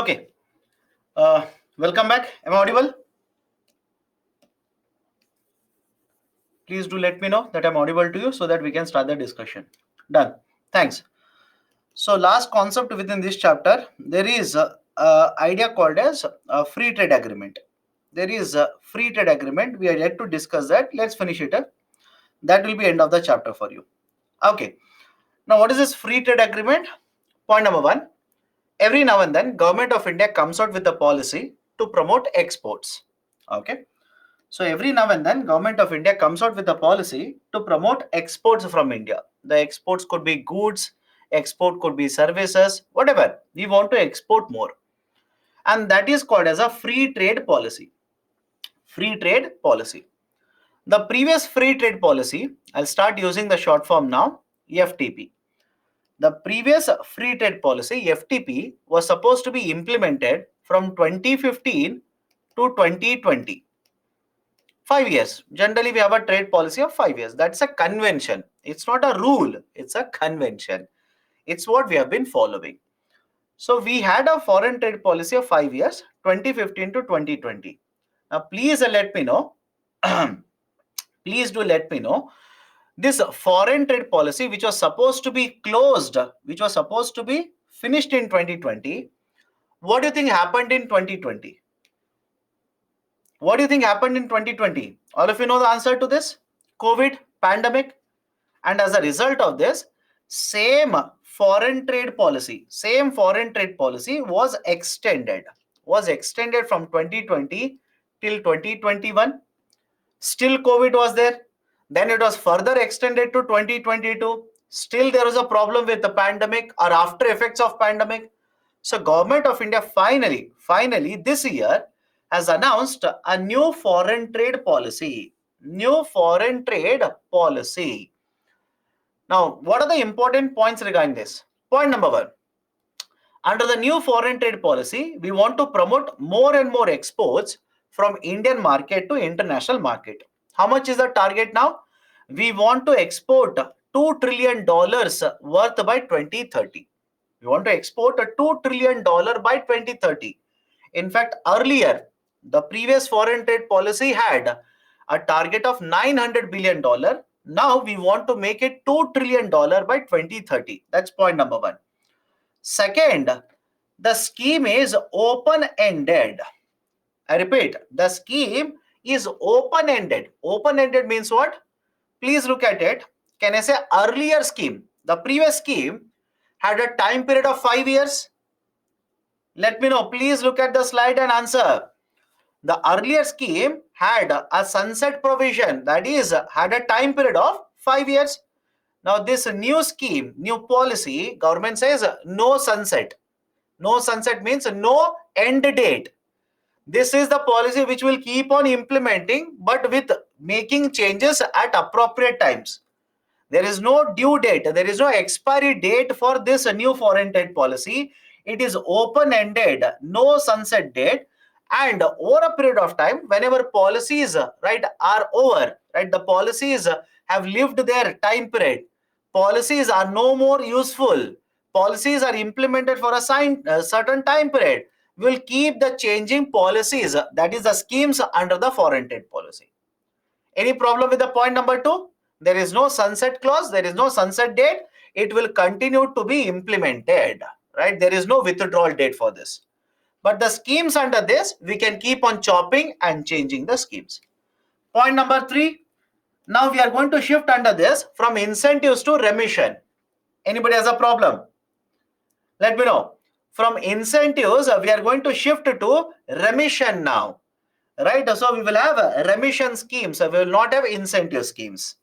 A: Okay. Welcome back. Am I audible? Please do let me know that I'm audible to you so that we can start the discussion. Done. Thanks. So last concept within this chapter, there is a idea called as a free trade agreement. There is a free trade agreement. We are yet to discuss that. Let's finish it. That will be end of the chapter for you. Okay. Now, what is this free trade agreement? Point number one. Every now and then, Government of India comes out with a policy to promote exports. Okay. So every now and then, Government of India comes out with a policy to promote exports from India. The exports could be goods, export could be services, whatever. We want to export more. And that is called as a free trade policy. Free trade policy. The previous free trade policy, I'll start using the short form now, FTP. The previous free trade policy, FTP, was supposed to be implemented from 2015 to 2020. 5 years. Generally, we have a trade policy of 5 years. That's a convention. It's not a rule. It's a convention. It's what we have been following. So we had a foreign trade policy of 5 years, 2015 to 2020. Now, please let me know. Please do let me know. This foreign trade policy, which was supposed to be closed, which was supposed to be finished in 2020, what do you think happened in 2020? What do you think happened in 2020? All of you know the answer to this? COVID, pandemic. And as a result of this, same foreign trade policy was extended from 2020 till 2021. Still COVID was there. Then it was further extended to 2022. Still there was a problem with the pandemic or after effects of pandemic. So Government of India finally this year has announced a new foreign trade policy. New foreign trade policy. Now, what are the important points regarding this? Point number one. Under the new foreign trade policy, we want to promote more and more exports from Indian market to international market. How much is the target now? We want to export $2 trillion worth by 2030. We want to export a $2 trillion by 2030. In fact, earlier, the previous foreign trade policy had a target of $900 billion. Now we want to make it $2 trillion by 2030. That's point number one. Second, the scheme is open-ended. I repeat, the scheme is open-ended. Open-ended means what? Please look at it. Can I say earlier scheme? The previous scheme had a time period of 5 years. Let me know. Please look at the slide and answer. The earlier scheme had a sunset provision, that is, had a time period of 5 years. Now this new scheme, new policy, government says no sunset. No sunset means no end date. This is the policy which will keep on implementing, but with making changes at appropriate times. There is no due date. There is no expiry date for this new foreign trade policy. It is open-ended, no sunset date. And over a period of time, whenever policies are over, the policies have lived their time period. Policies are no more useful. Policies are implemented for a certain time period. We'll keep the changing policies, that is the schemes under the foreign trade policy. Any problem with the point number two? There is no sunset clause. There is no sunset date. It will continue to be implemented, right? There is no withdrawal date for this. But the schemes under this, we can keep on chopping and changing the schemes. Point number three. Now we are going to shift under this from incentives to remission. Anybody has a problem? Let me know. From incentives, we are going to shift to remission now. Right? So we will have remission schemes. We will not have incentive schemes.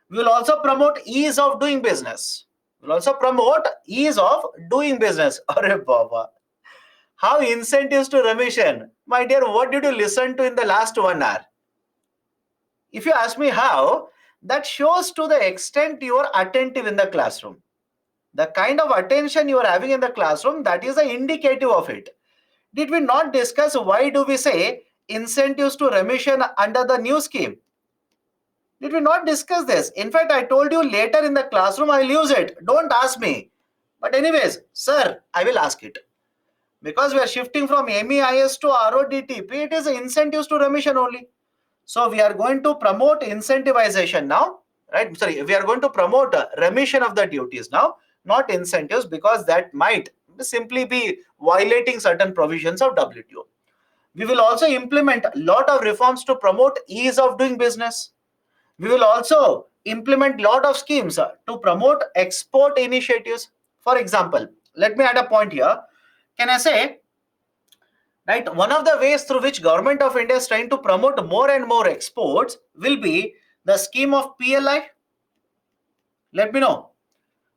A: We will also promote ease of doing business. We will also promote ease of doing business. Arre Baba. How incentives to remission? My dear, what did you listen to in the last 1 hour? If you ask me how, that shows to the extent you are attentive in the classroom. The kind of attention you are having in the classroom, that is the indicative of it. Did we not discuss why do we say incentives to remission under the new scheme? Did we not discuss this? In fact, I told you later in the classroom I will use it. Don't ask me. But anyways, sir, I will ask it. Because we are shifting from MEIS to RODTP, it is incentives to remission only. So we are going to promote incentivization now, right? Sorry, we are going to promote remission of the duties now, not incentives, because that might simply be violating certain provisions of WTO. We will also implement a lot of reforms to promote ease of doing business. We will also implement a lot of schemes to promote export initiatives. For example, let me add a point here. Can I say, right, one of the ways through which government of India is trying to promote more and more exports will be the scheme of PLI? Let me know.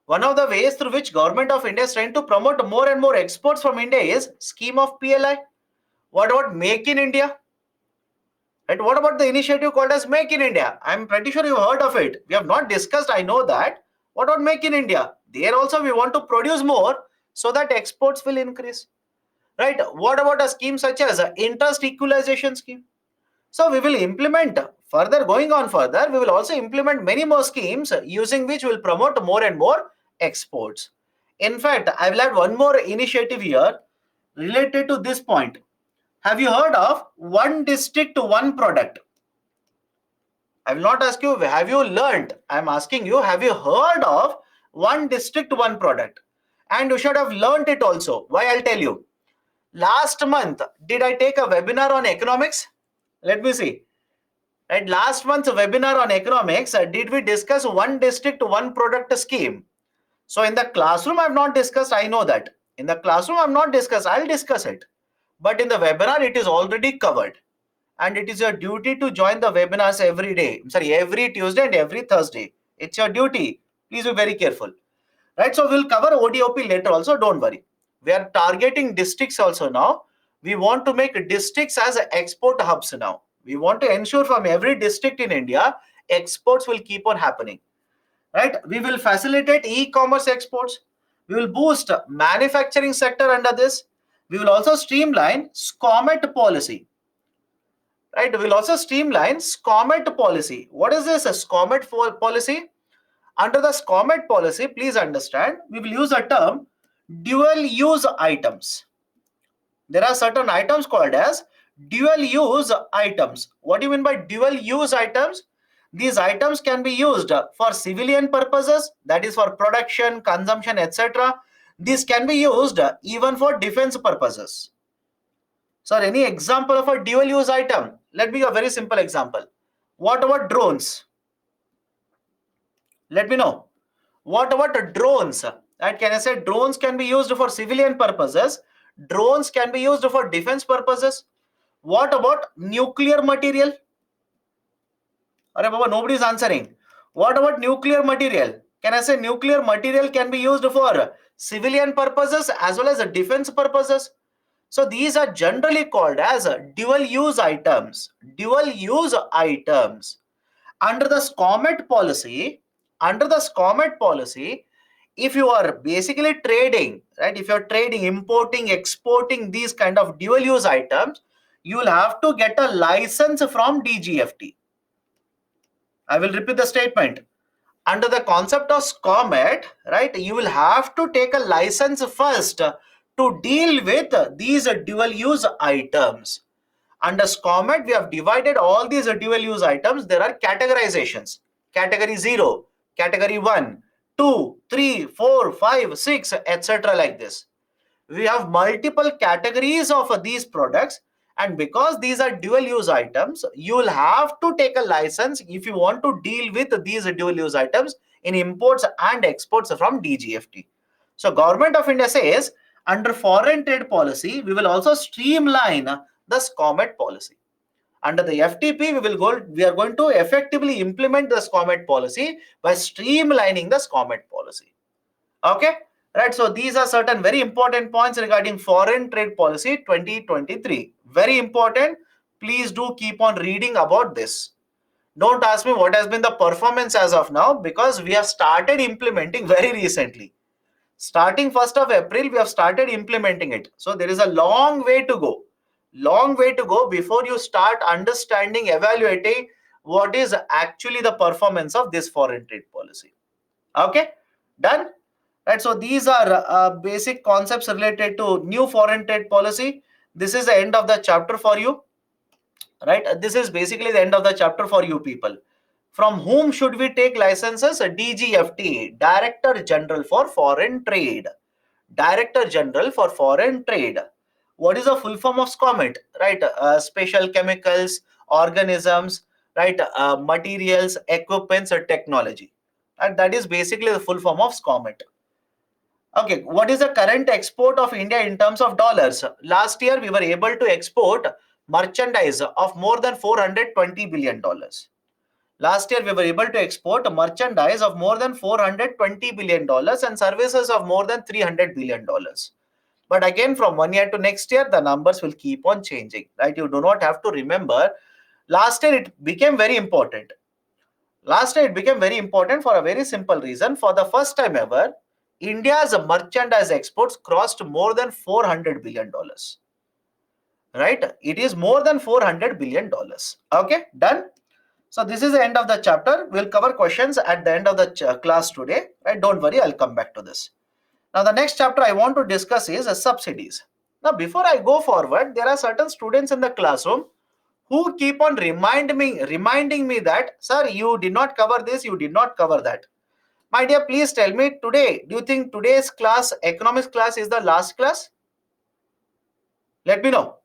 A: One of the ways through which government of India is trying to promote more and more exports from India is scheme of PLI. What about Make in India? Right? What about the initiative called as Make in India? I'm pretty sure you've heard of it. We have not discussed, I know that. What about Make in India? There also we want to produce more so that exports will increase. Right? What about a scheme such as interest equalization scheme? So we will implement further, going on further, we will also implement many more schemes using which we will promote more and more exports. In fact, I will add one more initiative here related to this point. Have you heard of one district to one product? I will not ask you, have you learned? I am asking you, have you heard of one district, one product? And you should have learned it also. Why? I'll tell you. Last month, did I take a webinar on economics? Let me see. Right, last month's webinar on economics, did we discuss one district, one product scheme? So in the classroom, I have not discussed, I know that. In the classroom, I have not discussed, I'll discuss it. But in the webinar, it is already covered. And it is your duty to join the webinars every day. Sorry, every Tuesday and every Thursday. It's your duty. Please be very careful. Right, so we'll cover ODOP later also, don't worry. We are targeting districts also now. We want to make districts as export hubs now. We want to ensure from every district in India, exports will keep on happening. Right, we will facilitate e-commerce exports. We will boost manufacturing sector under this. We will also streamline SCOMET policy. Right, we will also streamline SCOMET policy. What is this, a SCOMET policy? Under the SCOMET policy, please understand, we will use a term dual use items. There are certain items called as dual use items. What do you mean by dual use items? These items can be used for civilian purposes, that is for production, consumption, etc. These can be used even for defense purposes. So any example of a dual use item? Let me give a very simple example. What about drones? Let me know. What about drones? And can I say drones can be used for civilian purposes? Drones can be used for defense purposes. What about nuclear material? Arey Baba, nobody is answering. What about nuclear material? Can I say nuclear material can be used for civilian purposes as well as defense purposes? So these are generally called as dual use items. Dual use items. Under the SCOMET policy, if you are basically trading, right, if you're trading, importing, exporting these kind of dual use items, you will have to get a license from DGFT. I will repeat the statement. Under the concept of SCOMET, right, you will have to take a license first to deal with these dual use items. Under SCOMET, we have divided all these dual use items. There are categorizations. Category 0, Category 1, 2, 3, 4, 5, 6, etc. like this. We have multiple categories of these products, and because these are dual use items, you will have to take a license if you want to deal with these dual use items in imports and exports from DGFT. So Government of India says under foreign trade policy, we will also streamline the SCOMET policy. Under the FTP, we are going to effectively implement the SCOMET policy by streamlining the SCOMET policy. Okay, right. So these are certain very important points regarding foreign trade policy 2023. Very important. Please do keep on reading about this. Don't ask me what has been the performance as of now, because we have started implementing very recently. Starting 1st of April, we have started implementing it. So there is a long way to go. Long way to go before you start understanding, evaluating what is actually the performance of this foreign trade policy. Okay, done. right? So these are basic concepts related to new foreign trade policy. This is the end of the chapter for you, right? This is basically the end of the chapter for you people. From whom should we take licenses? DGFT, Director General for Foreign Trade. Director General for Foreign Trade. What is the full form of SCOMET? Right, special chemicals, organisms, right, materials, equipments, or technology. And that is basically the full form of SCOMET. Okay, what is the current export of India in terms of dollars? Last year, we were able to export merchandise of more than $420 billion. Last year, we were able to export merchandise of more than $420 billion and services of more than $300 billion. But again, from one year to next year, the numbers will keep on changing, right? You do not have to remember. Last year, it became very important. Last year, it became very important for a very simple reason. For the first time ever, India's merchandise exports crossed more than $400 billion. Right? It is more than $400 billion. Okay, done. So this is the end of the chapter. We'll cover questions at the end of the class today. Right? Don't worry, I'll come back to this. Now, the next chapter I want to discuss is subsidies. Now, before I go forward, there are certain students in the classroom who keep on reminding me that, sir, you did not cover this, you did not cover that. My dear, please tell me today, do you think today's class, economics class, is the last class? Let me know.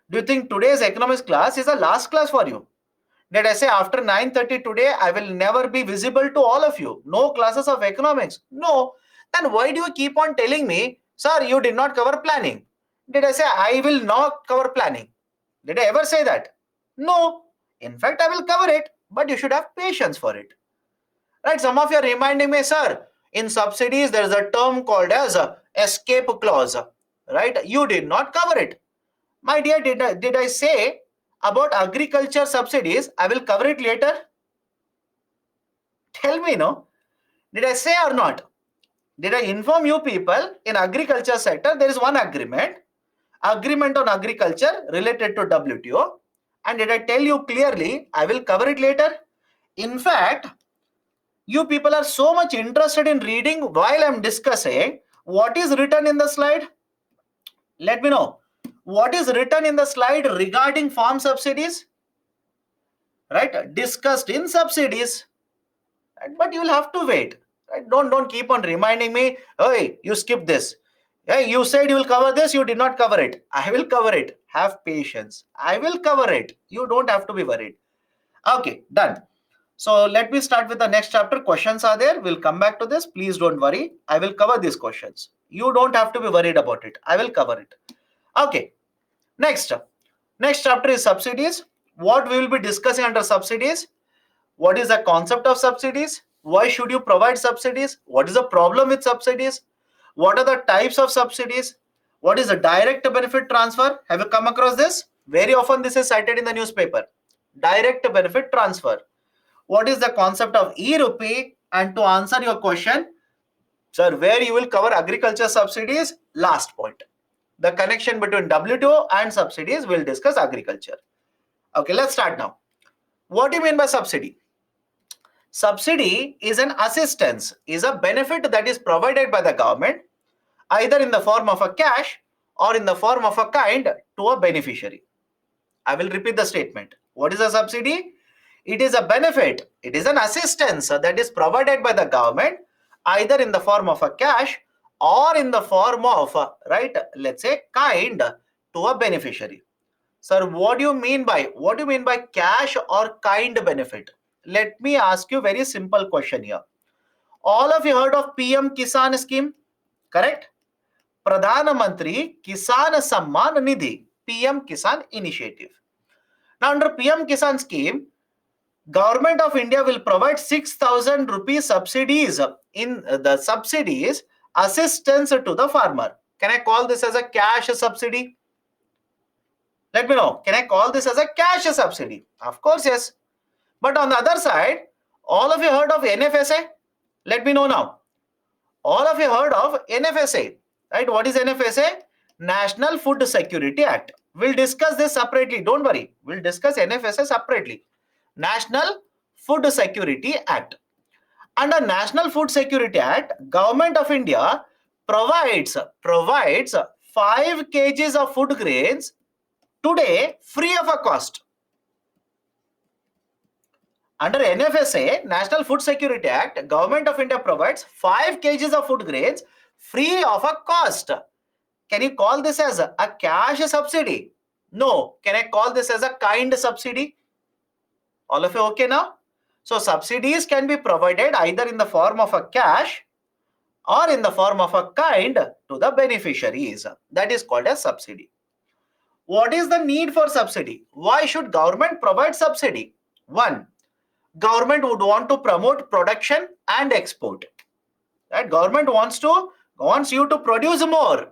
A: Do you think today's economics class is the last class for you? Did I say after 9:30 today, I will never be visible to all of you? No classes of economics? No. Then why do you keep on telling me, sir, you did not cover planning? Did I say I will not cover planning? Did I ever say that? No. In fact, I will cover it, but you should have patience for it. Right? Some of you are reminding me, sir, in subsidies, there is a term called as a escape clause. Right? You did not cover it. My dear, did I say about agriculture subsidies, I will cover it later? Tell me, no? Did I say or not? Did I inform you people in agriculture sector, there is one agreement on agriculture related to WTO. And did I tell you clearly, I will cover it later? In fact, you people are so much interested in reading while I'm discussing what is written in the slide. Let me know. What is written in the slide regarding farm subsidies? Right? Discussed in subsidies. Right? But you'll have to wait. Right? Don't keep on reminding me, hey, you skipped this. Hey, you said you will cover this, you did not cover it. I will cover it. Have patience. I will cover it. You don't have to be worried. Okay, done. So let me start with the next chapter. Questions are there. We'll come back to this. Please don't worry. I will cover these questions. You don't have to be worried about it. I will cover it. Okay. Next chapter is subsidies. What we will be discussing under subsidies? What is the concept of subsidies? Why should you provide subsidies? What is the problem with subsidies? What are the types of subsidies? What is a direct benefit transfer? Have you come across this? Very often this is cited in the newspaper. Direct benefit transfer. What is the concept of e-rupee? And to answer your question, sir, where you will cover agriculture subsidies, last point. The connection between WTO and subsidies, we'll discuss agriculture. Okay, let's start now. What do you mean by subsidy? Subsidy is an assistance, is a benefit that is provided by the government either in the form of a cash or in the form of a kind to a beneficiary. I will repeat the statement. What is a subsidy? It is a benefit, it is an assistance that is provided by the government either in the form of a cash or in the form of, right, let's say kind to a beneficiary. Sir, what do you mean by cash or kind benefit? Let me ask you a very simple question here. All of you heard of PM Kisan scheme, correct? Pradhan Mantri Kisan Samman Nidhi, PM Kisan initiative. Now under PM Kisan scheme, Government of India will provide 6,000 rupees subsidies in the subsidies assistance to the farmer. Can I call this as a cash subsidy? Let me know. Can I call this as a cash subsidy? Of course, yes. But on the other side, all of you heard of NFSA? Let me know now. All of you heard of NFSA, right? What is NFSA? National Food Security Act. We'll discuss this separately. Don't worry. We'll discuss NFSA separately. National Food Security Act. Under National Food Security Act, Government of India provides 5 kgs of food grains today free of a cost. Under NFSA, National Food Security Act, Government of India provides 5 kgs of food grains free of a cost. Can you call this as a cash subsidy? No. Can I call this as a kind subsidy? All of you okay now? So subsidies can be provided either in the form of a cash or in the form of a kind to the beneficiaries. That is called as subsidy. What is the need for subsidy? Why should government provide subsidy? One, government would want to promote production and export. Right? Government wants you to produce more.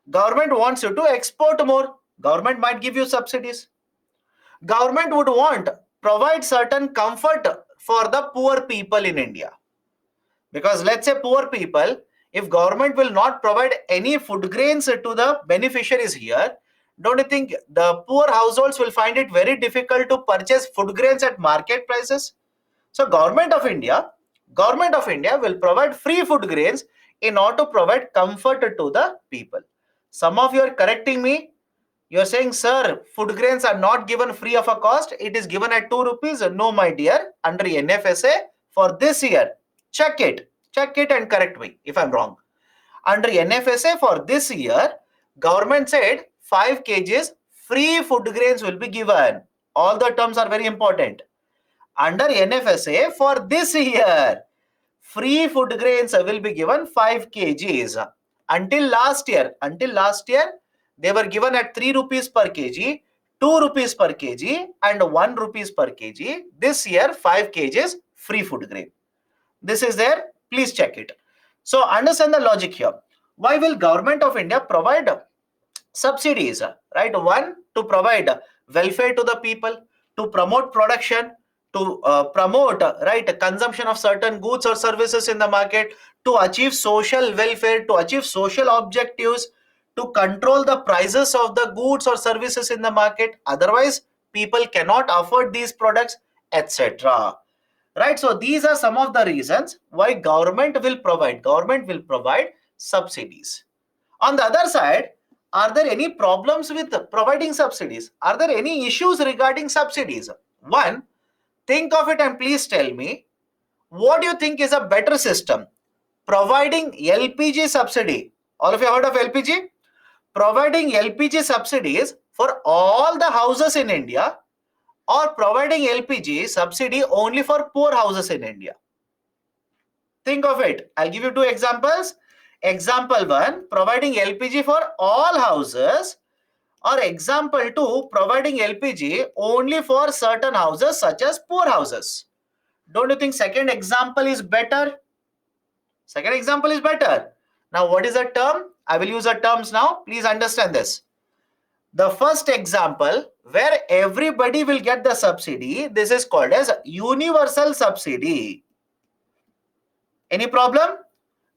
A: Government wants you to export more. Government might give you subsidies. Government would provide certain comfort for the poor people in India. Because let's say poor people, if government will not provide any food grains to the beneficiaries here, don't you think the poor households will find it very difficult to purchase food grains at market prices? So Government of India will provide free food grains in order to provide comfort to the people. Some of you are correcting me. You are saying, sir, food grains are not given free of a cost. It is given at 2 rupees. No, my dear, under NFSA for this year. Check it and correct me if I'm wrong. Under NFSA for this year, government said 5 kgs free food grains will be given. All the terms are very important. Under NFSA for this year, free food grains will be given 5 kgs. Until last year, they were given at 3 rupees per kg, 2 rupees per kg and 1 rupees per kg. This year 5 kgs free food grain. This is there. Please check it. So understand the logic here. Why will Government of India provide subsidies? Right? One, to provide welfare to the people, to promote production, to promote consumption of certain goods or services in the market, to achieve social welfare, to achieve social objectives, to control the prices of the goods or services in the market. Otherwise, people cannot afford these products, etc. Right? So these are some of the reasons why government will provide subsidies. On the other side, are there any problems with providing subsidies? Are there any issues regarding subsidies? One, think of it and please tell me, what do you think is a better system? Providing LPG subsidy. All of you heard of LPG? Providing LPG subsidies for all the houses in India, or providing LPG subsidy only for poor houses in India? Think of it. I'll give you 2 examples. Example 1, providing LPG for all houses, or example 2, providing LPG only for certain houses such as poor houses. Don't you think second example is better? Second example is better. Now what is a term? I will use the terms now. Please understand this. The first example, where everybody will get the subsidy, this is called as universal subsidy. Any problem?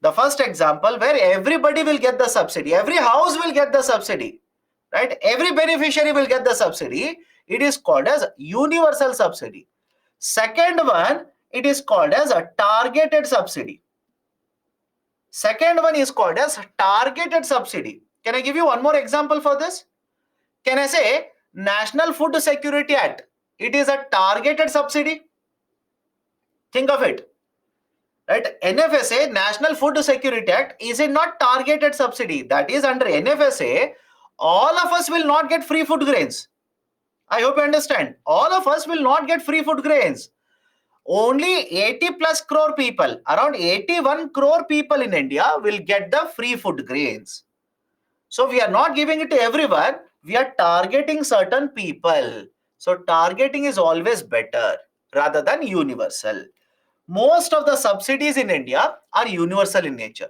A: The first example, where everybody will get the subsidy, every house will get the subsidy, right? Every beneficiary will get the subsidy. It is called as universal subsidy. Second one, it is called as a targeted subsidy. Second one is called as targeted subsidy. Can I give you one more example for this? Can I say National Food Security Act? It is a targeted subsidy. Think of it. Right? NFSA, National Food Security Act, is it not targeted subsidy? That is, under NFSA, all of us will not get free food grains. I hope you understand. All of us will not get free food grains. Only 80 plus crore people, around 81 crore people in India will get the free food grains. So we are not giving it to everyone. We are targeting certain people. So targeting is always better rather than universal. Most of the subsidies in India are universal in nature.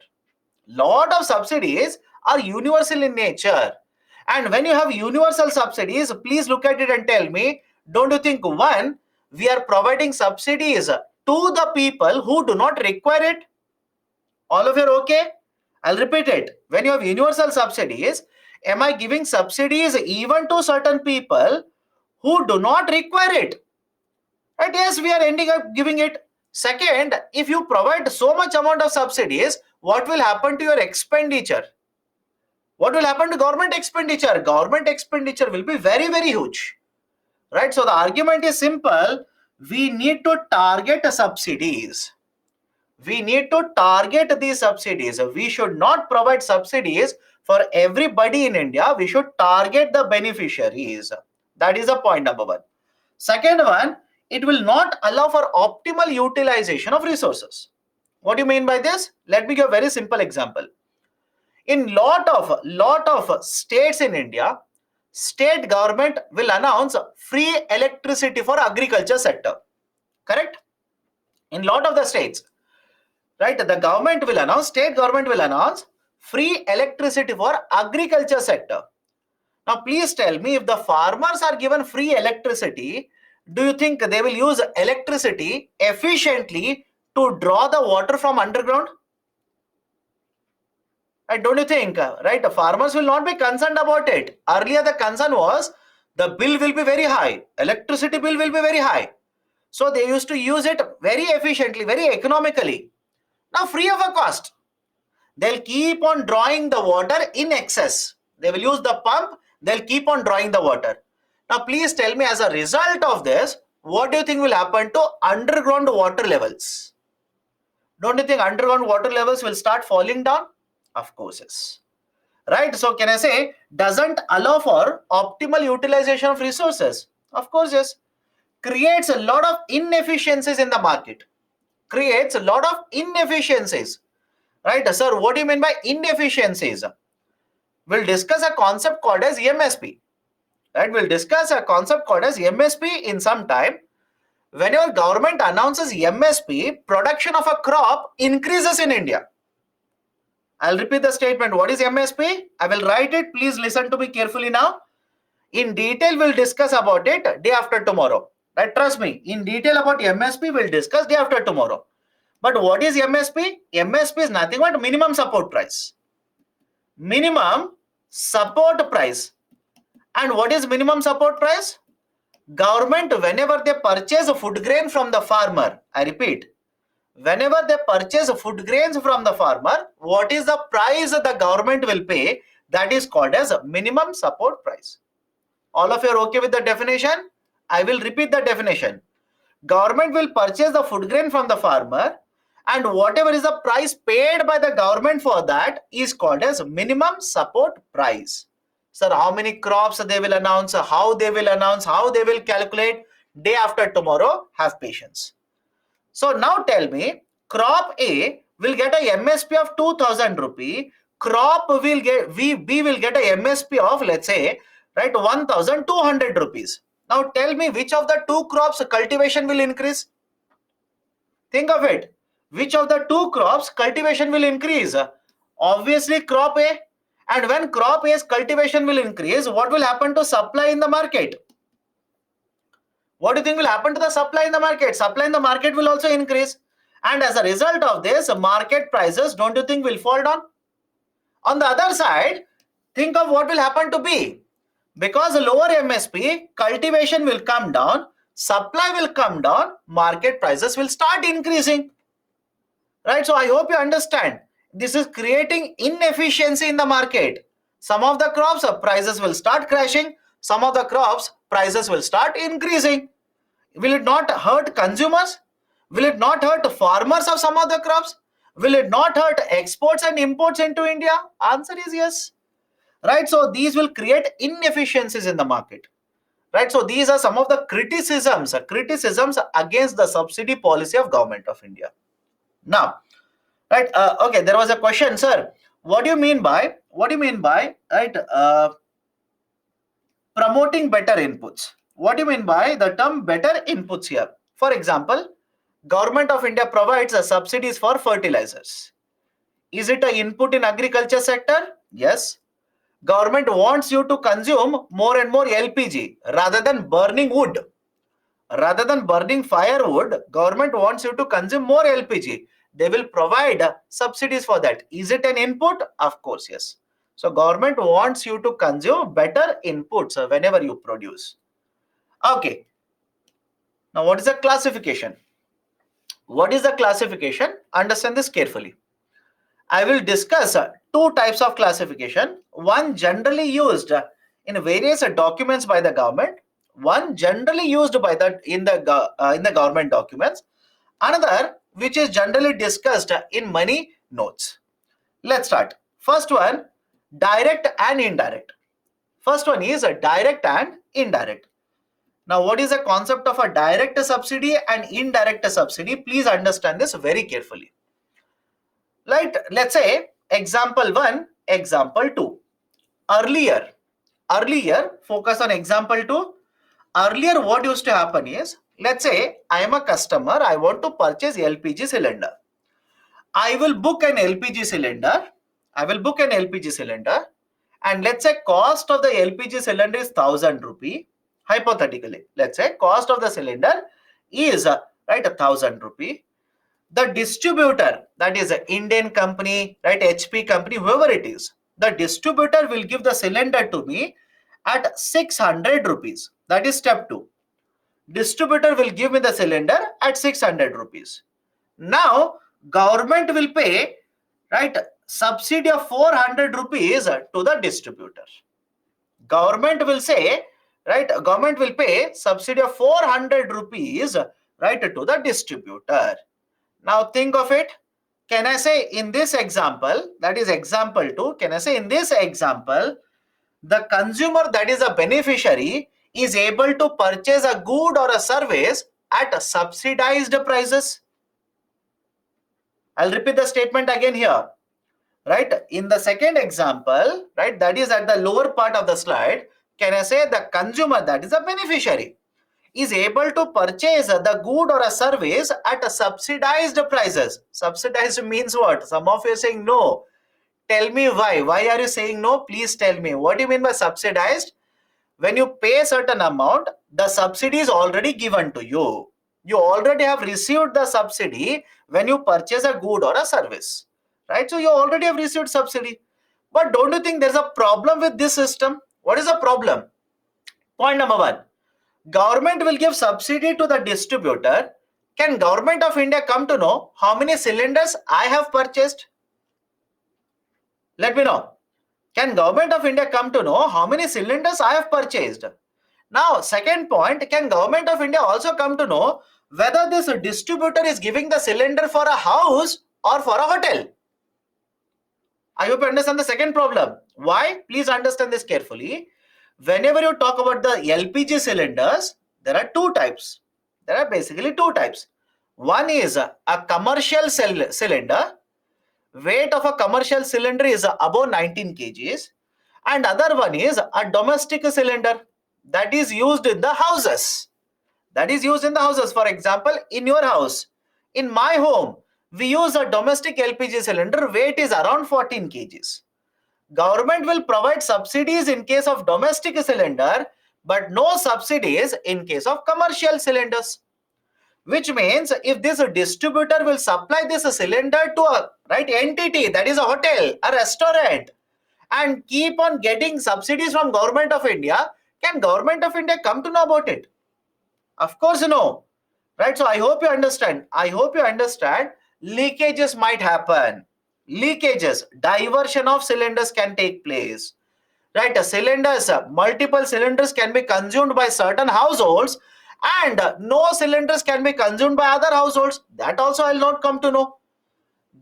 A: Lot of subsidies are universal in nature. And when you have universal subsidies, please look at it and tell me, don't you think, one, we are providing subsidies to the people who do not require it? All of you are okay? I'll repeat it. When you have universal subsidies, am I giving subsidies even to certain people who do not require it? Right? Yes, we are ending up giving it. Second, if you provide so much amount of subsidies, what will happen to your expenditure? What will happen to government expenditure? Government expenditure will be very, very huge, right? So the argument is simple. We need to target subsidies. We need to target these subsidies. We should not provide subsidies for everybody in India. We should target the beneficiaries. That is the point number one. Second one, it will not allow for optimal utilization of resources. What do you mean by this? Let me give a very simple example. In lot of states in India, state government will announce free electricity for agriculture sector. Correct? In lot of the states, right? The government will announce, state government will announce free electricity for agriculture sector. Now, please tell me, if the farmers are given free electricity, do you think they will use electricity efficiently to draw the water from underground? Don't you think, right? The farmers will not be concerned about it. Earlier, the concern was the bill will be very high, electricity bill will be very high. So they used to use it very efficiently, very economically. Now, free of a cost, they'll keep on drawing the water in excess. They will use the pump, they'll keep on drawing the water. Now, please tell me, as a result of this, what do you think will happen to underground water levels? Don't you think underground water levels will start falling down? Of course, yes. Right? So, can I say, doesn't allow for optimal utilization of resources? Of course, yes. Creates a lot of inefficiencies in the market. Creates a lot of inefficiencies. Right, sir, what do you mean by inefficiencies? We'll discuss a concept called as MSP. Right, we'll discuss a concept called as MSP in some time. Whenever government announces MSP, production of a crop increases in India. I'll repeat the statement. What is MSP? I will write it. Please listen to me carefully now. In detail, we'll discuss about it day after tomorrow. Right, trust me. In detail about MSP, we'll discuss day after tomorrow. But what is MSP? MSP is nothing but minimum support price. Minimum support price. And what is minimum support price? Government, whenever they purchase a food grain from the farmer, I repeat, whenever they purchase food grains from the farmer, what is the price the government will pay? That is called as minimum support price. All of you are okay with the definition? I will repeat the definition. Government will purchase the food grain from the farmer, and whatever is the price paid by the government for that is called as minimum support price. Sir, how many crops they will announce, how they will announce, how they will calculate, day after tomorrow, have patience. So now tell me, crop A will get a MSP of 2000 rupee, crop will get, B will get a MSP of, let's say, right, 1200 rupees. Now tell me, which of the two crops cultivation will increase? Think of it. Which of the two crops cultivation will increase? Obviously crop A. And when crop A's cultivation will increase, what will happen to supply in the market? What do you think will happen to the supply in the market? Supply in the market will also increase. And as a result of this, market prices, don't you think, will fall down? On the other side, think of what will happen to B. Because lower MSP, cultivation will come down, supply will come down, market prices will start increasing. Right? So I hope you understand. This is creating inefficiency in the market. Some of the crops prices will start crashing. Some of the crops prices will start increasing. Will it not hurt consumers? Will it not hurt farmers of some of the crops? Will it not hurt exports and imports into India? Answer is yes. Right? So these will create inefficiencies in the market. Right? So these are some of the criticisms against the subsidy policy of Government of India. Now, right? Okay, there was a question, sir. What do you mean by right? Promoting better inputs. What do you mean by the term better inputs here? For example, Government of India provides subsidies for fertilizers. Is it an input in agriculture sector? Yes. Government wants you to consume more and more LPG rather than burning wood. Rather than burning firewood, government wants you to consume more LPG. They will provide subsidies for that. Is it an input? Of course, yes. So government wants you to consume better inputs whenever you produce. Okay. Now what is the classification? What is the classification? Understand this carefully. I will discuss two types of classification. One generally used in various documents by the government. One generally used by the in the government documents. Another which is generally discussed in money notes. Let's start. First one, direct and indirect. First one is a direct and indirect. Now, what is the concept of a direct subsidy and indirect subsidy? Please understand this very carefully. Right? Let's say example 1, example 2. Earlier, focus on example 2. Earlier, what used to happen is, let's say I am a customer, I want to purchase LPG cylinder. I will book an LPG cylinder. I will book an LPG cylinder, and let's say cost of the LPG cylinder is 1000 rupee. Hypothetically, let's say cost of the cylinder is right 1000 rupee. The distributor, that is an Indian company, right, HP company, whoever it is, the distributor will give the cylinder to me at 600 rupees. That is step 2. Distributor will give me the cylinder at 600 rupees. Now government will pay, right, subsidy of 400 rupees to the distributor. Government will say, right, government will pay subsidy of 400 rupees, right, to the distributor. Now think of it. Can I say in this example, that is example 2, can I say in this example, the consumer, that is a beneficiary, is able to purchase a good or a service at subsidized prices? I'll repeat the statement again here. Right? In the second example, right, that is at the lower part of the slide, can I say the consumer, that is a beneficiary, is able to purchase the good or a service at a subsidized prices? Subsidized means what? Some of you are saying no. Tell me why. Why are you saying no? Please tell me. What do you mean by subsidized? When you pay a certain amount, the subsidy is already given to you. You already have received the subsidy when you purchase a good or a service. Right? So you already have received subsidy. But don't you think there's a problem with this system? What is the problem? Point number 1. Government will give subsidy to the distributor. Can Government of India come to know how many cylinders I have purchased? Let me know. Can Government of India come to know how many cylinders I have purchased? Now, second point, can Government of India also come to know whether this distributor is giving the cylinder for a house or for a hotel? I hope you understand the second problem. Why? Please understand this carefully. Whenever you talk about the LPG cylinders, there are two types. There are basically two types. One is a commercial cylinder. Weight of a commercial cylinder is above 19 kgs. And other one is a domestic cylinder that is used in the houses. That is used in the houses. For example, in your house, in my home, we use a domestic LPG cylinder. Weight is around 14 kgs. Government will provide subsidies in case of domestic cylinder, but no subsidies in case of commercial cylinders. Which means if this distributor will supply this cylinder to a right entity, that is a hotel, a restaurant, and keep on getting subsidies from Government of India, can Government of India come to know about it? Of course no. Right? So I hope you understand. I hope you understand. Leakages might happen. Leakages, diversion of cylinders can take place. Right? Cylinders, multiple cylinders can be consumed by certain households, and no cylinders can be consumed by other households. That also I'll not come to know.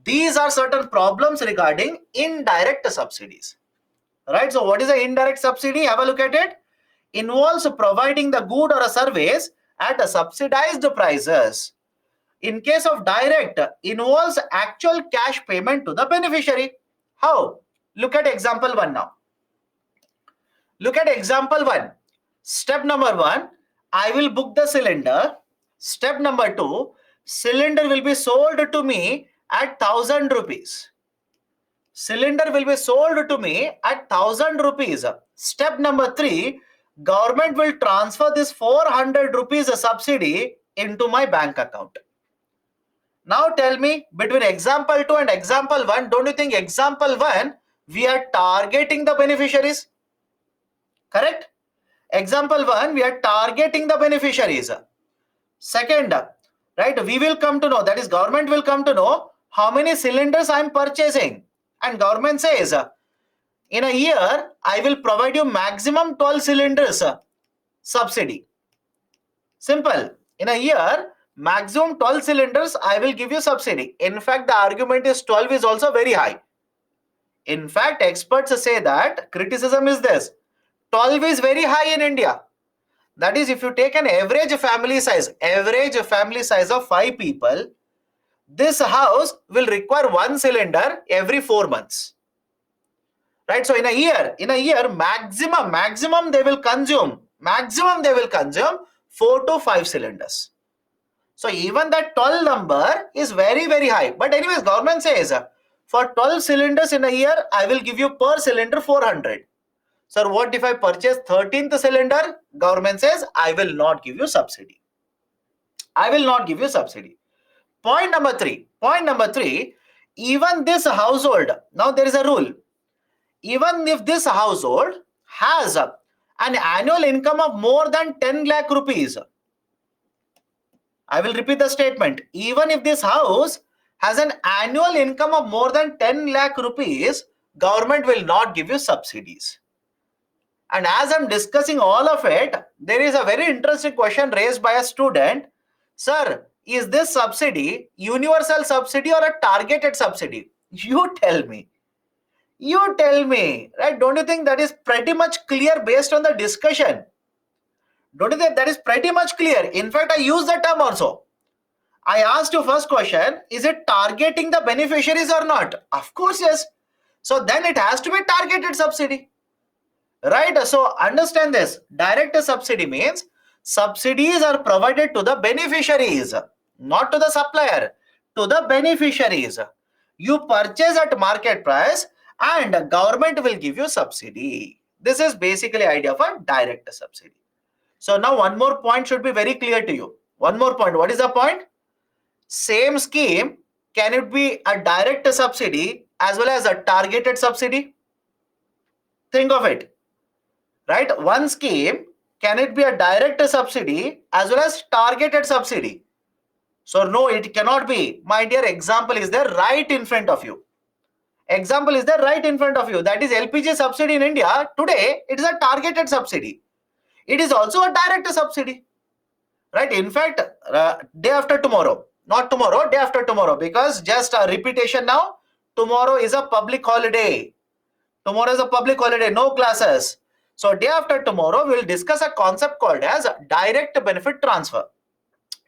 A: These are certain problems regarding indirect subsidies. Right? So what is the indirect subsidy? Have a look at it. Involves providing the good or a service at a subsidized prices. In case of direct, involves actual cash payment to the beneficiary. How? Look at example 1 now. Look at example 1. Step number 1, I will book the cylinder. Step number 2, cylinder will be sold to me at 1000 rupees. Cylinder will be sold to me at 1000 rupees. Step number 3, government will transfer this 400 rupees subsidy into my bank account. Now tell me, between example 2 and example 1, don't you think example 1, we are targeting the beneficiaries? Correct? Example 1, we are targeting the beneficiaries. Second, right? We will come to know, that is government will come to know how many cylinders I am purchasing. And government says, in a year, I will provide you maximum 12 cylinders subsidy. Simple. In a year, maximum 12 cylinders, I will give you subsidy. In fact, the argument is 12 is also very high. In fact, experts say that criticism is this: 12 is very high in India. That is, if you take an average family size of 5 people, this house will require one cylinder every 4 months. Right? So in a year, maximum they will consume 4 to 5 cylinders. So even that 12 number is very, very high. But anyways, government says for 12 cylinders in a year, I will give you per cylinder 400. Sir, what if I purchase 13th cylinder? Government says, I will not give you subsidy. I will not give you subsidy. Point number three, even this household, now there is a rule. Even if this household has an annual income of more than 10 lakh rupees, I will repeat the statement. Even if this house has an annual income of more than 10 lakh rupees, government will not give you subsidies. And as I'm discussing all of it, there is a very interesting question raised by a student. Sir, is this subsidy universal subsidy or a targeted subsidy? You tell me. You tell me, right? Don't you think that is pretty much clear based on the discussion? Don't you think that is pretty much clear? In fact, I use the term also. I asked you first question, is it targeting the beneficiaries or not? Of course, yes. So then it has to be targeted subsidy. Right? So understand this. Direct subsidy means subsidies are provided to the beneficiaries, not to the supplier, to the beneficiaries. You purchase at market price and government will give you subsidy. This is basically idea of a direct subsidy. So now one more point should be very clear to you. One more point. What is the point? Same scheme, can it be a direct subsidy as well as a targeted subsidy? Think of it. Right? One scheme, can it be a direct subsidy as well as targeted subsidy? So no, it cannot be. My dear, example is there right in front of you. Example is there right in front of you. That is LPG subsidy in India. Today, it is a targeted subsidy. It is also a direct subsidy. Right? In fact, day after tomorrow, not tomorrow, day after tomorrow, because just a repetition now, tomorrow is a public holiday. Tomorrow is a public holiday, no classes. So day after tomorrow, we will discuss a concept called as direct benefit transfer.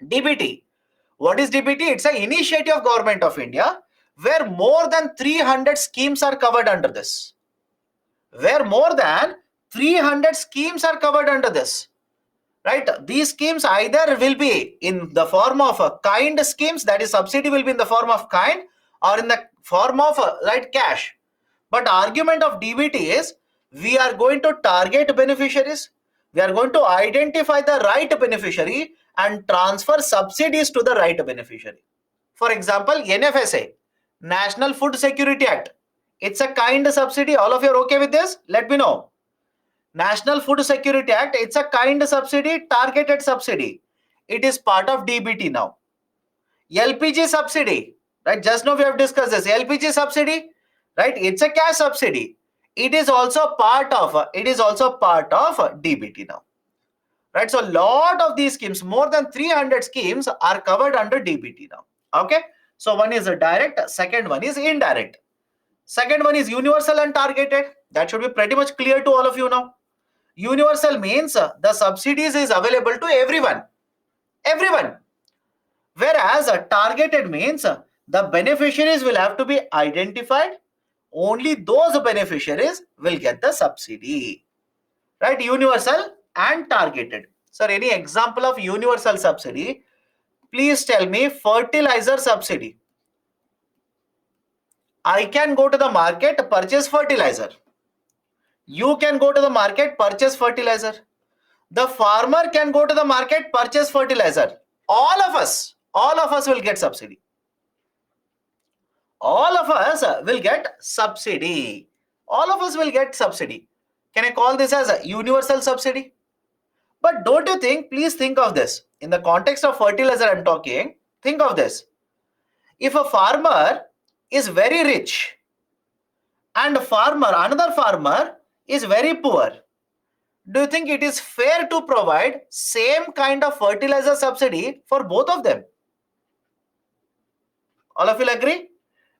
A: DBT. What is DBT? It's an initiative of Government of India where more than 300 schemes are covered under this. Where more than 300 schemes are covered under this. Right? These schemes either will be in the form of kind schemes, that is subsidy will be in the form of kind or in the form of cash. But argument of DBT is we are going to target beneficiaries. We are going to identify the right beneficiary and transfer subsidies to the right beneficiary. For example, NFSA, National Food Security Act. It's a kind subsidy. All of you are okay with this? Let me know. National Food Security Act, it's a kind subsidy, targeted subsidy. It is part of DBT now. LPG subsidy, right? Just now we have discussed this. LPG subsidy, right? It's a cash subsidy. It is also part of DBT now. Right? So lot of these schemes, more than 300 schemes are covered under DBT now. Okay? So one is a direct, second one is indirect. Second one is universal and targeted. That should be pretty much clear to all of you now. Universal means the subsidies is available to everyone. Everyone. Whereas targeted means the beneficiaries will have to be identified. Only those beneficiaries will get the subsidy. Right? Universal and targeted. Sir, any example of universal subsidy? Please tell me fertilizer subsidy. I can go to the market, purchase fertilizer. You can go to the market, purchase fertilizer. The farmer can go to the market, purchase fertilizer. All of us will get subsidy. All of us will get subsidy. All of us will get subsidy. Can I call this as a universal subsidy? But don't you think, please think of this. In the context of fertilizer I'm talking, Think of this. If a farmer is very rich and another farmer is very poor, do you think it is fair to provide same kind of fertilizer subsidy for both of them? All of you will agree?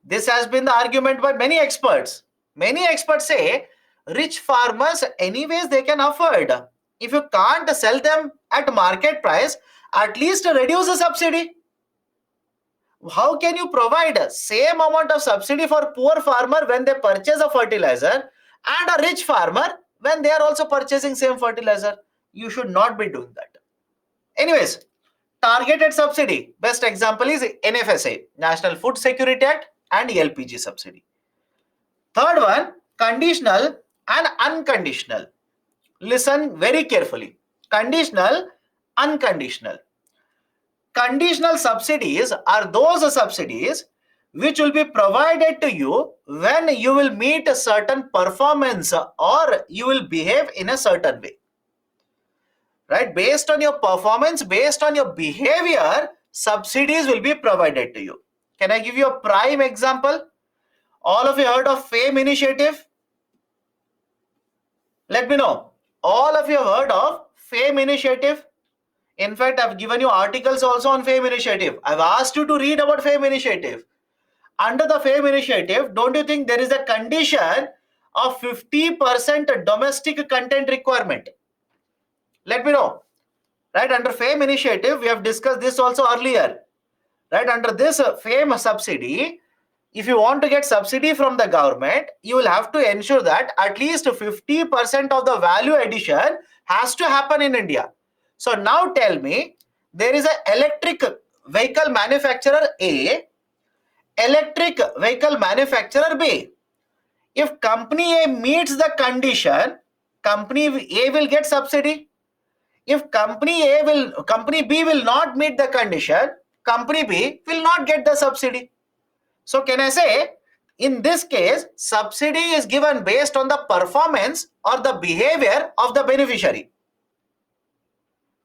A: This has been the argument by many experts. Many experts say rich farmers anyways they can afford. If you can't sell them at market price, at least reduce the subsidy. How can you provide same amount of subsidy for poor farmer when they purchase a fertilizer and a rich farmer when they are also purchasing same fertilizer? You should not be doing that. Anyways, targeted subsidy. Best example is NFSA, National Food Security Act, and LPG subsidy. Third one, conditional and unconditional. Listen very carefully. Conditional, unconditional. Conditional subsidies are those subsidies which will be provided to you when you will meet a certain performance or you will behave in a certain way. Right? Based on your performance, based on your behavior, subsidies will be provided to you. Can I give you a prime example? All of you heard of FAME initiative? Let me know. All of you have heard of FAME initiative? In fact, I've given you articles also on FAME initiative. I've asked you to read about FAME initiative. Under the FAME initiative, don't you think there is a condition of 50% domestic content requirement? Let me know. Right, under FAME initiative, we have discussed this also earlier. Right, under this FAME subsidy, if you want to get subsidy from the government, you will have to ensure that at least 50% of the value addition has to happen in India. So now tell me, there is an electric vehicle manufacturer A, electric vehicle manufacturer B. If company A meets the condition, company A will get subsidy. If company B will not meet the condition, company B will not get the subsidy. So can I say, in this case, subsidy is given based on the performance or the behavior of the beneficiary.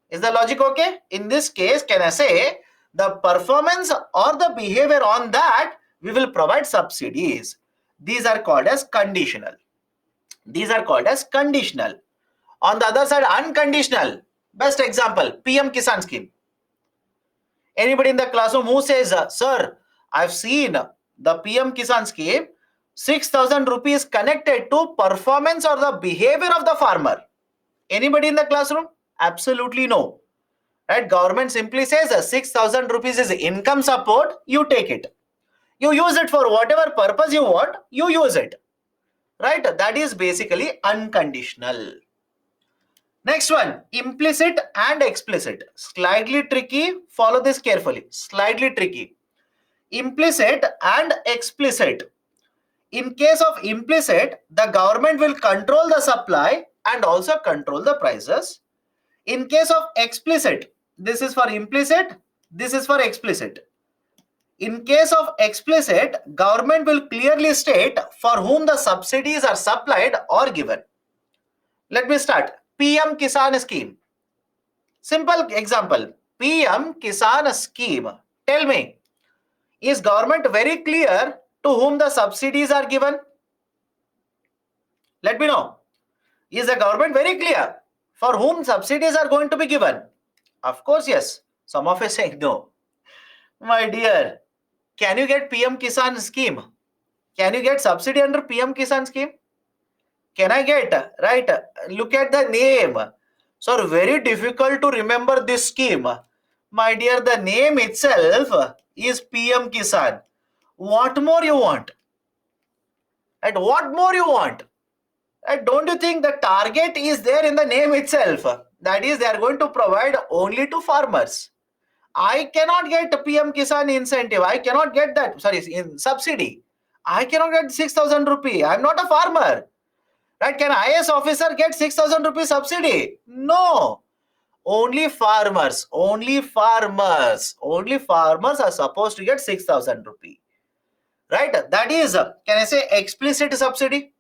A: Is the logic okay? In this case, can I say, the performance or the behavior on that, we will provide subsidies. These are called as conditional. These are called as conditional. On the other side, unconditional. Best example, PM Kisan scheme. Anybody in the classroom who says, sir, I've seen the PM Kisan scheme, 6,000 rupees connected to performance or the behavior of the farmer. Anybody in the classroom? Absolutely no. Right? Government simply says 6,000 rupees is income support, you take it. You use it for whatever purpose you want, you use it. Right? That is basically unconditional. Next one, implicit and explicit. Slightly tricky. Follow this carefully. Slightly tricky. Implicit and explicit. In case of implicit, the government will control the supply and also control the prices. In case of explicit, this is for implicit, this is for explicit. In case of explicit, government will clearly state for whom the subsidies are supplied or given. Let me start. PM Kisan scheme. Simple example. PM Kisan scheme. Tell me, is government very clear to whom the subsidies are given? Let me know. Is the government very clear for whom subsidies are going to be given? Of course, yes. Some of us saying no. My dear, can you get PM Kisan scheme? Can you get subsidy under PM Kisan scheme? Can I get? Right. Look at the name. So very difficult to remember this scheme. My dear, the name itself is PM Kisan. What more you want? And what more you want? And don't you think the target is there in the name itself? That is, they are going to provide only to farmers. I cannot get PM Kisan incentive. I cannot get that. Sorry, in subsidy. I cannot get 6,000 rupee. I am not a farmer. Right? Can IAS officer get 6,000 rupees subsidy? No. Only farmers are supposed to get 6,000 rupee. Right? That is, can I say explicit subsidy?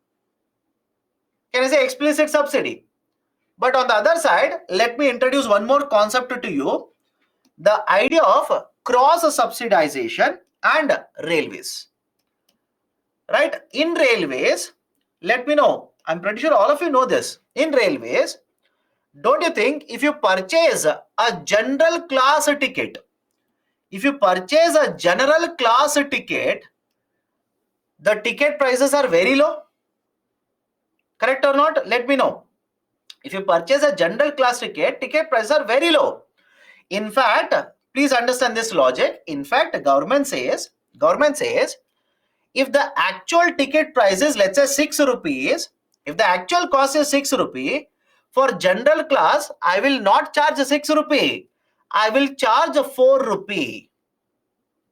A: Can I say explicit subsidy? But on the other side, let me introduce one more concept to you. The idea of cross subsidization and railways. Right? In railways, let me know. I'm pretty sure all of you know this. In railways, don't you think if you purchase a general class ticket, the ticket prices are very low? Correct or not? Let me know. If you purchase a general class ticket prices are very low. In fact, please understand this logic. In fact, government says, if the actual ticket price is, let's say, 6 rupees, if the actual cost is 6 rupee, for general class, I will not charge 6 rupee. I will charge 4 rupee.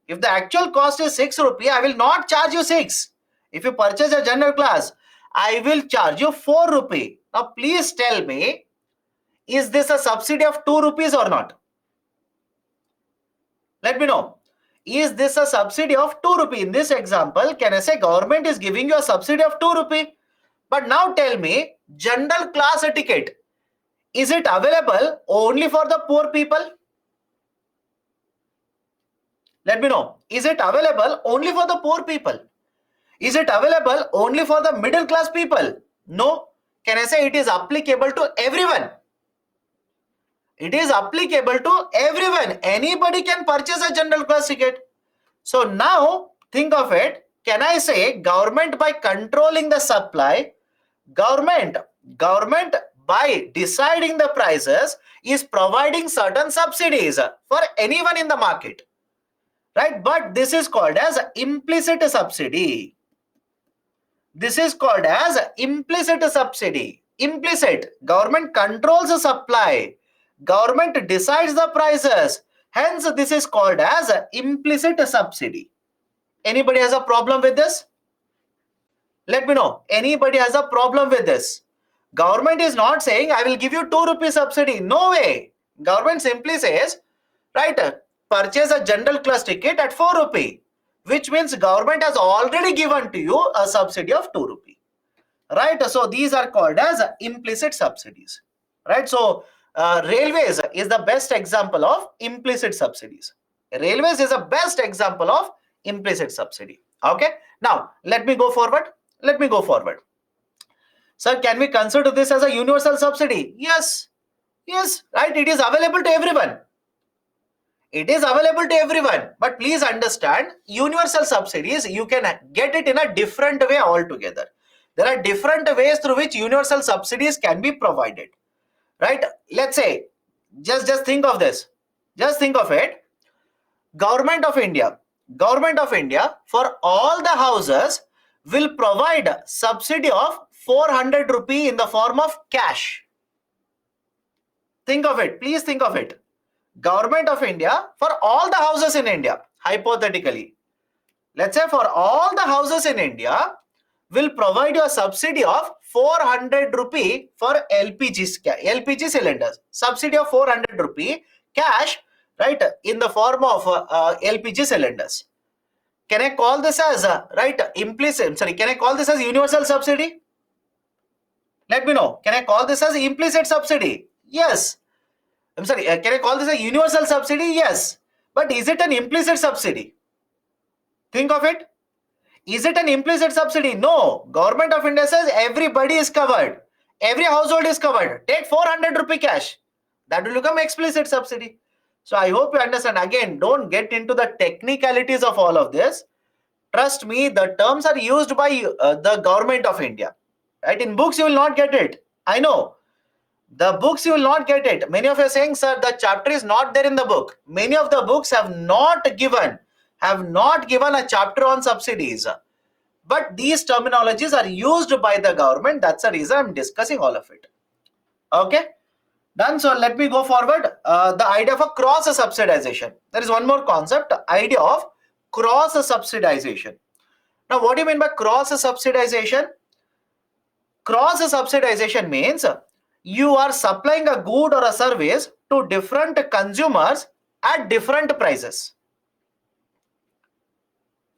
A: If the actual cost is 6 rupee, I will not charge you 6. If you purchase a general class, I will charge you 4 rupee. Now, please tell me, is this a subsidy of 2 rupees or not? Let me know. Is this a subsidy of 2 rupee? In this example, can I say government is giving you a subsidy of 2 rupee? But now tell me, general class ticket, is it available only for the poor people? Let me know. Is it available only for the poor people? Is it available only for the middle class people? No. Can I say it is applicable to everyone? It is applicable to everyone. Anybody can purchase a general class ticket. So now think of it. Can I say government, by controlling the supply, government by deciding the prices, is providing certain subsidies for anyone in the market, right? But this is called as implicit subsidy. This is called as implicit subsidy. Implicit, government controls the supply, government decides the prices, hence this is called as implicit subsidy. Anybody has a problem with this? Let me know. Anybody has a problem with this? Government is not saying I will give you 2 rupee subsidy. No way. Government simply says, right, purchase a general class ticket at 4 rupee, which means government has already given to you a subsidy of 2 rupee. Right? So these are called as implicit subsidies. Right? So railways is the best example of implicit subsidies. Railways is a best example of implicit subsidy. Okay. Now let me go forward. Sir, can we consider this as a universal subsidy? Yes. Right. It is available to everyone. But please understand, universal subsidies, you can get it in a different way altogether. There are different ways through which universal subsidies can be provided. Right? Let's say, just think of this. Just think of it. Government of India for all the houses will provide subsidy of 400 rupee in the form of cash. Think of it. Please think of it. Government of India for all the houses in India, hypothetically, let's say for all the houses in India, will provide you a subsidy of 400 rupee for LPG cylinders. Subsidy of 400 rupee cash, right, in the form of LPG cylinders. Can I call this as can I call this as universal subsidy? Let me know. Can I call this as implicit subsidy? Yes. Can I call this a universal subsidy? Yes. But is it an implicit subsidy? Think of it. Is it an implicit subsidy? No. Government of India says everybody is covered. Every household is covered. Take 400 rupee cash. That will become explicit subsidy. So I hope you understand. Again, don't get into the technicalities of all of this. Trust me, the terms are used by the government of India. Right? In books, you will not get it. I know. The books, you will not get it. Many of you are saying, sir, the chapter is not there in the book. Many of the books have not given a chapter on subsidies. But these terminologies are used by the government. That's the reason I'm discussing all of it. Okay? Done. So let me go forward. The idea of a cross subsidization. There is one more concept, idea of cross subsidization. Now, what do you mean by cross subsidization? Cross subsidization means you are supplying a good or a service to different consumers at different prices.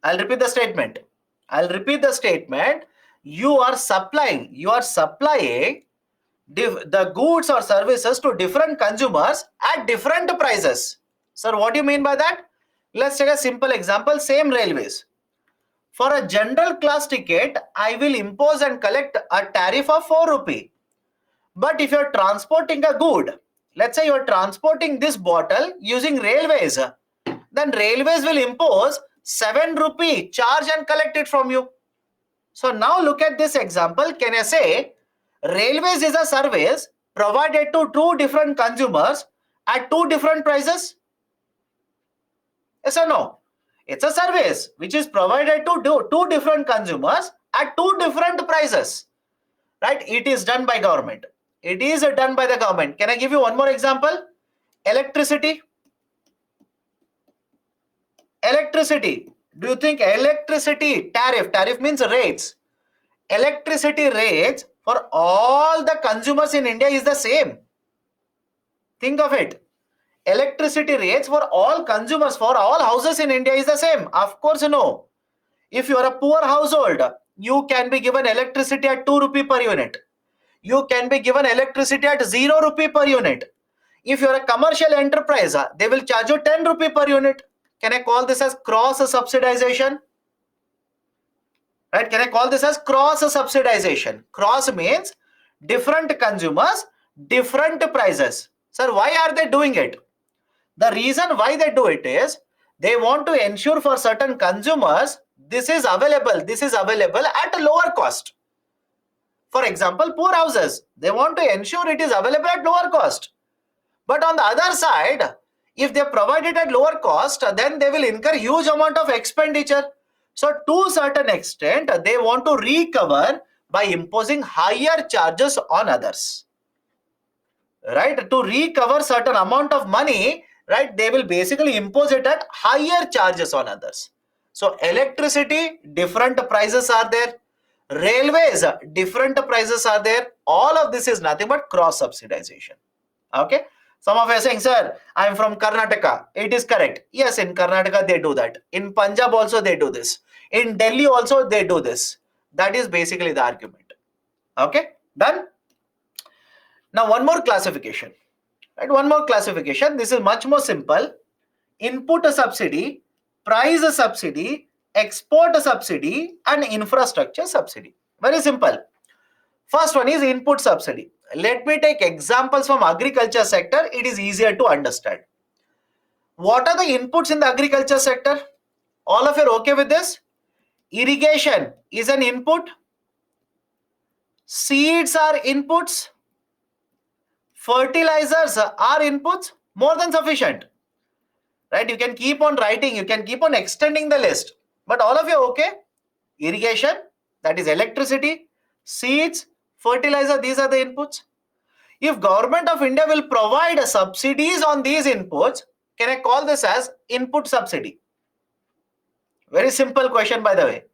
A: I'll repeat the statement. You are supplying the goods or services to different consumers at different prices. Sir, what do you mean by that? Let's take a simple example, same railways. For a general class ticket, I will impose and collect a tariff of 4 rupee. But if you're transporting a good, let's say you're transporting this bottle using railways, then railways will impose 7 rupee charge and collect it from you. So now look at this example. Can I say railways is a service provided to two different consumers at two different prices? Yes or no? It's a service which is provided to two different consumers at two different prices. Right? It is done by government. It is done by the government. Can I give you one more example? Electricity. Electricity. Do you think electricity tariff means rates? Electricity rates for all the consumers in India is the same. Think of it. Electricity rates for all consumers, for all houses in India is the same? Of course, no. If you are a poor household, you can be given electricity at 2 rupee per unit. You can be given electricity at 0 rupee per unit. If you are a commercial enterprise, they will charge you 10 rupee per unit. Can I call this as cross subsidization? Right? Can I call this as cross subsidization? Cross means different consumers, different prices. Sir, why are they doing it? The reason why they do it is they want to ensure for certain consumers this is available at a lower cost. For example, poor houses, they want to ensure it is available at lower cost. But on the other side, if they provide it at lower cost, then they will incur huge amount of expenditure. So to a certain extent, they want to recover by imposing higher charges on others. Right? To recover certain amount of money, right, they will basically impose it at higher charges on others. So electricity, different prices are there. Railways, different prices are there. All of this is nothing but cross subsidization. Okay. Some of you are saying, sir, I am from Karnataka. It is correct. Yes, in Karnataka they do that. In Punjab also they do this. In Delhi also they do this. That is basically the argument. Okay, done. Now one more classification. Right, one more classification. This is much more simple. Input subsidy, price subsidy, export subsidy, and infrastructure subsidy. Very simple. First one is input subsidy. Let me take examples from agriculture sector. It is easier to understand. What are the inputs in the agriculture sector? All of you are okay with this? Irrigation is an input. Seeds are inputs. Fertilizers are inputs. More than sufficient. Right? You can keep on writing. You can keep on extending the list. But all of you are okay? Irrigation, that is electricity, seeds, fertilizer, these are the inputs. If government of India will provide subsidies on these inputs, can I call this as input subsidy? Very simple question, by the way.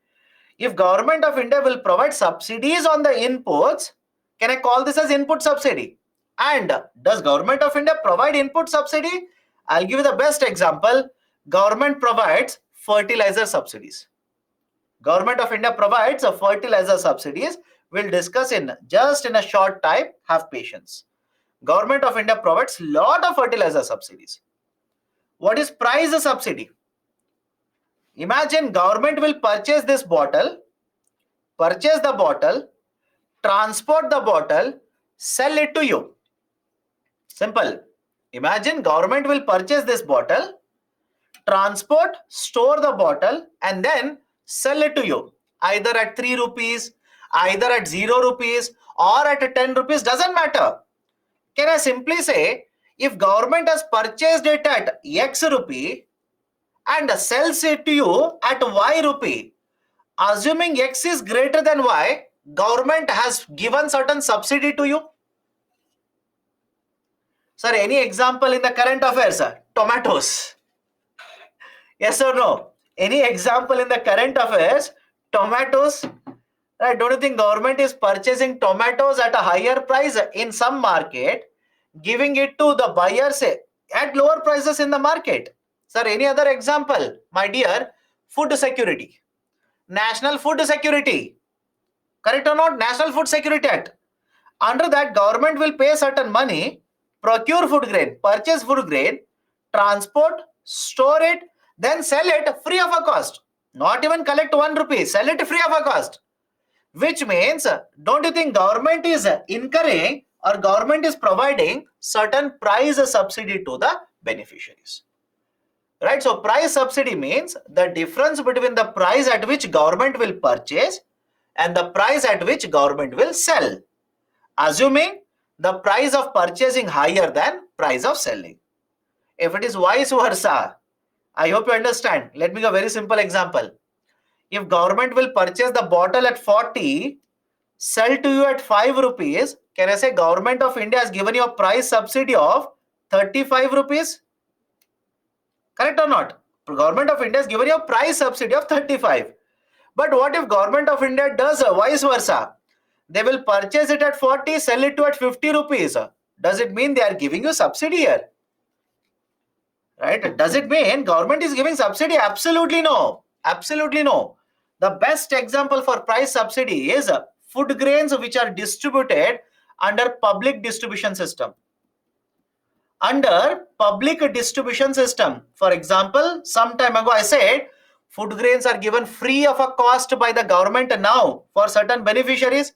A: If government of India will provide subsidies on the inputs, can I call this as input subsidy? And does government of India provide input subsidy? I'll give you the best example. Government provides fertilizer subsidies. Government of India provides a fertilizer subsidies. We'll discuss in just in a short time. Have patience. Government of India provides lot of fertilizer subsidies. What is price subsidy? Imagine government will purchase this bottle, purchase the bottle, transport the bottle, sell it to you. Simple. Imagine government will purchase this bottle, transport, store the bottle, and then sell it to you. Either at 3 rupees, either at 0 rupees, or at 10 rupees, doesn't matter. Can I simply say, if government has purchased it at X rupee and sells it to you at Y rupee, assuming X is greater than Y, government has given certain subsidy to you. Sir, any example in the current affairs? Tomatoes. Yes or no? Any example in the current affairs? Tomatoes. Right? Don't you think government is purchasing tomatoes at a higher price in some market, giving it to the buyers at lower prices in the market? Sir, any other example? My dear, food security. National Food Security. Correct or not? National Food Security Act. Under that, government will pay certain money, procure food grain, purchase food grain, transport, store it, then sell it free of a cost. Not even collect 1 rupee, sell it free of a cost. Which means, don't you think government is incurring or government is providing certain price subsidy to the beneficiaries? Right? So price subsidy means the difference between the price at which government will purchase and the price at which government will sell, assuming the price of purchasing higher than price of selling. If it is vice versa, I hope you understand. Let me give a very simple example. If government will purchase the bottle at 40, sell to you at 5 rupees, can I say government of India has given you a price subsidy of 35 rupees? Correct or not? Government of India has given you a price subsidy of 35. But what if government of India does vice versa? They will purchase it at 40, sell it to at 50 rupees. Does it mean they are giving you subsidy here? Right? Does it mean government is giving subsidy? Absolutely no. Absolutely no. The best example for price subsidy is food grains which are distributed under public distribution system. Under public distribution system, for example, some time ago I said food grains are given free of a cost by the government now for certain beneficiaries.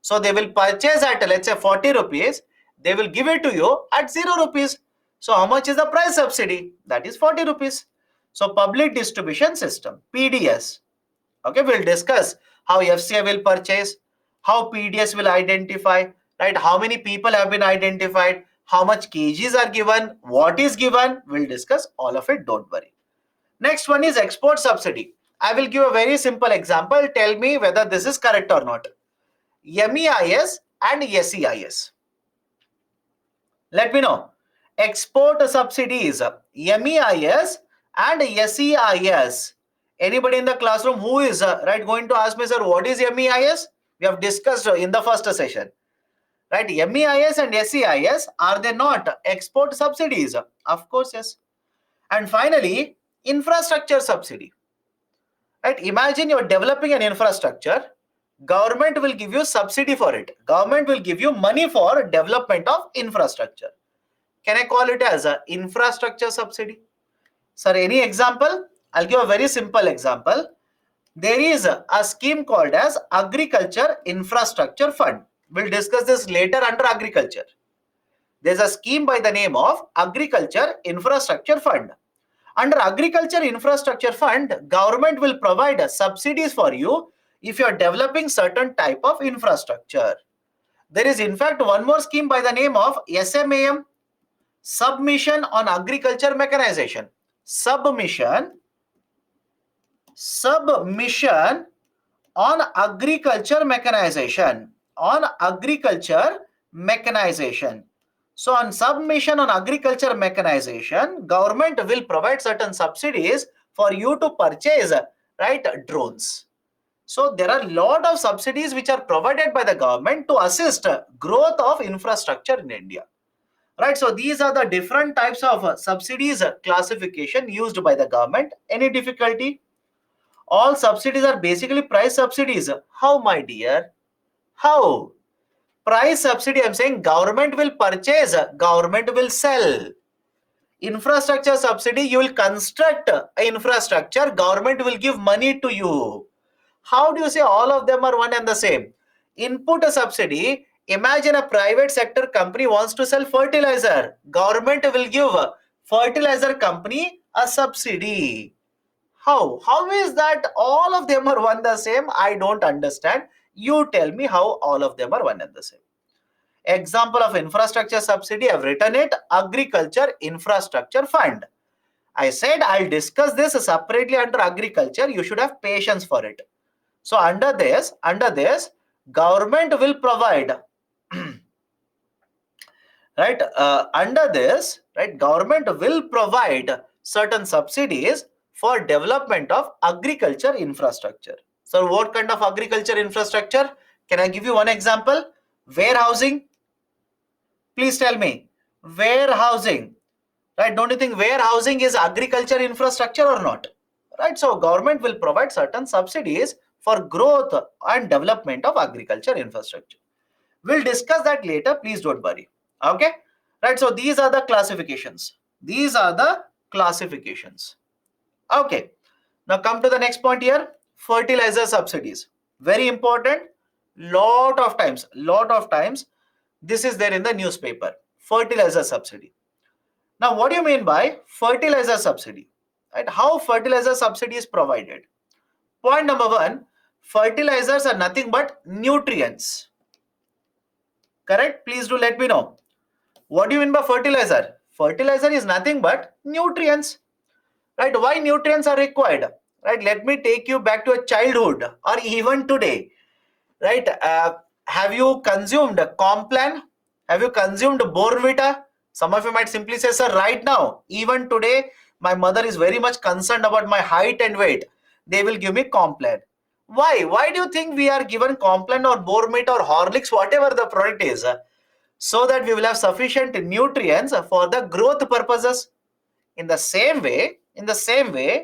A: So they will purchase at, let's say, 40 rupees. They will give it to you at 0 rupees. So how much is the price subsidy? That is 40 rupees. So public distribution system, PDS. Okay, we'll discuss how FCI will purchase, how PDS will identify, right? How many people have been identified, how much kgs are given, what is given. We'll discuss all of it, don't worry. Next one is export subsidy. I will give a very simple example. Tell me whether this is correct or not. MEIS and SEIS. Let me know. Export subsidies, MEIS and SEIS. Anybody in the classroom who is right going to ask me, sir, what is MEIS? We have discussed in the first session. Right? MEIS and SEIS, are they not export subsidies? Of course, yes. And finally, infrastructure subsidy. Right? Imagine you're developing an infrastructure. Government will give you subsidy for it. Government will give you money for development of infrastructure. Can I call it as an infrastructure subsidy? Sir, any example? I'll give a very simple example. There is a scheme called as Agriculture Infrastructure Fund. We'll discuss this later under agriculture. There's a scheme by the name of Agriculture Infrastructure Fund. Under Agriculture Infrastructure Fund, government will provide subsidies for you if you are developing certain type of infrastructure. There is in fact one more scheme by the name of SMAM, Submission on Agriculture Mechanization. Submission on agriculture mechanization. On agriculture mechanization. So on submission on agriculture mechanization, government will provide certain subsidies for you to purchase, right, drones. So there are a lot of subsidies which are provided by the government to assist growth of infrastructure in India. Right, so these are the different types of subsidies classification used by the government. Any difficulty? All subsidies are basically price subsidies. How, my dear? How? Price subsidy, I'm saying government will purchase, government will sell. Infrastructure subsidy, you will construct infrastructure, government will give money to you. How do you say all of them are one and the same? Input subsidy, imagine a private sector company wants to sell fertilizer. Government will give fertilizer company a subsidy. How? How is that all of them are one the same? I don't understand. You tell me how all of them are one and the same. Example of infrastructure subsidy, I've written it, Agriculture Infrastructure Fund. I said I'll discuss this separately under agriculture. You should have patience for it. So under this, government will provide, right? Under this, right, government will provide certain subsidies for development of agriculture infrastructure. So what kind of agriculture infrastructure? Can I give you one example? Warehousing. Please tell me. Warehousing. Right? Don't you think warehousing is agriculture infrastructure or not? Right? So government will provide certain subsidies for growth and development of agriculture infrastructure. We'll discuss that later. Please don't worry. Okay? Right? So these are the classifications. These are the classifications. Okay. Now come to the next point here. Fertilizer subsidies. Very important. Lot of times, this is there in the newspaper. Fertilizer subsidy. Now, what do you mean by fertilizer subsidy? Right? How fertilizer subsidy is provided? Point number one, fertilizers are nothing but nutrients. Correct? Please do let me know. What do you mean by fertilizer? Fertilizer is nothing but nutrients. Right? Why nutrients are required? Right? Let me take you back to a childhood or even today. Right? Have you consumed Complan? Have you consumed Borvita? Some of you might simply say, sir, right now, even today, my mother is very much concerned about my height and weight. They will give me Complan. Why? Why do you think we are given Complan or Borvita or Horlicks, whatever the product is, so that we will have sufficient nutrients for the growth purposes? In the same way,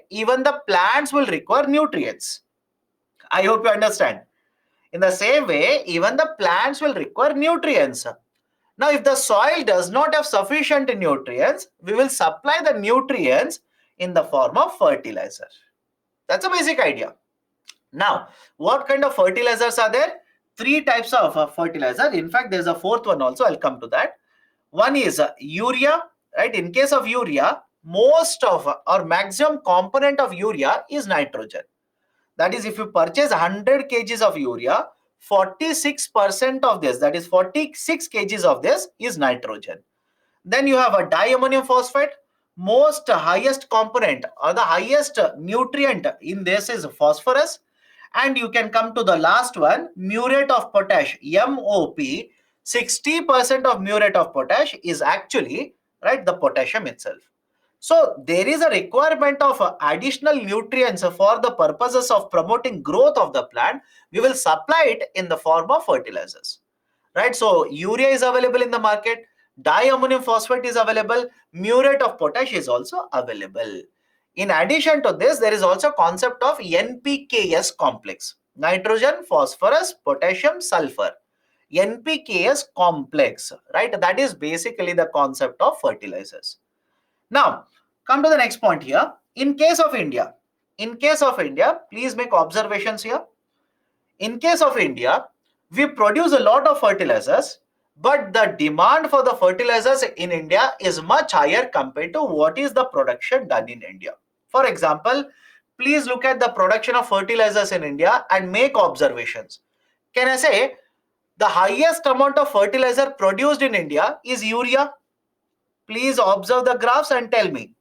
A: even the plants will require nutrients. I hope you understand. In the same way, even the plants will require nutrients. Now, if the soil does not have sufficient nutrients, we will supply the nutrients in the form of fertilizer. That's a basic idea. Now, what kind of fertilizers are there? Three types of fertilizer. In fact, there's a fourth one also. I'll come to that. One is urea, right? In case of urea, most of or maximum component of urea is nitrogen. That is, if you purchase 100 kgs of urea, 46% of this, that is 46 kgs of this is nitrogen. Then you have a diammonium phosphate. Most highest component or the highest nutrient in this is phosphorus. And you can come to the last one, muriate of potash, MOP. 60% of muriate of potash is actually, right, the potassium itself. So there is a requirement of additional nutrients for the purposes of promoting growth of the plant. We will supply it in the form of fertilizers, right? So urea is available in the market, diammonium phosphate is available, muriate of potash is also available. In addition to this, there is also concept of NPKS complex, nitrogen, phosphorus, potassium, sulfur. NPKS complex, right? That is basically the concept of fertilizers. Now, come to the next point here. In case of India, please make observations here. In case of India, we produce a lot of fertilizers, but the demand for the fertilizers in India is much higher compared to what is the production done in India. For example, please look at the production of fertilizers in India and make observations. Can I say the highest amount of fertilizer produced in India is urea? Please observe the graphs and tell me.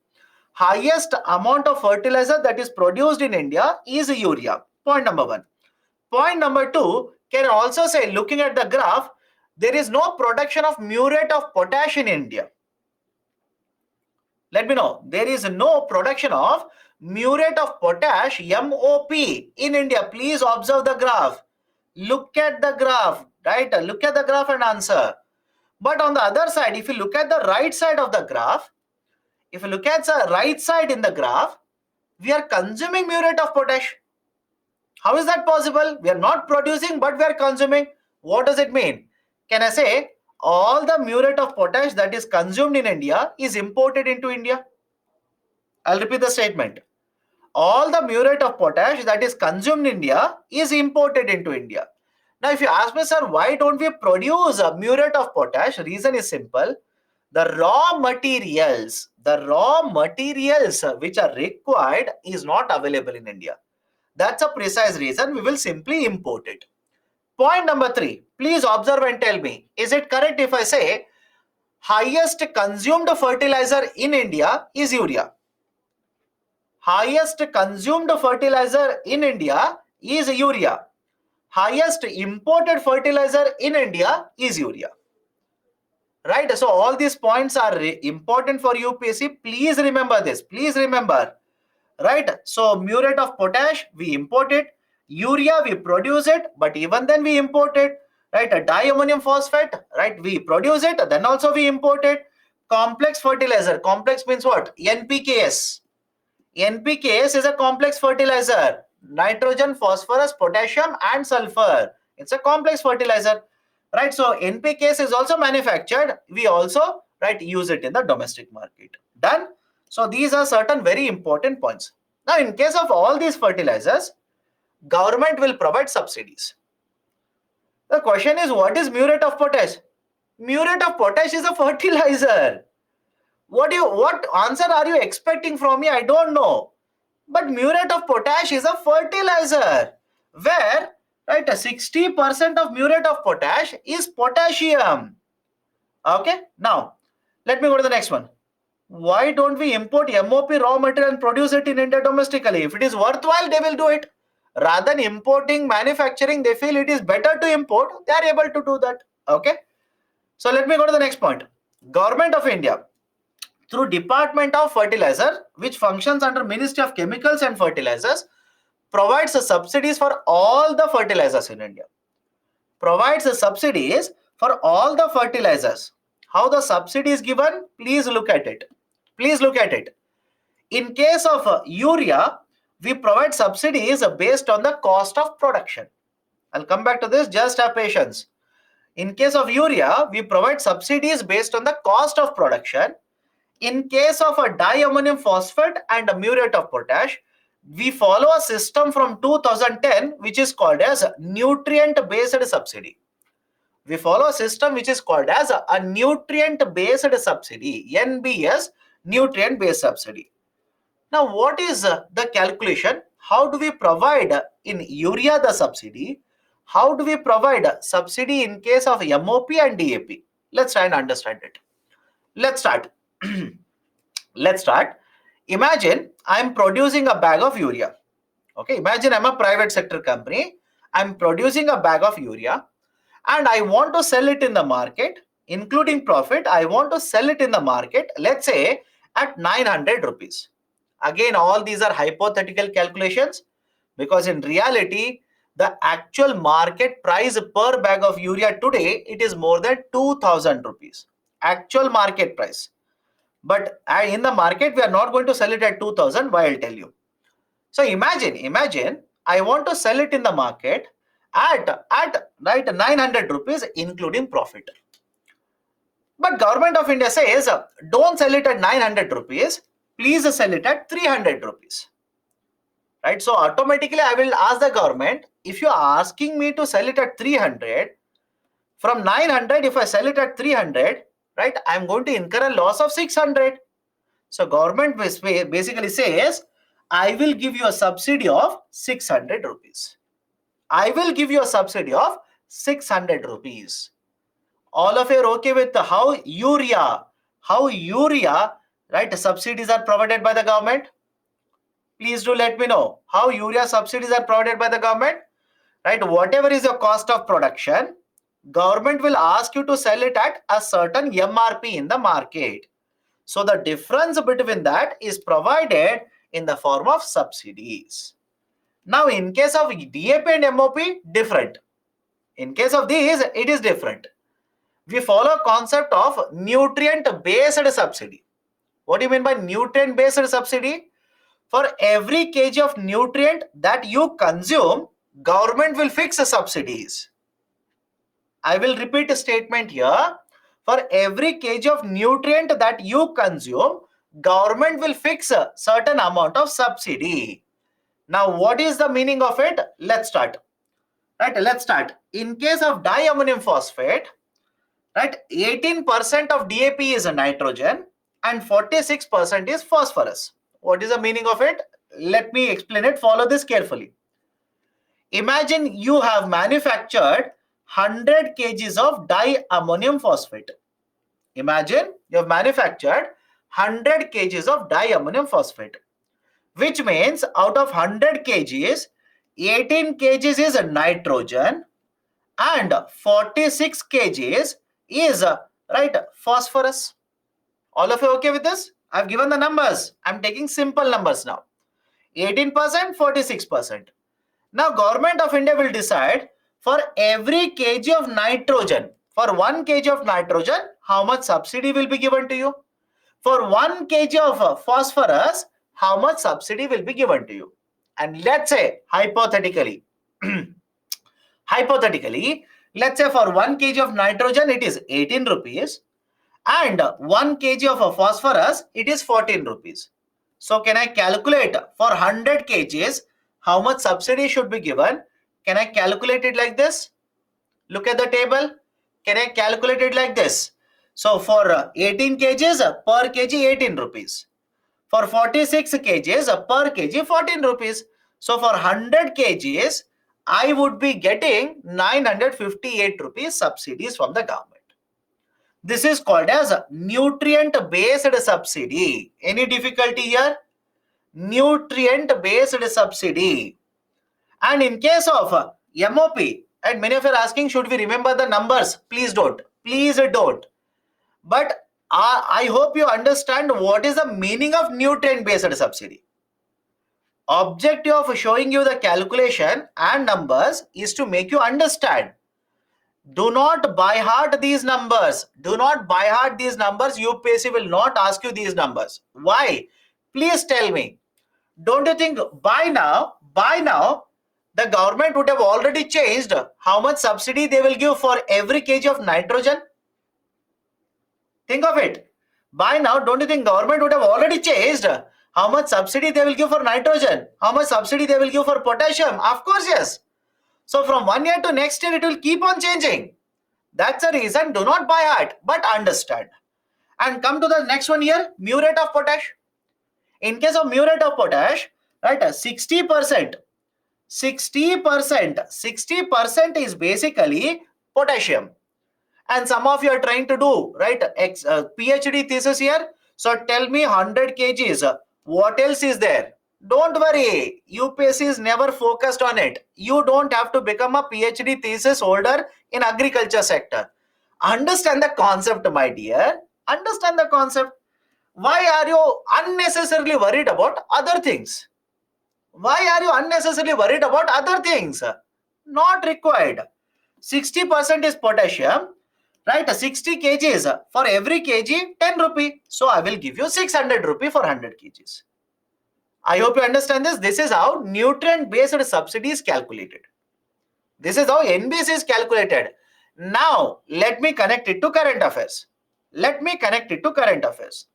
A: Highest amount of fertilizer that is produced in India is urea. Point number one. Point number two, can also say, looking at the graph, there is no production of muriate of potash in India. Let me know. There is no production of muriate of potash, MOP, in India. Please observe the graph. Look at the graph, right? Look at the graph and answer. But on the other side, if you look at the right side of the graph, if you look at the right side in the graph, we are consuming muriate of potash. How is that possible? We are not producing, but we are consuming. What does it mean? Can I say all the muriate of potash that is consumed in India is imported into India? I'll repeat the statement. All the muriate of potash that is consumed in India is imported into India. Now, if you ask me, sir, why don't we produce a muriate of potash? Reason is simple. The raw materials which are required is not available in India. That's a precise reason. We will simply import it. Point number three, please observe and tell me, is it correct if I say highest consumed fertilizer in India is urea? Highest consumed fertilizer in India is urea. Highest imported fertilizer in India is urea. Right? So all these points are important for UPSC. Please remember this. Please remember. Right? So muriate of potash, we import it. Urea, we produce it, but even then we import it. Right? A diammonium phosphate, right? We produce it, then also we import it. Complex fertilizer. Complex means what? NPKS. NPKS is a complex fertilizer. Nitrogen, phosphorus, potassium, and sulfur. It's a complex fertilizer. Right? So NPKS is also manufactured. We also, right, use it in the domestic market. Done? So these are certain very important points. Now, in case of all these fertilizers, government will provide subsidies. The question is, what is muriate of potash? Muriate of potash is a fertilizer. What answer are you expecting from me? I don't know. But muriate of potash is a fertilizer where, right, 60% of muriate of potash is potassium. Okay, now let me go to the next one. Why don't we import MOP raw material and produce it in India domestically? If it is worthwhile, they will do it. Rather than importing, manufacturing, they feel it is better to import. They are able to do that. Okay. So let me go to the next point. Government of India, through Department of Fertilizer, which functions under Ministry of Chemicals and Fertilizers, provides subsidies for all the fertilizers in India. Provides subsidies for all the fertilizers. How the subsidy is given? Please look at it. Please look at it. In case of urea, we provide subsidies based on the cost of production. I'll come back to this, just have patience. In case of urea, we provide subsidies based on the cost of production. In case of a diammonium phosphate and a muriate of potash, we follow a system from 2010 which is called as nutrient based subsidy. We follow a system which is called as a nutrient based subsidy, NBS, nutrient based subsidy. Now, what is the calculation? How do we provide in urea the subsidy? How do we provide subsidy in case of MOP and DAP? Let's try and understand it. Let's start. Let's start. Imagine I'm producing a bag of urea. Okay, imagine I'm a private sector company. I'm producing a bag of urea and I want to sell it in the market, including profit. I want to sell it in the market, let's say at 900 rupees. Again, all these are hypothetical calculations because in reality, the actual market price per bag of urea today, it is more than 2000 rupees. Actual market price. But in the market, we are not going to sell it at 2000. Why? I'll tell you. So imagine I want to sell it in the market at right 900 rupees, including profit. But Government of India says, don't sell it at 900 rupees. Please sell it at 300 rupees. Right? So automatically I will ask the government, if you are asking me to sell it at 300, from 900, if I sell it at 300, right, I am going to incur a loss of 600. So government basically says, I will give you a subsidy of 600 rupees. I will give you a subsidy of 600 rupees. All of you are okay with how urea, right, subsidies are provided by the government? Please do let me know how urea subsidies are provided by the government. Right, whatever is your cost of production, government will ask you to sell it at a certain MRP in the market. So the difference between that is provided in the form of subsidies. Now, in case of DAP and MOP, different. In case of these, it is different. We follow concept of nutrient-based subsidy. What do you mean by nutrient-based subsidy? For every kg of nutrient that you consume, government will fix subsidies. I will repeat a statement here. For every kg of nutrient that you consume, government will fix a certain amount of subsidy. Now, what is the meaning of it? Let's start. Right, let's start. In case of diammonium phosphate, right, 18% of DAP is a nitrogen and 46% is phosphorus. What is the meaning of it? Let me explain it. Follow this carefully. Imagine you have manufactured 100 kgs of diammonium phosphate. Imagine you have manufactured 100 kgs of diammonium phosphate, which means out of 100 kgs, 18 kgs is nitrogen and 46 kgs is right, phosphorus. All of you okay with this? I've given the numbers. I'm taking simple numbers now. 18%, 46%. Now, Government of India will decide for every kg of nitrogen, for 1 kg of nitrogen, how much subsidy will be given to you. For 1 kg of phosphorus, how much subsidy will be given to you. And let's say, hypothetically, let's say for 1 kg of nitrogen, it is 18 rupees. And 1 kg of phosphorus, it is 14 rupees. So can I calculate for 100 kgs how much subsidy should be given? Can I calculate it like this? Look at the table. Can I calculate it like this? So for 18 kgs per kg 18 rupees. For 46 kgs per kg 14 rupees. So for 100 kgs I would be getting 958 rupees subsidies from the government. This is called as nutrient based subsidy. Any difficulty here? Nutrient based subsidy. And in case of MOP, and many of you are asking, should we remember the numbers? Please don't. Please don't. But I hope you understand what is the meaning of nutrient based subsidy. Objective of showing you the calculation and numbers is to make you understand. Do not by heart these numbers. Do not by heart these numbers. UPSC will not ask you these numbers. Why? Please tell me. Don't you think by now, the government would have already changed how much subsidy they will give for every kg of nitrogen? Think of it. By now, don't you think government would have already changed how much subsidy they will give for nitrogen? How much subsidy they will give for potassium? Of course, yes. So from one year to next year, it will keep on changing. That's the reason. Do not by heart, but understand. And come to the next one here, muriate of potash. In case of muriate of potash, right, 60%, 60% is basically potassium. And some of you are trying to do, right, PhD thesis here. So tell me 100 kgs. What else is there? Don't worry. UPSC is never focused on it. You don't have to become a PhD thesis holder in agriculture sector. Understand the concept, my dear. Understand the concept. Why are you unnecessarily worried about other things? Why are you unnecessarily worried about other things? Not required. 60% is potassium, right? 60 kgs. For every kg, 10 rupee. So I will give you 600 rupee for 100 kgs. I hope you understand this. This is how nutrient-based subsidy is calculated. This is how NBS is calculated. Now, let me connect it to current affairs. Let me connect it to current affairs.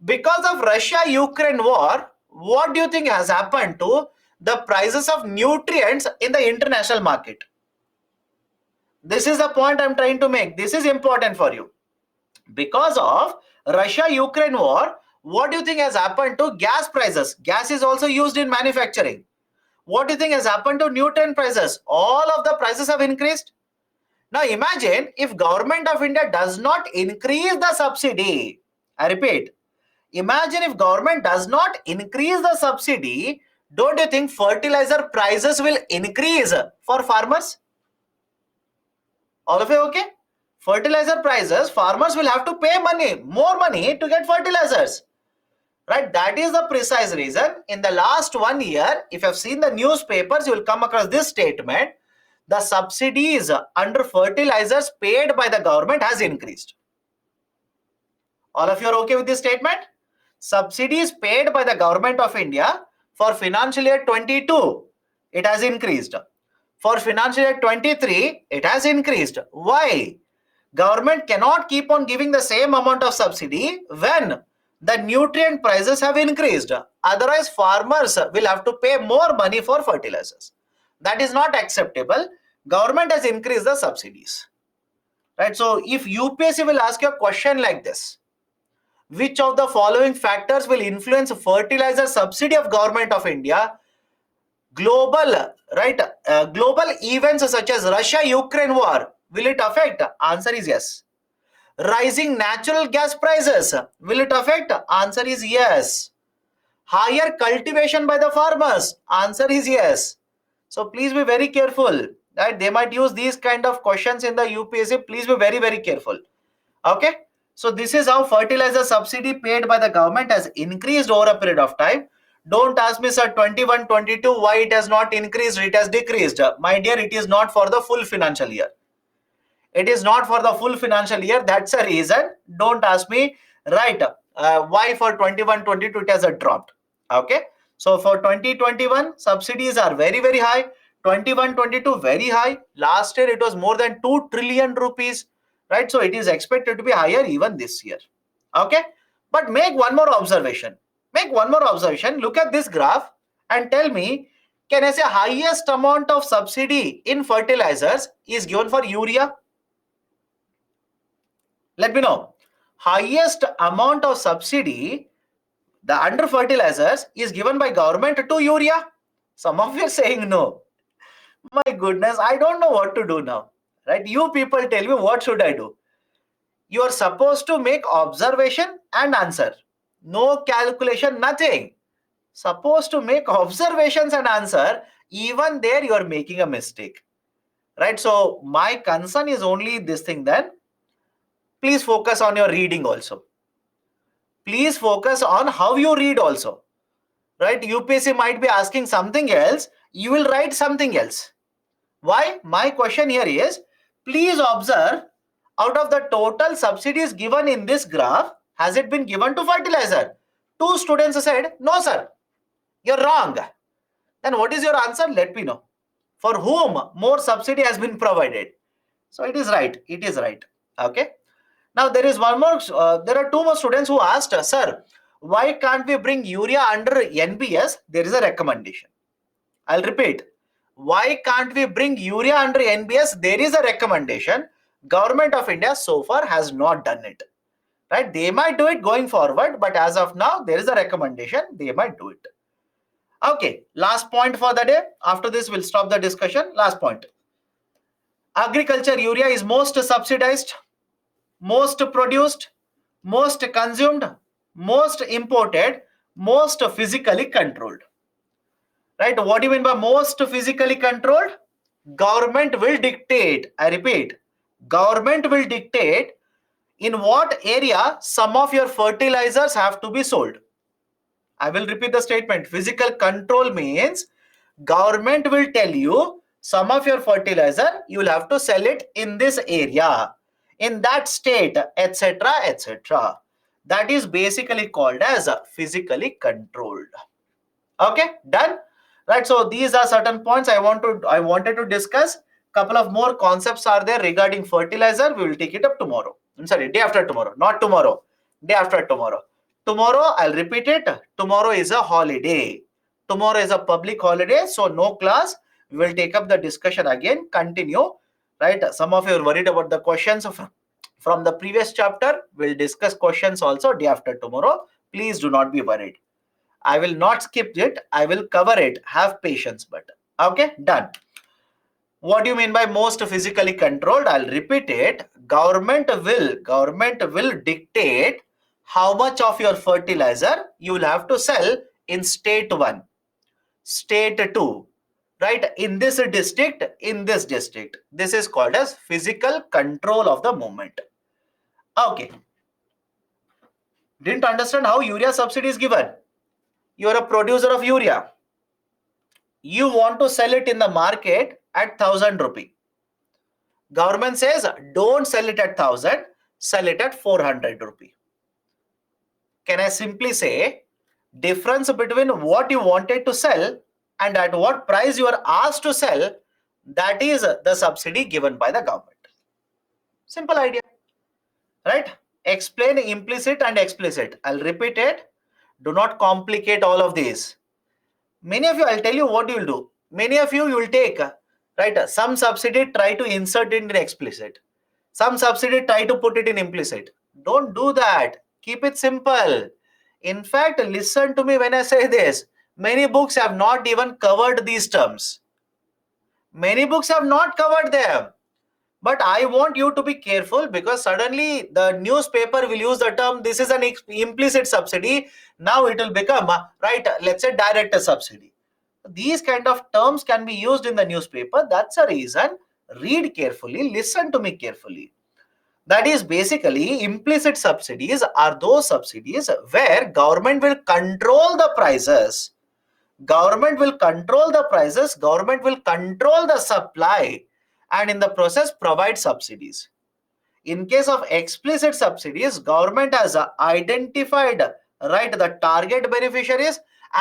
A: Because of Russia-Ukraine war, what do you think has happened to the prices of nutrients in the international market? This is the point I'm trying to make. This is important for you. Because of Russia-Ukraine war, what do you think has happened to gas prices? Gas is also used in manufacturing. What do you think has happened to nutrient prices? All of the prices have increased. Now imagine if government of India does not increase the subsidy. I repeat, imagine if government does not increase the subsidy, don't you think fertilizer prices will increase for farmers? All of you okay? Fertilizer prices, farmers will have to pay money, more money to get fertilizers. Right? That is the precise reason. In the last 1 year, if you have seen the newspapers, you will come across this statement. The subsidies under fertilizers paid by the government has increased. All of you are okay with this statement? Subsidies paid by the government of India for financial year 22, it has increased. For financial year 23, it has increased. Why? Government cannot keep on giving the same amount of subsidy when the nutrient prices have increased. Otherwise, farmers will have to pay more money for fertilizers. That is not acceptable. Government has increased the subsidies. Right? So, if UPSC will ask you a question like this, which of the following factors will influence fertilizer subsidy of government of India? Global, right? Global events such as Russia-Ukraine war, will it affect? Answer is yes. Rising natural gas prices, will it affect? Answer is yes. Higher cultivation by the farmers, answer is yes. So please be very careful, right? They might use these kind of questions in the UPSC. Please be very, very careful. Okay. So this is how fertilizer subsidy paid by the government has increased over a period of time. Don't ask me, sir, 21, 22, why it has not increased, it has decreased. My dear, it is not for the full financial year. It is not for the full financial year. That's a reason. Don't ask me, right, why for 21, 22 it has dropped. Okay. So for 2021, subsidies are very, very high. 21, 22, very high. Last year, it was more than 2 trillion rupees. Right. So it is expected to be higher even this year. Okay. But make one more observation. Make one more observation. Look at this graph and tell me, can I say highest amount of subsidy in fertilizers is given for urea? Let me know. Highest amount of subsidy the under fertilizers is given by government to urea. Some of you are saying no. My goodness, I don't know what to do now. Right? You people tell me, what should I do? You are supposed to make observation and answer. No calculation, nothing. Supposed to make observations and answer. Even there you are making a mistake. Right? So my concern is only this thing then. Please focus on your reading also. Please focus on how you read also. Right? UPSC might be asking something else. You will write something else. Why? My question here is, please observe, out of the total subsidies given in this graph, has it been given to fertilizer? Two students said, no sir, you're wrong. Then what is your answer? Let me know. For whom more subsidy has been provided? So it is right. It is right. Okay. Now there is one more, there are two more students who asked, sir, why can't we bring urea under NBS? There is a recommendation. I'll repeat. Why can't we bring urea under NBS? There is a recommendation. Government of India so far has not done it. Right? They might do it going forward, but as of now, there is a recommendation. They might do it. Okay, last point for the day. After this, we'll stop the discussion. Last point. Agriculture urea is most subsidized, most produced, most consumed, most imported, most physically controlled. Right? What do you mean by most physically controlled? Government will dictate, I repeat, government will dictate in what area some of your fertilizers have to be sold. I will repeat the statement. Physical control means government will tell you some of your fertilizer, you will have to sell it in this area, in that state, etc., etc. That is basically called as physically controlled. Okay, done. Right, so these are certain points I wanted to discuss. Couple of more concepts are there regarding fertilizer. We will take it up tomorrow. I'm sorry, day after tomorrow, not tomorrow, day after tomorrow. Tomorrow, I'll repeat it, tomorrow is a holiday. Tomorrow is a public holiday, so no class. We will take up the discussion again, continue. Right, some of you are worried about the questions from the previous chapter. We'll discuss questions also day after tomorrow. Please do not be worried. I will not skip it. I will cover it. Have patience, but okay, done. What do you mean by most physically controlled? I'll repeat it. Government will dictate how much of your fertilizer you will have to sell in state 1, state 2, right? In this district, in this district. This is called as physical control of the movement. Okay. Didn't understand how urea subsidy is given? You are a producer of urea. You want to sell it in the market at 1000 rupee. Government says don't sell it at 1000, sell it at 400 rupee. Can I simply say difference between what you wanted to sell and at what price you are asked to sell, that is the subsidy given by the government. Simple idea, right? Explain implicit and explicit. I'll repeat it. Do not complicate all of these. Many of you, I'll tell you what you will do. Many of you will take, right, some subsidy, try to insert it in explicit. Some subsidy, try to put it in implicit. Don't do that. Keep it simple. In fact, listen to me when I say this. Many books have not even covered these terms. Many books have not covered them. But I want you to be careful, because suddenly the newspaper will use the term, this is an implicit subsidy. Now it will become, right, let's say direct subsidy. These kind of terms can be used in the newspaper. That's a reason. Read carefully, listen to me carefully. That is basically implicit subsidies are those subsidies where government will control the prices. Government will control the prices, government will control the supply, and in the process provide subsidies. In case of explicit subsidies, government has identified, right, the target beneficiaries,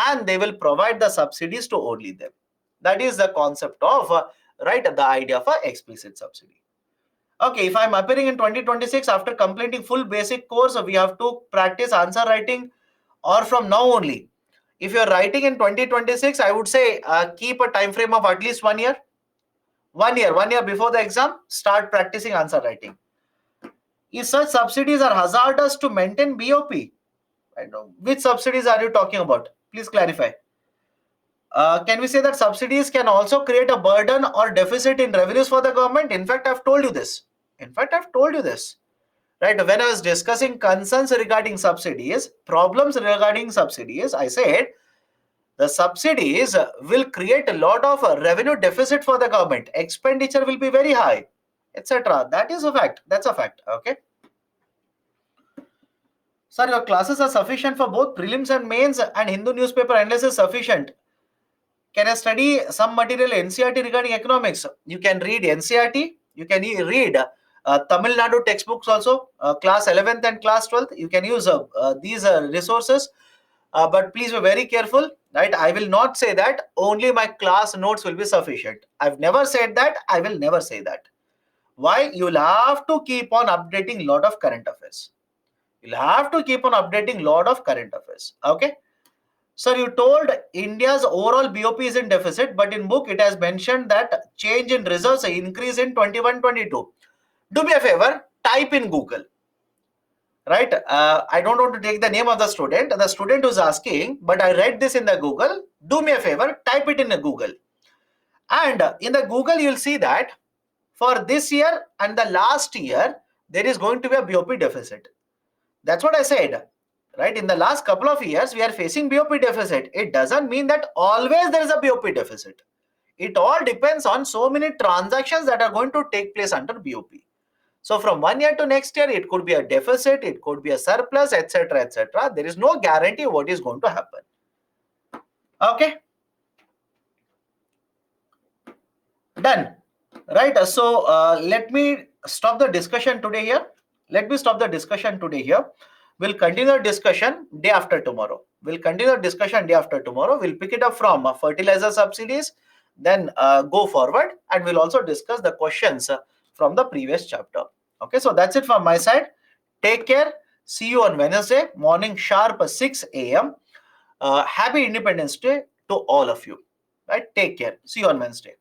A: and they will provide the subsidies to only them. That is the concept of, right, the idea of a explicit subsidy. Okay, if I'm appearing in 2026 after completing full basic course, we have to practice answer writing or from now only? If you're writing in 2026, I would say keep a time frame of at least 1 year. 1 year before the exam, start practicing answer writing. If such subsidies are hazardous to maintain BOP, I know. Which subsidies are you talking about? Please clarify. Can we say that subsidies can also create a burden or deficit in revenues for the government? In fact, I've told you this. Right? When I was discussing concerns regarding subsidies, problems regarding subsidies, I said the subsidies will create a lot of revenue deficit for the government. Expenditure will be very high, etc. That is a fact. That's a fact. Okay. Sir, your classes are sufficient for both prelims and mains, and Hindu newspaper endless is sufficient. Can I study some material NCERT regarding economics? You can read NCERT. You can read Tamil Nadu textbooks also, class 11th and class 12th. You can use these resources. But please be very careful, right? I will not say that only my class notes will be sufficient. I've never said that. I will never say that. Why? You'll have to keep on updating lot of current affairs. You'll have to keep on updating lot of current affairs. Okay. Sir, you told India's overall BOP is in deficit, but in book it has mentioned that change in reserves increase in 21-22. Do me a favor, type in Google. Right? I don't want to take the name of the student. The student who's asking, but I read this in the Google. Do me a favor, type it in the Google. And in the Google, you'll see that for this year and the last year, there is going to be a BOP deficit. That's what I said. Right? In the last couple of years, we are facing BOP deficit. It doesn't mean that always there is a BOP deficit. It all depends on so many transactions that are going to take place under BOP. So from 1 year to next year, it could be a deficit, it could be a surplus, etc., etc. There is no guarantee what is going to happen. Okay. Done. Right. So let me stop the discussion today here. We'll continue the discussion day after tomorrow. We'll pick it up from fertilizer subsidies, then go forward, and we'll also discuss the questions from the previous chapter. Okay, so that's it from my side. Take care. See you on Wednesday morning sharp 6 a.m. Happy Independence Day to all of you. Right? Take care. See you on Wednesday.